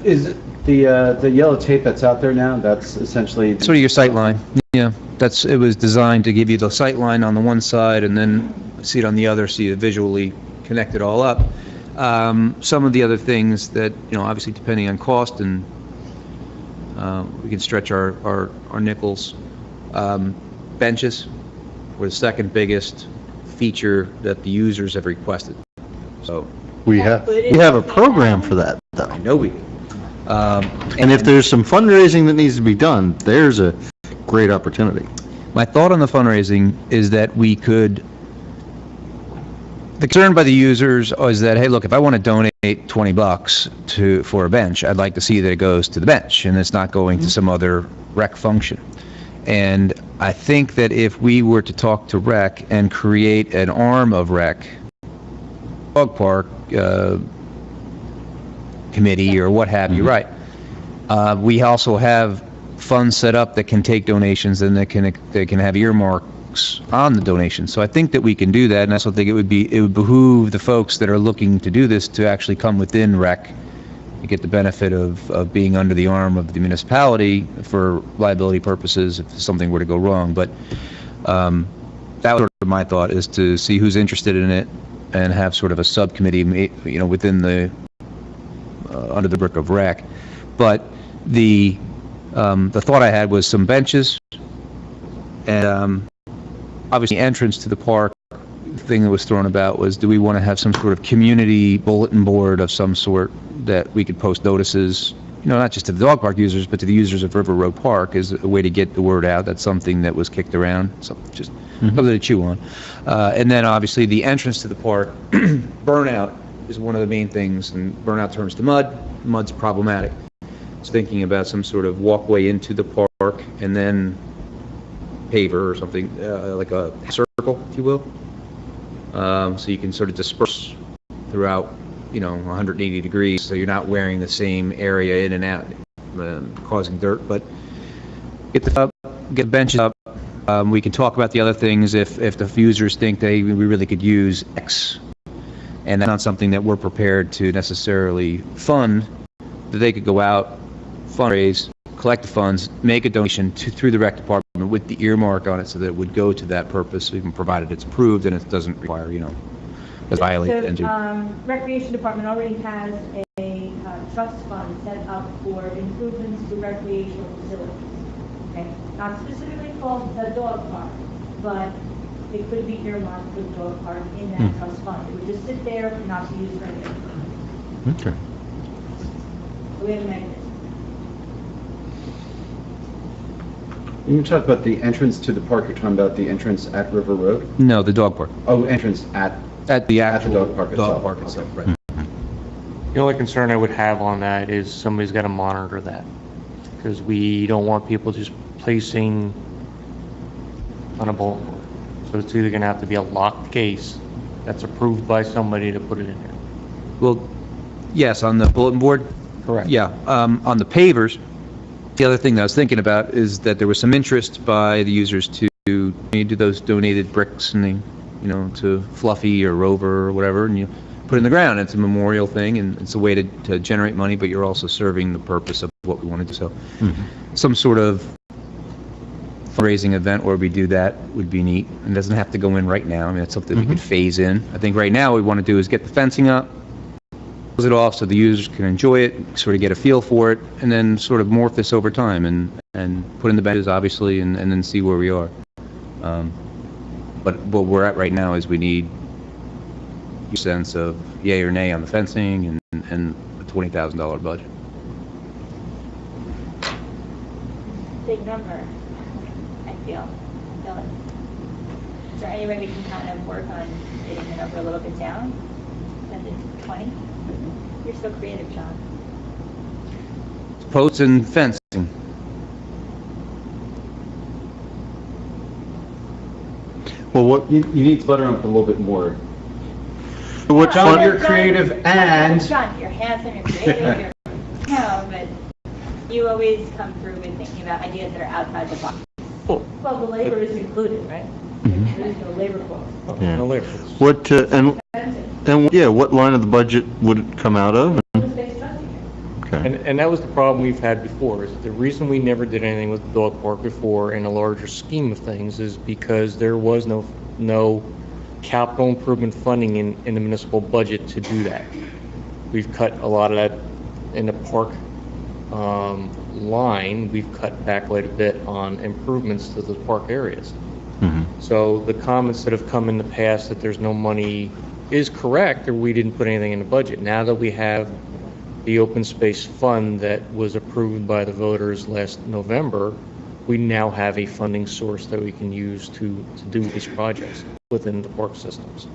Is the yellow tape that's out there now, that's essentially... Sort of your sight line. Yeah, it was designed to give you the sight line on the one side and then see it on the other, so you visually connect it all up. Some of the other things that, obviously depending on cost, and we can stretch our nickels. Benches were the second biggest feature that the users have requested. So We have a program for that, though. I know we do. And if there's some fundraising that needs to be done, there's a great opportunity. My thought on the fundraising is that we could, the concern by the users is that, hey, look, if I want to donate $20 for a bench, I'd like to see that it goes to the bench and it's not going to some other rec function. And I think that if we were to talk to rec and create an arm of rec, dog park committee or what have you, right? We also have funds set up that can take donations and they can have earmarks on the donations. So I think that we can do that, and I also think it would behoove the folks that are looking to do this to actually come within rec to get the benefit of being under the arm of the municipality for liability purposes if something were to go wrong. But that was sort of my thought, is to see who's interested in it and have sort of a subcommittee, within the under the brick of rec. But the thought I had was some benches, and obviously entrance to the park. The thing that was thrown about was, do we want to have some sort of community bulletin board of some sort that we could post notices, not just to the dog park users, but to the users of River Road Park, as a way to get the word out. That's something that was kicked around, so just something to chew on. And then obviously the entrance to the park, burnout is one of the main things, and burnout turns to mud. Mud's problematic. So thinking about some sort of walkway into the park and then paver or something, like a circle, if you will. So you can sort of disperse throughout, 180 degrees, so you're not wearing the same area in and out, causing dirt. But get benches up. We can talk about the other things if the users think we really could use X, and that's not something that we're prepared to necessarily fund, that they could go out, fundraise, collect the funds, make a donation through the rec department, with the earmark on it so that it would go to that purpose, even provided it's approved and it doesn't require, doesn't violate the The Recreation Department already has a trust fund set up for improvements to recreational facilities. Okay, not specifically called the dog park, but it could be earmarked for the dog park in that trust fund. It would just sit there, not be used for anything. Okay. So we have a mechanism. When you talk about the entrance to the park, you're talking about the entrance at River Road? No, the dog park. Oh, entrance at the actual dog park itself. Dog park itself, right. The only concern I would have on that is somebody's got to monitor that, because we don't want people just placing on a bulletin board. So it's either going to have to be a locked case that's approved by somebody to put it in there. Well, yes, on the bulletin board? Correct. Yeah, on the pavers, the other thing that I was thinking about is that there was some interest by the users to do those donated bricks and to Fluffy or Rover or whatever, and you put it in the ground. It's a memorial thing, and it's a way to generate money, but you're also serving the purpose of what we want to do. So some sort of fundraising event where we do that would be neat. It doesn't have to go in right now. I mean, that's something we could phase in. I think right now what we want to do is get the fencing up, close it off so the users can enjoy it, sort of get a feel for it, and then sort of morph this over time and put in the benches, obviously, and then see where we are. But what we're at right now is we need a sense of yay or nay on the fencing and a $20,000 budget. Big number, I feel. Is there any way we can kind of work on getting the number a little bit down? Send it to 20? You're so creative, John. Posts and fencing. Well, what, You need to butter up a little bit more. what John, fund, you're creative and... John, you're handsome, you're creative, no, but you always come through with thinking about ideas that are outside the box. Well, the labor is included, right? There is no labor cost. Yeah. No labor. what, what line of the budget would it come out of? Okay. And that was the problem we've had before, is the reason we never did anything with the dog park before in a larger scheme of things is because there was no capital improvement funding in the municipal budget to do that. We've cut a lot of that in the park line. We've cut back quite a bit on improvements to the park areas. So the comments that have come in the past that there's no money is correct, or we didn't put anything in the budget. Now that we have the open space fund that was approved by the voters last November, we now have a funding source that we can use to do these projects within the park systems.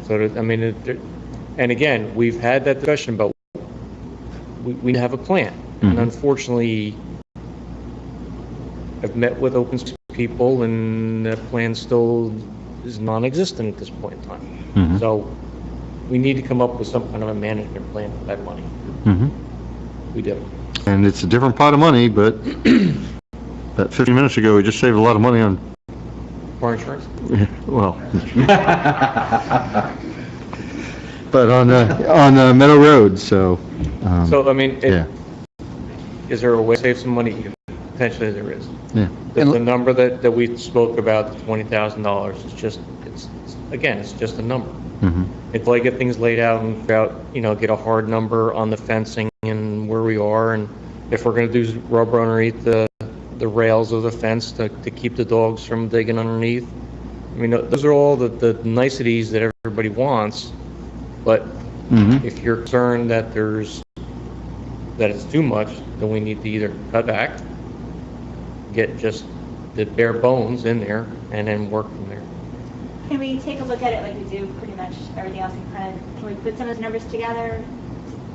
So, and again, we've had that discussion about we have a plan. And unfortunately, I've met with open space people and that plan still is non-existent at this point in time. So we need to come up with some kind of a management plan for that money. We do. And it's a different pot of money, but that 15 minutes ago, we just saved a lot of money on, Car insurance? well, but on Meadow Road, so. So, I mean, Yeah. is there a way to save some money? Potentially there is. Yeah. The number that we spoke about, the $20,000, is just, it's just a number. Until I get things laid out and figure out, get a hard number on the fencing and where we are, and if we're going to do rubber underneath the rails of the fence to keep the dogs from digging underneath. I mean, those are all the niceties that everybody wants, but if you're concerned that it's too much, then we need to either cut back, get just the bare bones in there, and then work from there. Can we take a look at it like we do pretty much everything else in print? Can we put some of those numbers together,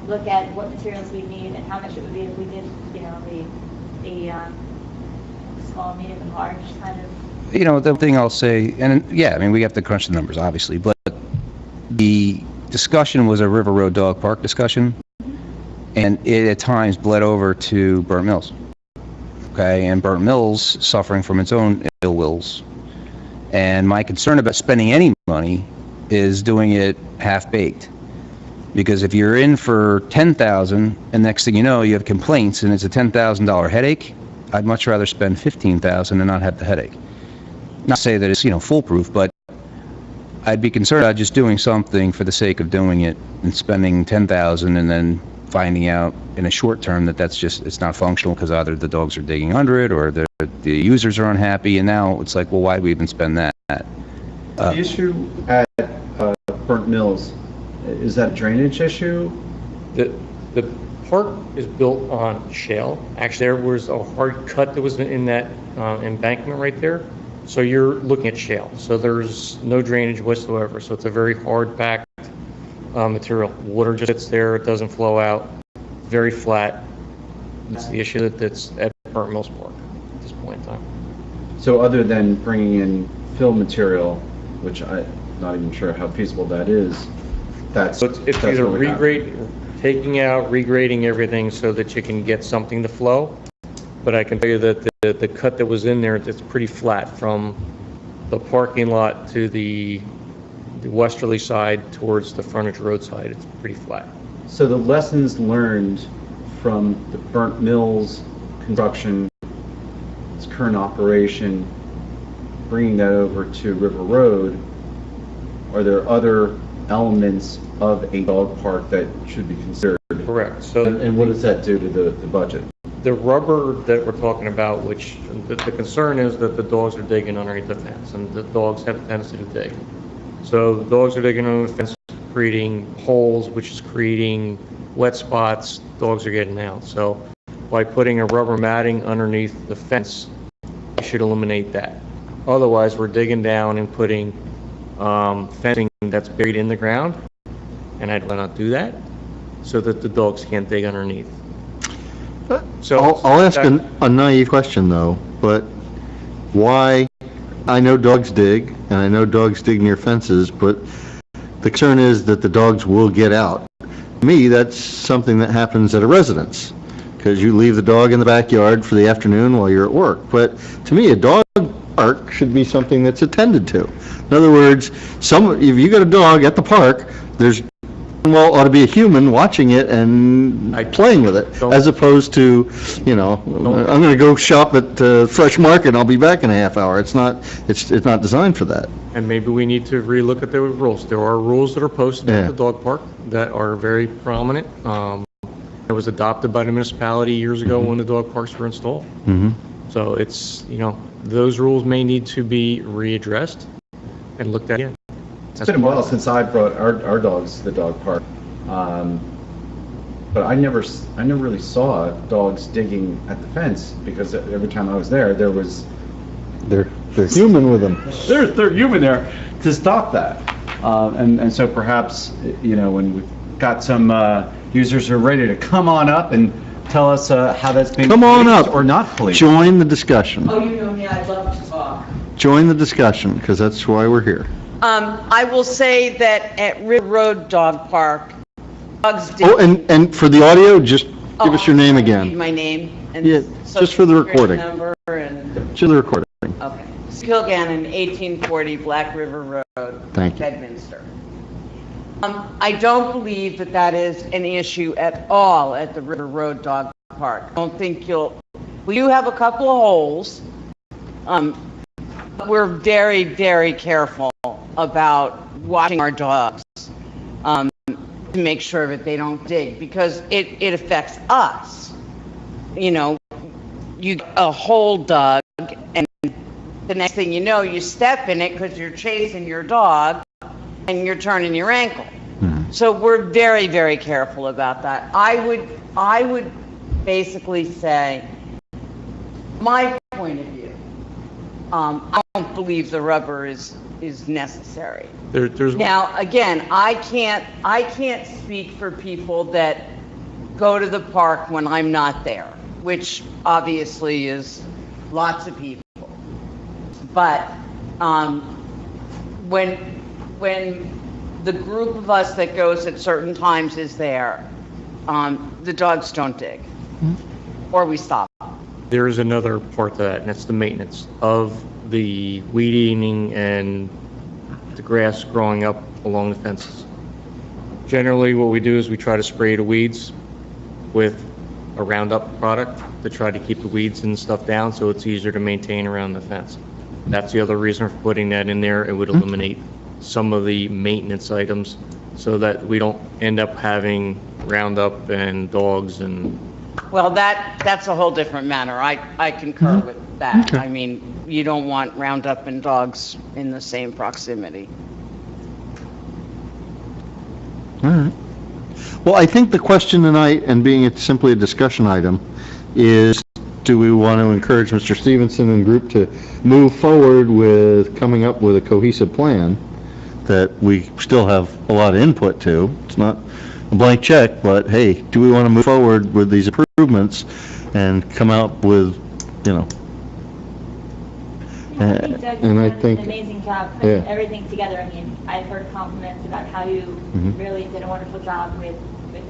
look at what materials we need and how much it would be if we did, the small, medium, and large kind of? The thing I'll say, and yeah, I mean, we have to crunch the numbers, obviously, but the discussion was a River Road Dog Park discussion, and it at times bled over to Burnt Mills. Okay, and Burnt Mills suffering from its own ill wills. And my concern about spending any money is doing it half-baked. Because if you're in for $10,000, and next thing you know, you have complaints, and it's a $10,000 headache, I'd much rather spend $15,000 and not have the headache. Not to say that it's, foolproof, but I'd be concerned about just doing something for the sake of doing it and spending $10,000 and then finding out in a short term that it's not functional because either the dogs are digging under it or the users are unhappy, and now it's like, well, why do we even spend that? The issue at Burnt Mills, is that a drainage issue? The park is built on shale. Actually, there was a hard cut that was in that embankment right there. So you're looking at shale. So there's no drainage whatsoever. So it's a very hard packed material. Water just sits there. It doesn't flow out. Very flat. That's the issue that's at Burnt Mills Park at this point in time. So other than bringing in fill material, which I'm not even sure how feasible that is, so it's either taking out, regrading everything so that you can get something to flow. But I can tell you that the cut that was in there, it's pretty flat from the parking lot to the westerly side towards the frontage road side. It's pretty flat. So the lessons learned from the Burnt Mills construction, its current operation, bringing that over to River Road, are there other elements of a dog park that should be considered? Correct. So, and what does that do to the budget? The rubber that we're talking about, which the concern is that the dogs are digging underneath the fence, and the dogs have a tendency to dig. So the dogs are digging under the fence, creating holes, which is creating wet spots. Dogs are getting out. So by putting a rubber matting underneath the fence, we should eliminate that. Otherwise, we're digging down and putting fencing that's buried in the ground, and I'd rather not do that, so that the dogs can't dig underneath. So I'll ask a naive question though, but why? I know dogs dig, and I know dogs dig near fences, but the concern is that the dogs will get out. To me, that's something that happens at a residence, because you leave the dog in the backyard for the afternoon while you're at work. But to me, a dog park should be something that's attended to. In other words, if you got a dog at the park, ought to be a human watching it and playing with it, as opposed to, I'm going to go shop at Fresh Market and I'll be back in a half hour. It's not designed for that. And maybe we need to relook at the rules. There are rules that are posted at the dog park that are very prominent. It was adopted by the municipality years ago when the dog parks were installed. So it's, those rules may need to be readdressed and looked at again. It's been a while since I brought our dogs to the dog park, but I never really saw dogs digging at the fence, because every time I was there, they're human with them. They're human there to stop that, and so perhaps when we've got some users who are ready to come on up and tell us how that's been come on up or not policed. Join the discussion. Oh, you know me, I'd love to talk. Join the discussion, because that's why we're here. I will say that at River Road Dog Park, dogs did... Oh, and for the audio, just give us your name again. My name and just for the recording. Number and... Just the recording. Okay. Kilgannon, 1840 Black River Road, Thank you. Bedminster. I don't believe that is an issue at all at the River Road Dog Park. I don't think we do have a couple of holes. We're very, very careful about watching our dogs to make sure that they don't dig, because it affects us. You get a hole dug, and the next thing you know, you step in it because you're chasing your dog and you're turning your ankle. So we're very, very careful about that. I would basically say, my point of view, I don't believe the rubber is necessary. Now, again, I can't speak for people that go to the park when I'm not there, which obviously is lots of people. But when the group of us that goes at certain times is there, the dogs don't dig, or we stop. There is another part to that, and it's the maintenance of the weeding and the grass growing up along the fences. Generally, what we do is we try to spray the weeds with a Roundup product to try to keep the weeds and stuff down, so it's easier to maintain around the fence. That's the other reason for putting that in there. It would eliminate some of the maintenance items so that we don't end up having Roundup and dogs and... Well, that's a whole different matter. I concur with that. I mean, you don't want Roundup and dogs in the same proximity. All right. Well, I think the question tonight, and being it's simply a discussion item, is do we want to encourage Mr. Stevenson and group to move forward with coming up with a cohesive plan that we still have a lot of input to? It's not a blank check, but hey, do we want to move forward with these improvements and come out with, you know, I think Doug and I has done think, an amazing job putting yeah. everything together. I mean, I've heard compliments about how you really did a wonderful job with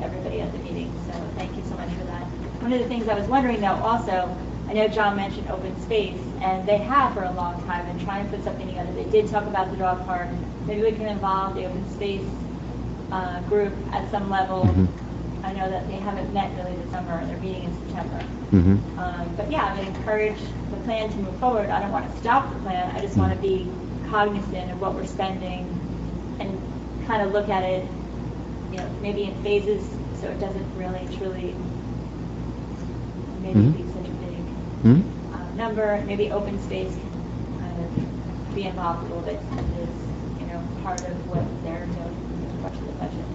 everybody at the meeting, so thank you so much for that. One of the things I was wondering though also, I know John mentioned open space, and they have for a long time been trying to put something together. They did talk about the dog park. Maybe we can involve the open space group at some level. I know that they haven't met really this summer, and they're meeting in September. But yeah, I would encourage the plan to move forward. I don't want to stop the plan. I just want to be cognizant of what we're spending and kind of look at it, you know, maybe in phases, so it doesn't really truly maybe be such a big number. Maybe open space can kind of be involved a little bit as, you know, part of what they're doing as much of the budget,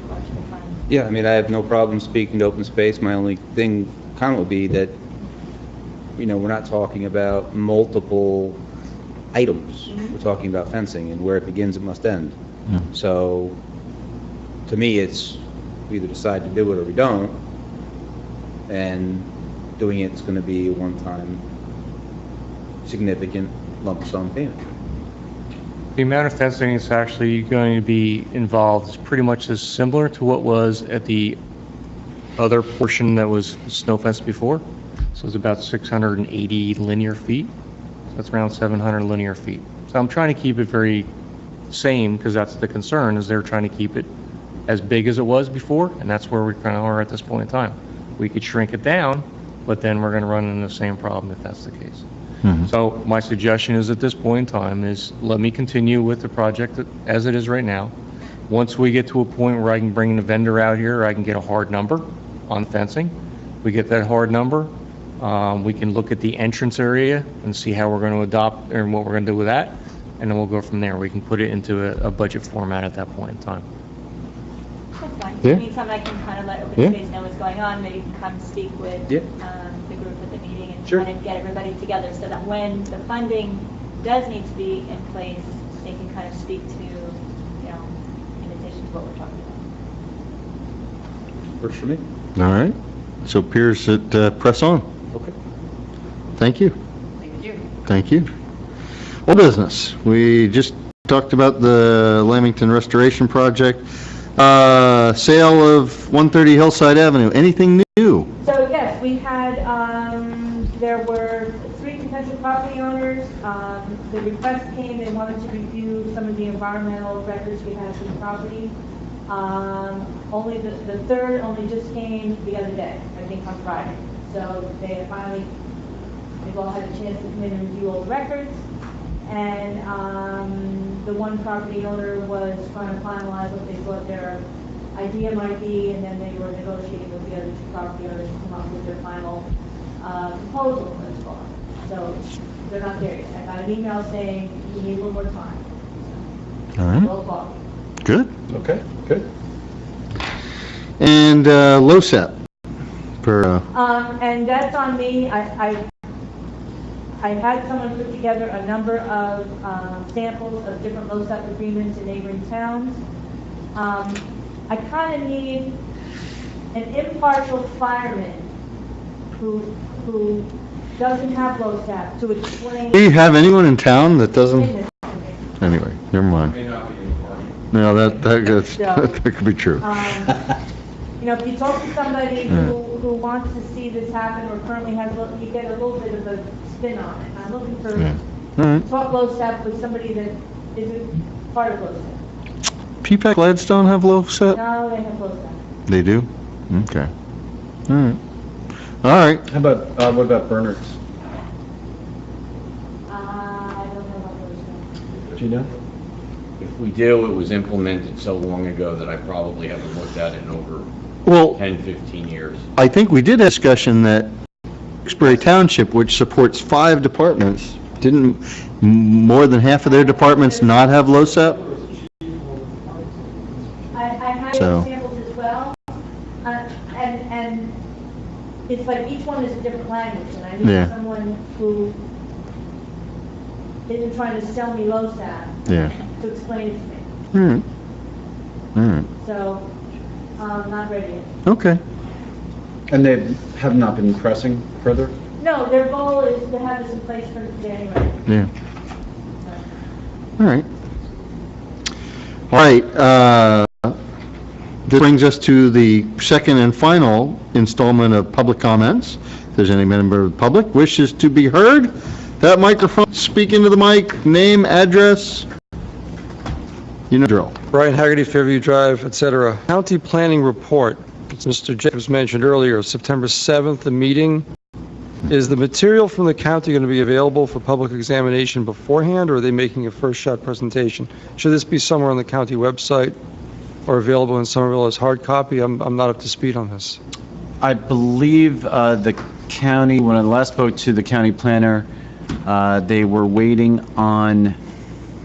much of the fund. Yeah, I mean, I have no problem speaking to open space. My only comment would be that, you know, we're not talking about multiple items. We're talking about fencing, and where it begins, it must end. So, to me, it's we either decide to do it or we don't, and doing it's going to be a one-time significant lump sum payment. The amount of fencing that's actually going to be involved is pretty much as similar to what was at the other portion that was snow fence before. So it's about 680 linear feet. So that's around 700 linear feet. So I'm trying to keep it very same, because that's the concern, is they're trying to keep it as big as it was before, and that's where we kind of are at this point in time. We could shrink it down, but then we're going to run into the same problem if that's the case. So my suggestion is at this point in time is let me continue with the project as it is right now. Once we get to a point where I can bring the vendor out here, I can get a hard number on fencing. We get that hard number, we can look at the entrance area and see how we're going to adopt and what we're going to do with that, and then we'll go from there. We can put it into a budget format at that point in time. That's fine. Yeah. Anytime I can kind of let open space know what's going on, maybe you can come speak with the group at the meeting and kind of get everybody together so that when the funding does need to be in place, they can kind of speak to, you know, in addition to what we're talking about. Works for me. All right. So appears that press on. Okay. Thank you. Thank you. Thank you. Old business. We just talked about the Lamington Restoration Project. Sale of 130 Hillside Avenue. Anything new? So yes, we had, there were 3 potential property owners. The request came, they wanted to review some of the environmental records we had for the property. Only the third only just came the other day, I think on Friday. So they've all had a chance to come in and review all the records. And the one property owner was trying to finalize what they thought their idea might be, and then they were negotiating with the other 2 property owners to come up with their final proposal as far. So they're not there yet. I got an email saying we need a little more time. All right. Roll call. Good. Okay, good. And LoSAP for And that's on me. I had someone put together a number of samples of different LoSAP agreements in neighboring towns. I kind of need an impartial fireman who doesn't have LoSAP to explain. Do you have anyone in town that doesn't? Anyway, never mind. No, that could be true. You know, if you talk to somebody who wants to see this happen or currently has, you get a little bit of a spin on it. I'm looking for talk LoSAP with somebody that isn't part of LoSAP. P-PAC Gladstone have LoSAP? No, they have LoSAP. They do? Okay. All right. All right. How about, what about Bernard's? I don't know what those Do you know? If we do, it was implemented so long ago that I probably haven't looked at it in over Well, 10, 15 years. I think we did have discussion that Tewksbury Township, which supports 5 departments, didn't more than half of their departments not have LoSAP? I have So- examples as well, and it's like each one is a different language, and I Yeah. need someone who isn't trying to sell me LoSAP Yeah. to explain it to me. All right. All right. So, not ready yet. Okay. And they have not been pressing further? No, their goal is to have this in place for January. Yeah. All right. All right, this brings us to the second and final installment of public comments. If there's any member of the public wishes to be heard, that microphone, speak into the mic, name, address, you know the drill. Brian Haggerty, Fairview Drive, etc. County Planning Report, as Mr. Jacobs mentioned earlier, September 7th, the meeting. Is the material from the county going to be available for public examination beforehand, or are they making a first-shot presentation? Should this be somewhere on the county website or available in Somerville as hard copy? I'm not up to speed on this. I believe the county, when I last spoke to the county planner, they were waiting on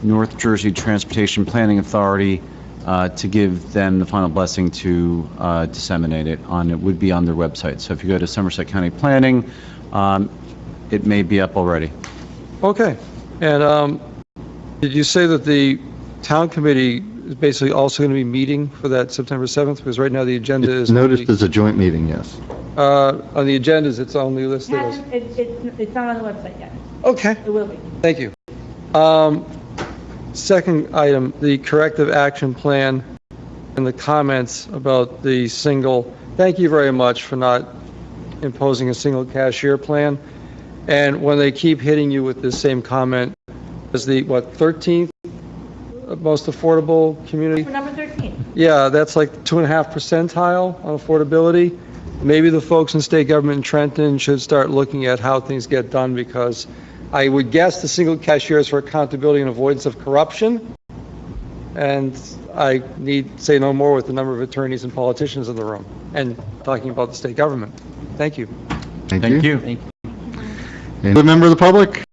North Jersey Transportation Planning Authority to give them the final blessing to disseminate it on, it would be on their website. So if you go to Somerset County Planning, it may be up already. Okay. And did you say that the town committee is basically also going to be meeting for that September 7th? Because right now the agenda is... Noticed as a joint meeting, yes. On the agendas, it's only listed as... It's not on the website yet. Okay. It will be. Thank you. Second item, the corrective action plan and the comments about the single, thank you very much for not imposing a single cashier plan. And when they keep hitting you with this same comment, is the, 13th most affordable community? For number 13. Yeah, that's like 2.5 percentile on affordability. Maybe the folks in state government in Trenton should start looking at how things get done, because I would guess the single cashier is for accountability and avoidance of corruption. And I need say no more with the number of attorneys and politicians in the room and talking about the state government. Thank you. Thank you. Any other member of the public?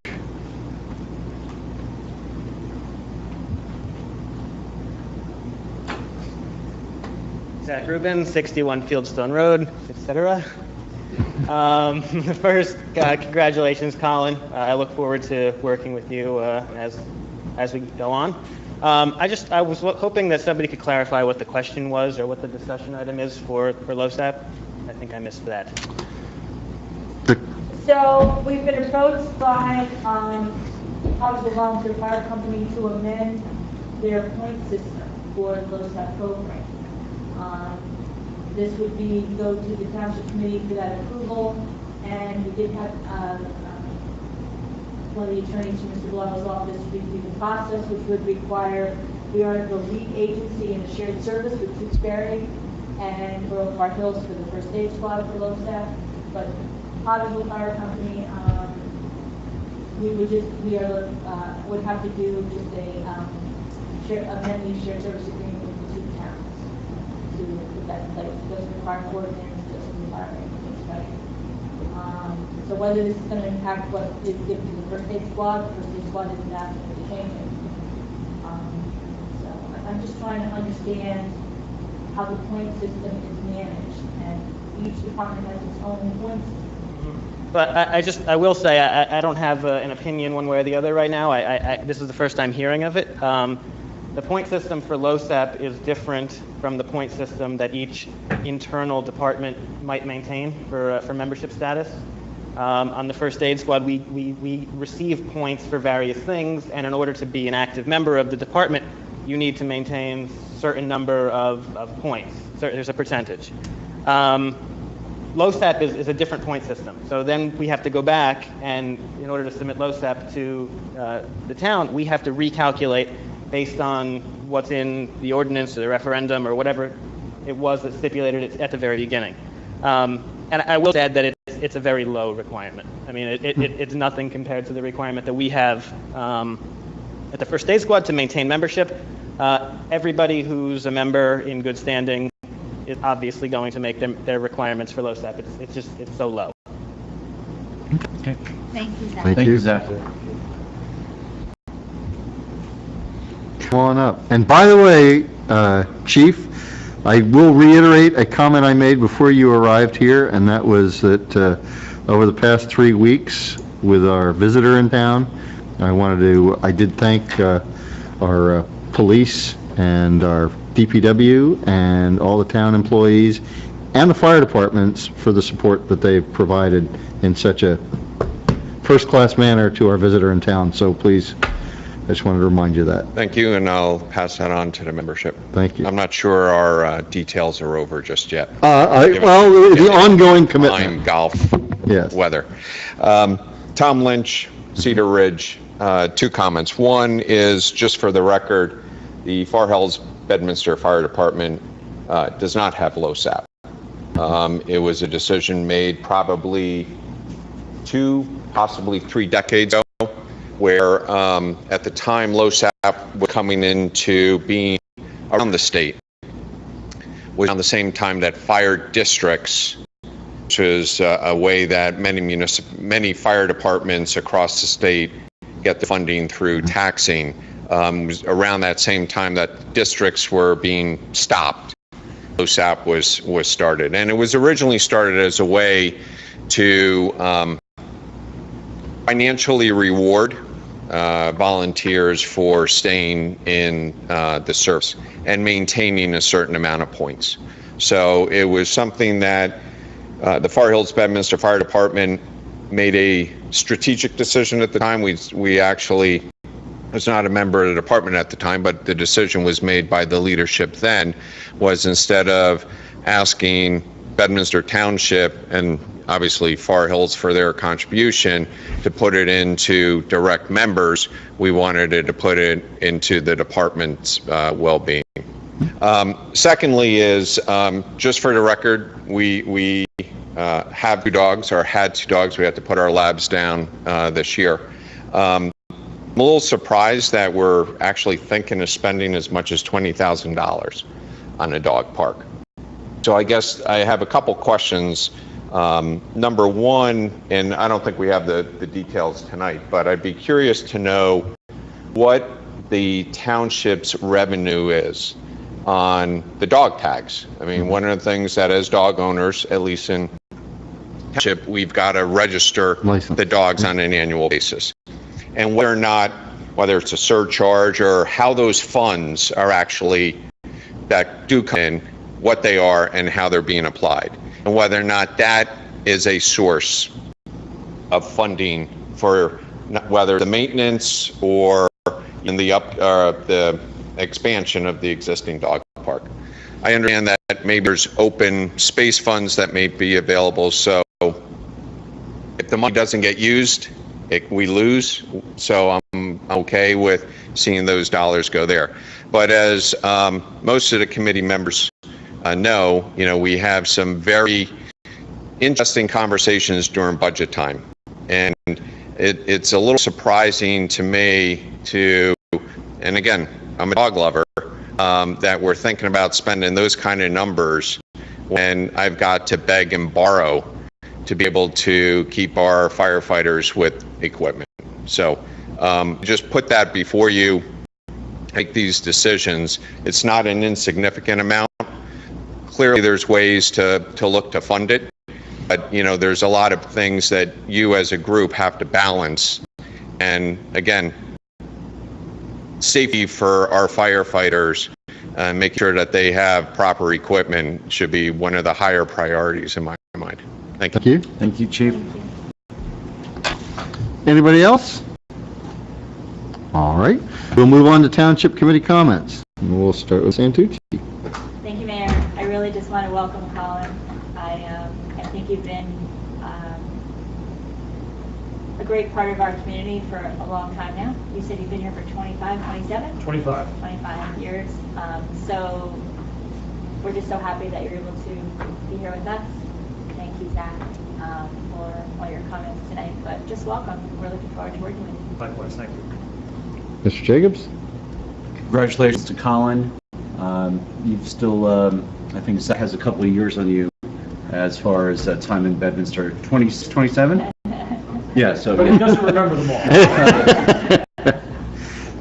Zach Rubin, 61 Fieldstone Road, etc. First, congratulations, Colin. I look forward to working with you as we go on. I was hoping that somebody could clarify what the question was or what the discussion item is for LoSAP. I think I missed that. So we've been approached by Hartsville Volunteer Fire Company to amend their point system for the LoSAP program. This would be, go to the Township Committee for that approval, and we did have one of the attorneys from Mr. Bellato's office review the process, which would require, we are the lead agency in a shared service with Tewksbury and Royal Park Hills for the first aid squad for LoSAP, but Hartsville Fire Company, would have to do just amend the shared service agreement with the two towns to put that in place. It doesn't require coordinating, it doesn't require anything special. So whether this is going to impact what is given to the first aid squad isn't asking to change it. So I'm just trying to understand how the point system is managed, and each department has its own point system. But I will say, I don't have an opinion one way or the other right now. This is the first time hearing of it. The point system for LoSAP is different from the point system that each internal department might maintain for membership status. On the first aid squad, we receive points for various things, and in order to be an active member of the department, you need to maintain a certain number of points. So there's a percentage. LoSAP is a different point system. So then we have to go back, and in order to submit LoSAP to the town, we have to recalculate based on what's in the ordinance or the referendum or whatever it was that stipulated it at the very beginning. And I will add that it's a very low requirement. I mean, it's nothing compared to the requirement that we have at the First Aid Squad to maintain membership. Everybody who's a member in good standing is obviously going to make their requirements for LoSAP. It's so low. Okay. Thank you, Zach. Thank Thank you. you, Zach. Come on up. And by the way, Chief, I will reiterate a comment I made before you arrived here, and that was that over the past 3 weeks with our visitor in town, I did thank our police and our DPW and all the town employees and the fire departments for the support that they've provided in such a first-class manner to our visitor in town. So please, I just wanted to remind you of that. Thank you, and I'll pass that on to the membership. Thank you. I'm not sure our details are over just yet. The ongoing commitment. Time, golf, Yes. weather. Tom Lynch, Cedar Ridge, 2 comments. One is, just for the record, the Far Hills Bedminster Fire Department does not have LoSAP. It was a decision made probably 2, possibly 3 decades ago, where at the time LoSAP was coming into being around the state, was around the same time that fire districts, which is a way that many fire departments across the state get the funding through taxing, was around that same time that districts were being stopped. LoSAP was started, and it was originally started as a way to financially reward volunteers for staying in the service and maintaining a certain amount of points. So it was something that the Far Hills Bedminster Fire Department made a strategic decision at the time. We actually was not a member of the department at the time, but the decision was made by the leadership then, was instead of asking Bedminster Township and obviously Far Hills for their contribution to put it into direct members, we wanted to put it into the department's well-being. Secondly is, just for the record, we have 2 dogs, or had 2 dogs. We had to put our labs down this year. I'm a little surprised that we're actually thinking of spending as much as $20,000 on a dog park. So I guess I have a couple questions. Number one, and I don't think we have the details tonight, but I'd be curious to know what the township's revenue is on the dog tags. I mean, one of the things that as dog owners, at least in township, we've got to register the dogs on an annual basis. And whether or not, whether it's a surcharge or how those funds are actually, that do come in, what they are and how they're being applied. And whether or not that is a source of funding for whether the maintenance or in the expansion of the existing dog park. I understand that maybe there's open space funds that may be available, so if the money doesn't get used, we lose. So I'm okay with seeing those dollars go there. But as most of the committee members know, we have some very interesting conversations during budget time, and it's a little surprising to me and again, I'm a dog lover, that we're thinking about spending those kind of numbers when I've got to beg and borrow to be able to keep our firefighters with equipment. So just put that before you make these decisions. It's not an insignificant amount. Clearly, there's ways to look to fund it, but there's a lot of things that you as a group have to balance. And again, safety for our firefighters, making sure that they have proper equipment should be one of the higher priorities in my mind. Thank you. Thank you, Chief. Anybody else? All right, we'll move on to Township Committee comments. And we'll start with Santucci. Thank you, Mayor. I really just want to welcome Colin. I think you've been a great part of our community for a long time now. You said you've been here for 27? 25 years. So we're just so happy that you're able to be here with us. Thank you, Zach, for all your comments tonight. But just welcome. We're looking forward to working with you. Likewise, thank you. Mr. Jacobs? Congratulations to Colin. You've still, I think Zach has a couple of years on you as far as time in Bedminster. 27? Yeah, so. But he doesn't remember them all.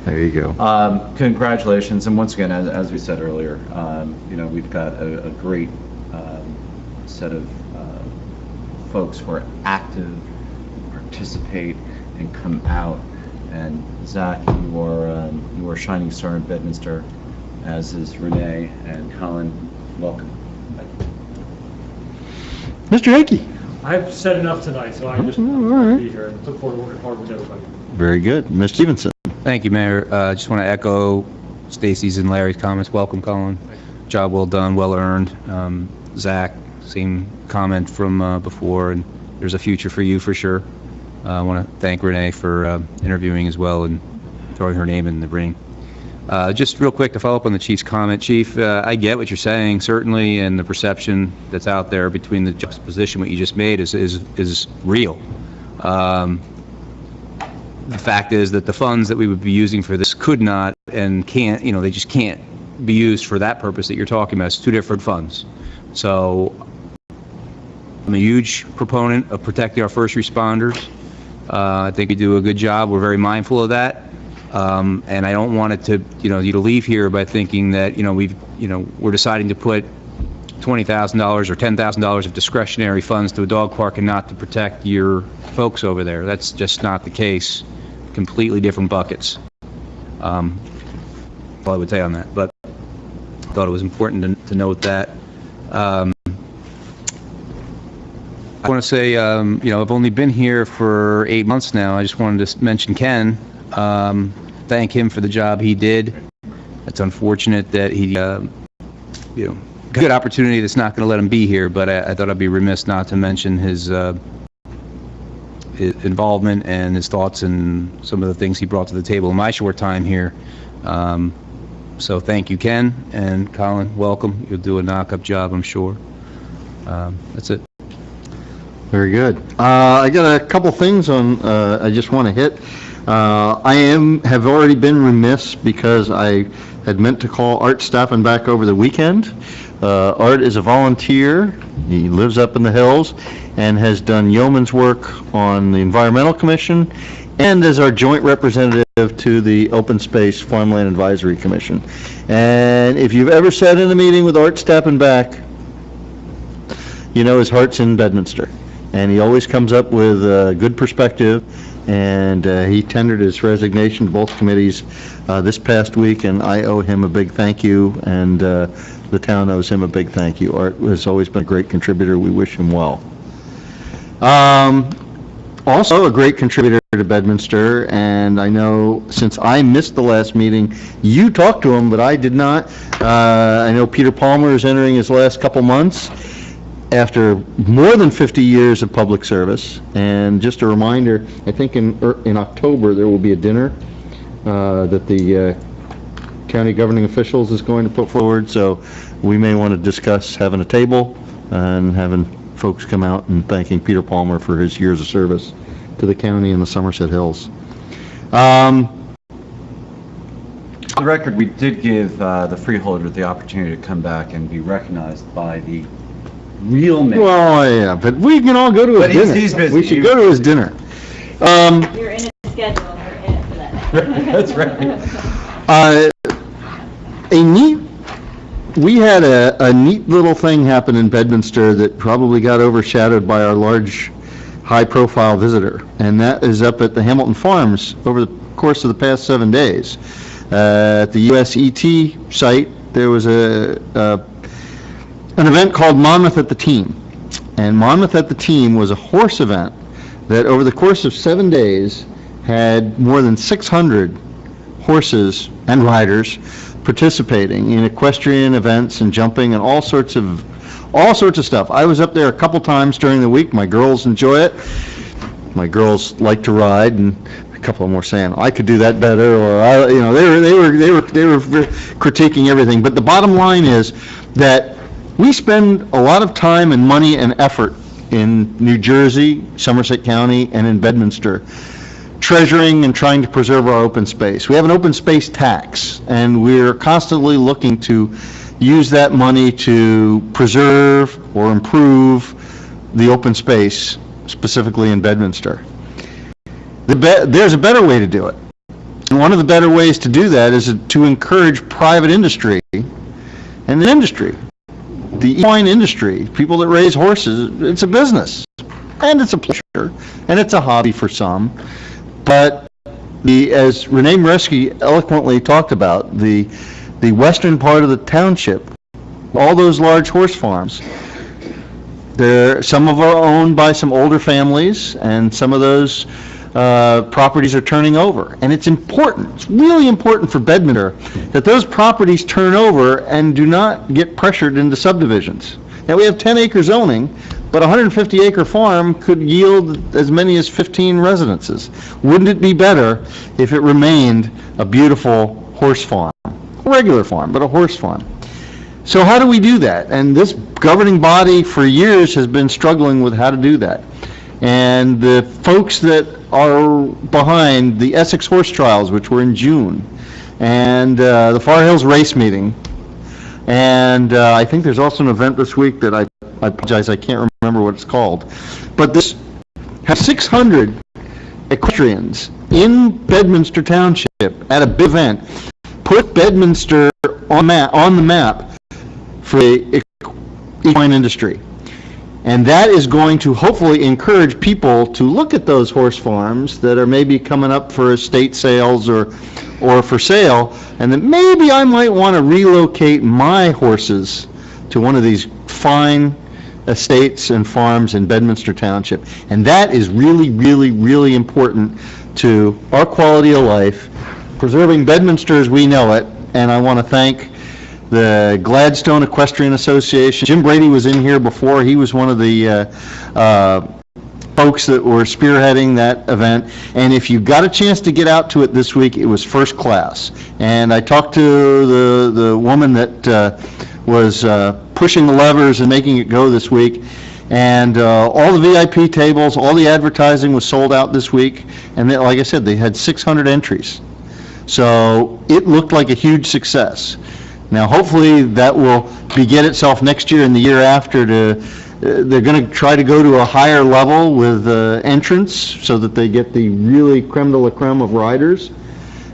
There you go. Congratulations, and once again, as we said earlier, we've got a great set of folks who are active, participate, and come out. And Zach, you are a shining star in Bedminster, as is Renee and Colin. Welcome. Mr. Hickey? I've said enough tonight, so I just want to be here and look forward to working hard with everybody. Very good. Ms. Stevenson? Thank you, Mayor. Just want to echo Stacy's and Larry's comments. Welcome, Colin. Job well done, well earned. Zach, same comment from before, and there's a future for you for sure. I want to thank Renee for interviewing as well and throwing her name in the ring. Just real quick to follow up on the Chief's comment. Chief, I get what you're saying, certainly, and the perception that's out there between the juxtaposition, what you just made is real. The fact is that the funds that we would be using for this could not and can't, they just can't be used for that purpose that you're talking about. It's two different funds. So I'm a huge proponent of protecting our first responders. I think we do a good job. We're very mindful of that. And I don't want it to, you to leave here by thinking that, we're deciding to put $20,000 or $10,000 of discretionary funds to a dog park and not to protect your folks over there. That's just not the case. Completely different buckets. All I would say on that, but I thought it was important to note that. I want to say, I've only been here for 8 months now. I just wanted to mention Ken, thank him for the job he did. It's unfortunate that he, good opportunity that's not going to let him be here, but I thought I'd be remiss not to mention his involvement and his thoughts and some of the things he brought to the table in my short time here. So thank you, Ken, and Colin, welcome. You'll do a knock-up job, I'm sure. That's it. Very good. I got a couple things on, I just want to hit. I have already been remiss because I had meant to call Art Staffenbach over the weekend. Art is a volunteer. He lives up in the hills and has done yeoman's work on the Environmental Commission and as our joint representative to the Open Space Farmland Advisory Commission. And if you've ever sat in a meeting with Art Staffenbach, you know his heart's in Bedminster. And he always comes up with a good perspective, and he tendered his resignation to both committees this past week, and I owe him a big thank you, and the town owes him a big thank you. Art has always been a great contributor. We wish him well. Also a great contributor to Bedminster, and I know since I missed the last meeting, you talked to him, but I did not. I know Peter Palmer is entering his last couple months after more than 50 years of public service. And just a reminder, I think in October there will be a dinner that the county governing officials is going to put forward, so we may want to discuss having a table and having folks come out and thanking Peter Palmer for his years of service to the county and the Somerset Hills. For the record, we did give the freeholder the opportunity to come back and be recognized by the real man. Well, yeah, but we can all go to his dinner. He's busy. We should go to his dinner. You're in a schedule, we're in it for that. That's right. We had a neat little thing happen in Bedminster that probably got overshadowed by our large, high-profile visitor, and that is up at the Hamilton Farms over the course of the past 7 days. At the USET site, there was an event called Monmouth at the Team, and Monmouth at the Team was a horse event that over the course of 7 days had more than 600 horses and riders participating in equestrian events and jumping and all sorts of stuff. I was up there a couple times during the week. My girls enjoy it. My girls like to ride, and a couple of them were saying I could do that better, or they were critiquing everything. But the bottom line is that we spend a lot of time and money and effort in New Jersey, Somerset County, and in Bedminster, treasuring and trying to preserve our open space. We have an open space tax, and we're constantly looking to use that money to preserve or improve the open space, specifically in Bedminster. There's a better way to do it. And one of the better ways to do that is to encourage private industry and the industry. The equine industry, people that raise horses, it's a business, and it's a pleasure, and it's a hobby for some. But as Renee Mareski eloquently talked about, the western part of the township, all those large horse farms, some of are owned by some older families, and some of those properties are turning over. And it's important, it's really important for Bedminster that those properties turn over and do not get pressured into subdivisions. Now, we have 10-acre zoning, but a 150-acre farm could yield as many as 15 residences. Wouldn't it be better if it remained a beautiful horse farm? A regular farm, but a horse farm. So how do we do that? And this governing body for years has been struggling with how to do that. And the folks that are behind the Essex Horse Trials, which were in June, and the Far Hills Race Meeting, and I think there's also an event this week that I apologize, I can't remember what it's called, but this has 600 equestrians in Bedminster Township at a big event, put Bedminster on the map for the equine industry. And that is going to hopefully encourage people to look at those horse farms that are maybe coming up for estate sales or for sale, and that maybe I might want to relocate my horses to one of these fine estates and farms in Bedminster Township. And that is really, really, really important to our quality of life, preserving Bedminster as we know it. And I want to thank the Gladstone Equestrian Association. Jim Brady was in here before. He was one of the folks that were spearheading that event. And if you got a chance to get out to it this week, it was first class. And I talked to the woman that was pushing the levers and making it go this week. And all the VIP tables, all the advertising was sold out this week. And like I said, they had 600 entries. So it looked like a huge success. Now, hopefully that will beget itself next year and the year after they're going to try to go to a higher level with entrants so that they get the really creme de la creme of riders.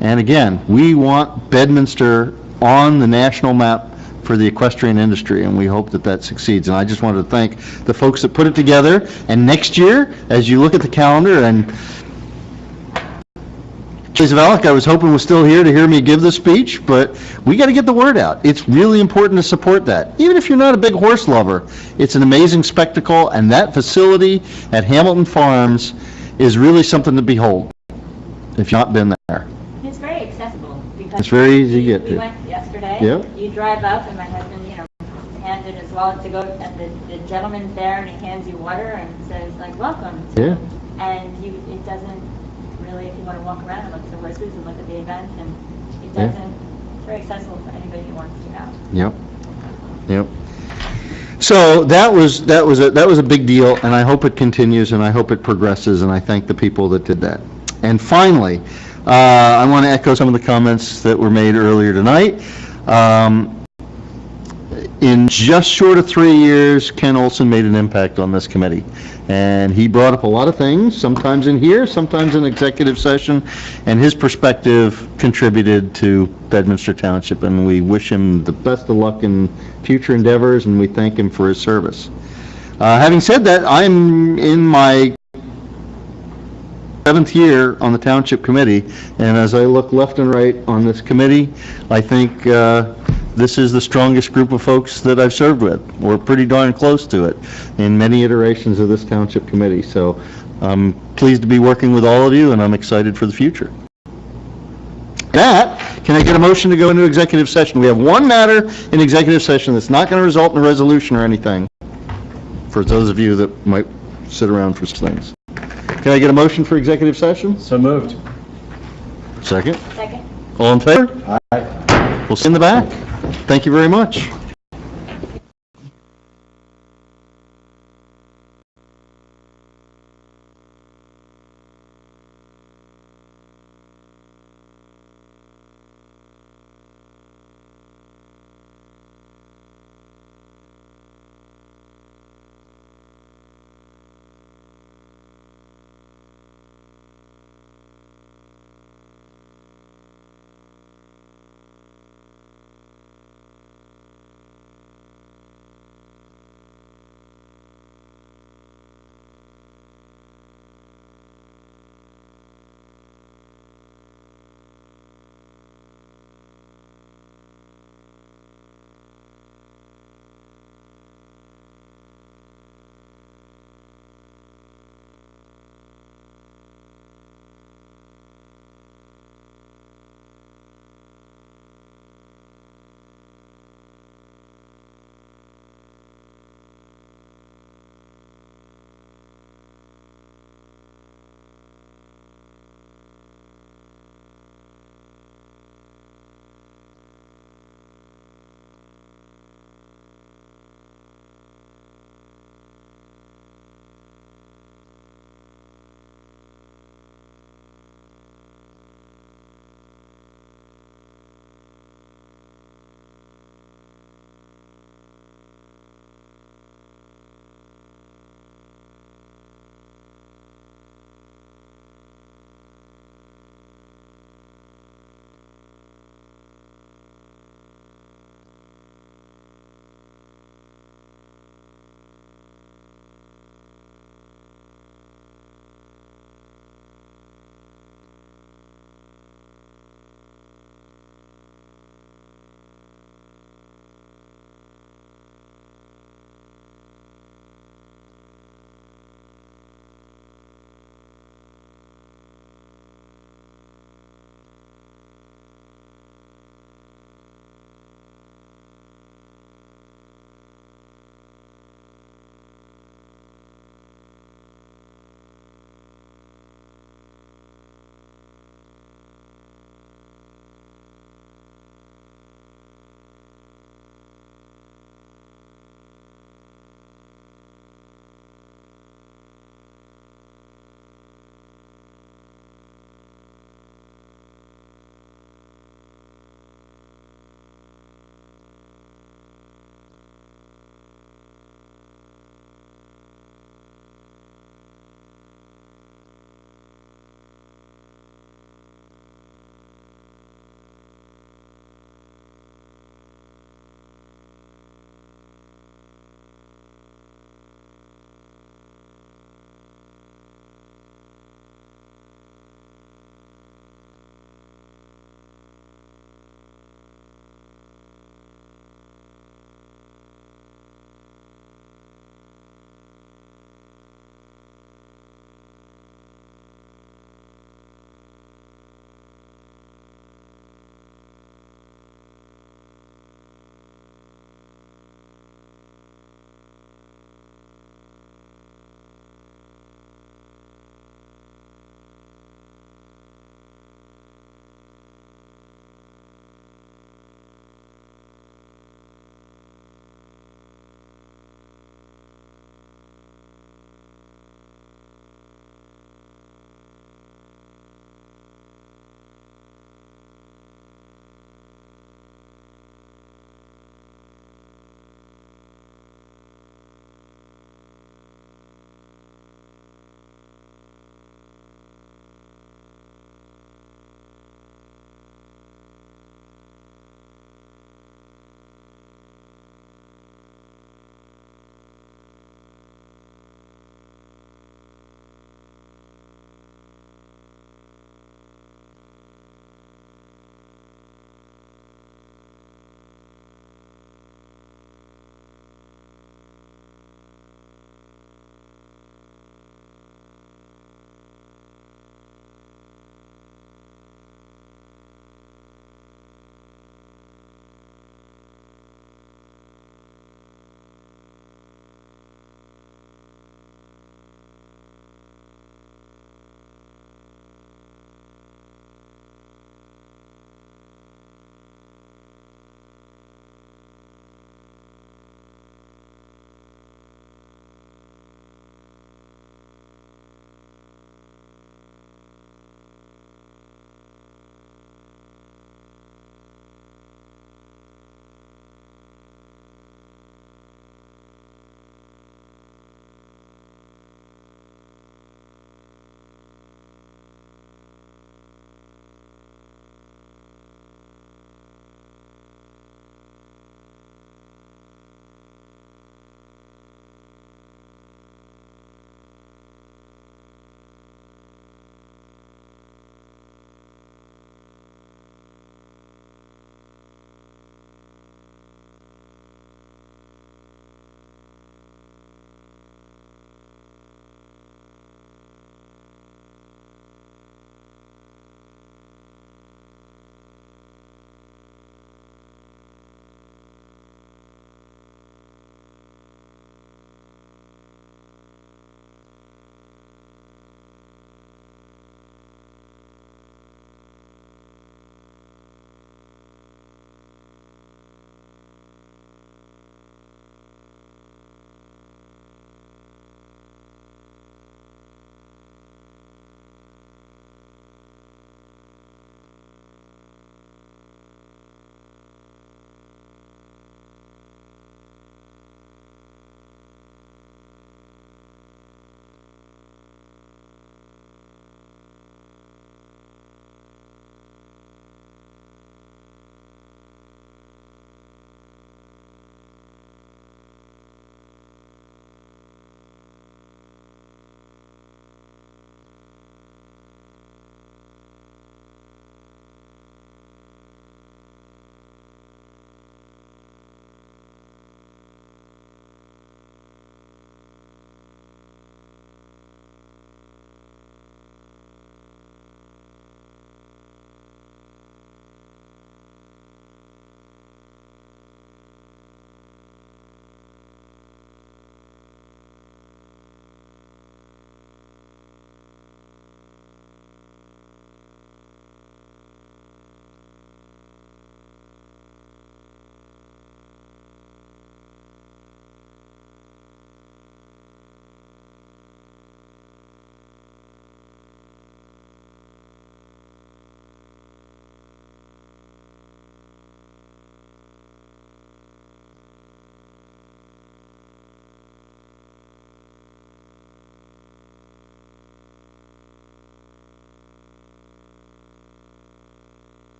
And again, we want Bedminster on the national map for the equestrian industry, and we hope that that succeeds. And I just wanted to thank the folks that put it together. And next year, as you look at the calendar, and Zavalik, I was hoping was still here to hear me give the speech, but we got to get the word out. It's really important to support that. Even if you're not a big horse lover, it's an amazing spectacle, and that facility at Hamilton Farms is really something to behold, if you've not been there. It's very accessible because it's very easy to get to. We went yesterday. Yep. You drive up, and my husband, hands in his wallet to go, and the gentleman's there, and he hands you water and says, like, welcome. Yeah. And it doesn't really, if you want to walk around and look at the horses and look at the event, and it doesn't, it's very accessible for anybody who wants to go. Yep. Yep. So that was a big deal, and I hope it continues, and I hope it progresses, and I thank the people that did that. And finally, I want to echo some of the comments that were made earlier tonight. In just short of 3 years, Ken Olson made an impact on this committee. And he brought up a lot of things, sometimes in here, sometimes in executive session, and his perspective contributed to Bedminster Township, and we wish him the best of luck in future endeavors, and we thank him for his service. Having said that, I'm in my 7th year on the Township Committee, and as I look left and right on this committee, I think this is the strongest group of folks that I've served with. We're pretty darn close to it in many iterations of this Township Committee. So I'm pleased to be working with all of you, and I'm excited for the future. That, can I get a motion to go into executive session? We have one matter in executive session that's not going to result in a resolution or anything, for those of you that might sit around for things. Can I get a motion for executive session? So moved. Second? Second. All in favor? Aye. We'll see you in the back. Thank you very much.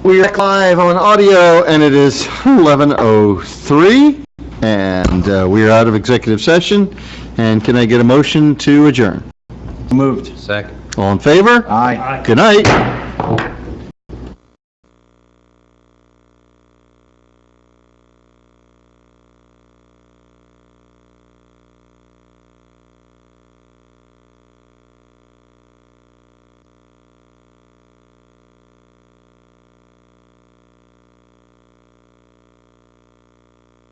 We are live on audio, and it is 11:03, and we are out of executive session. And can I get a motion to adjourn? Moved. Second. All in favor? Aye. Good night.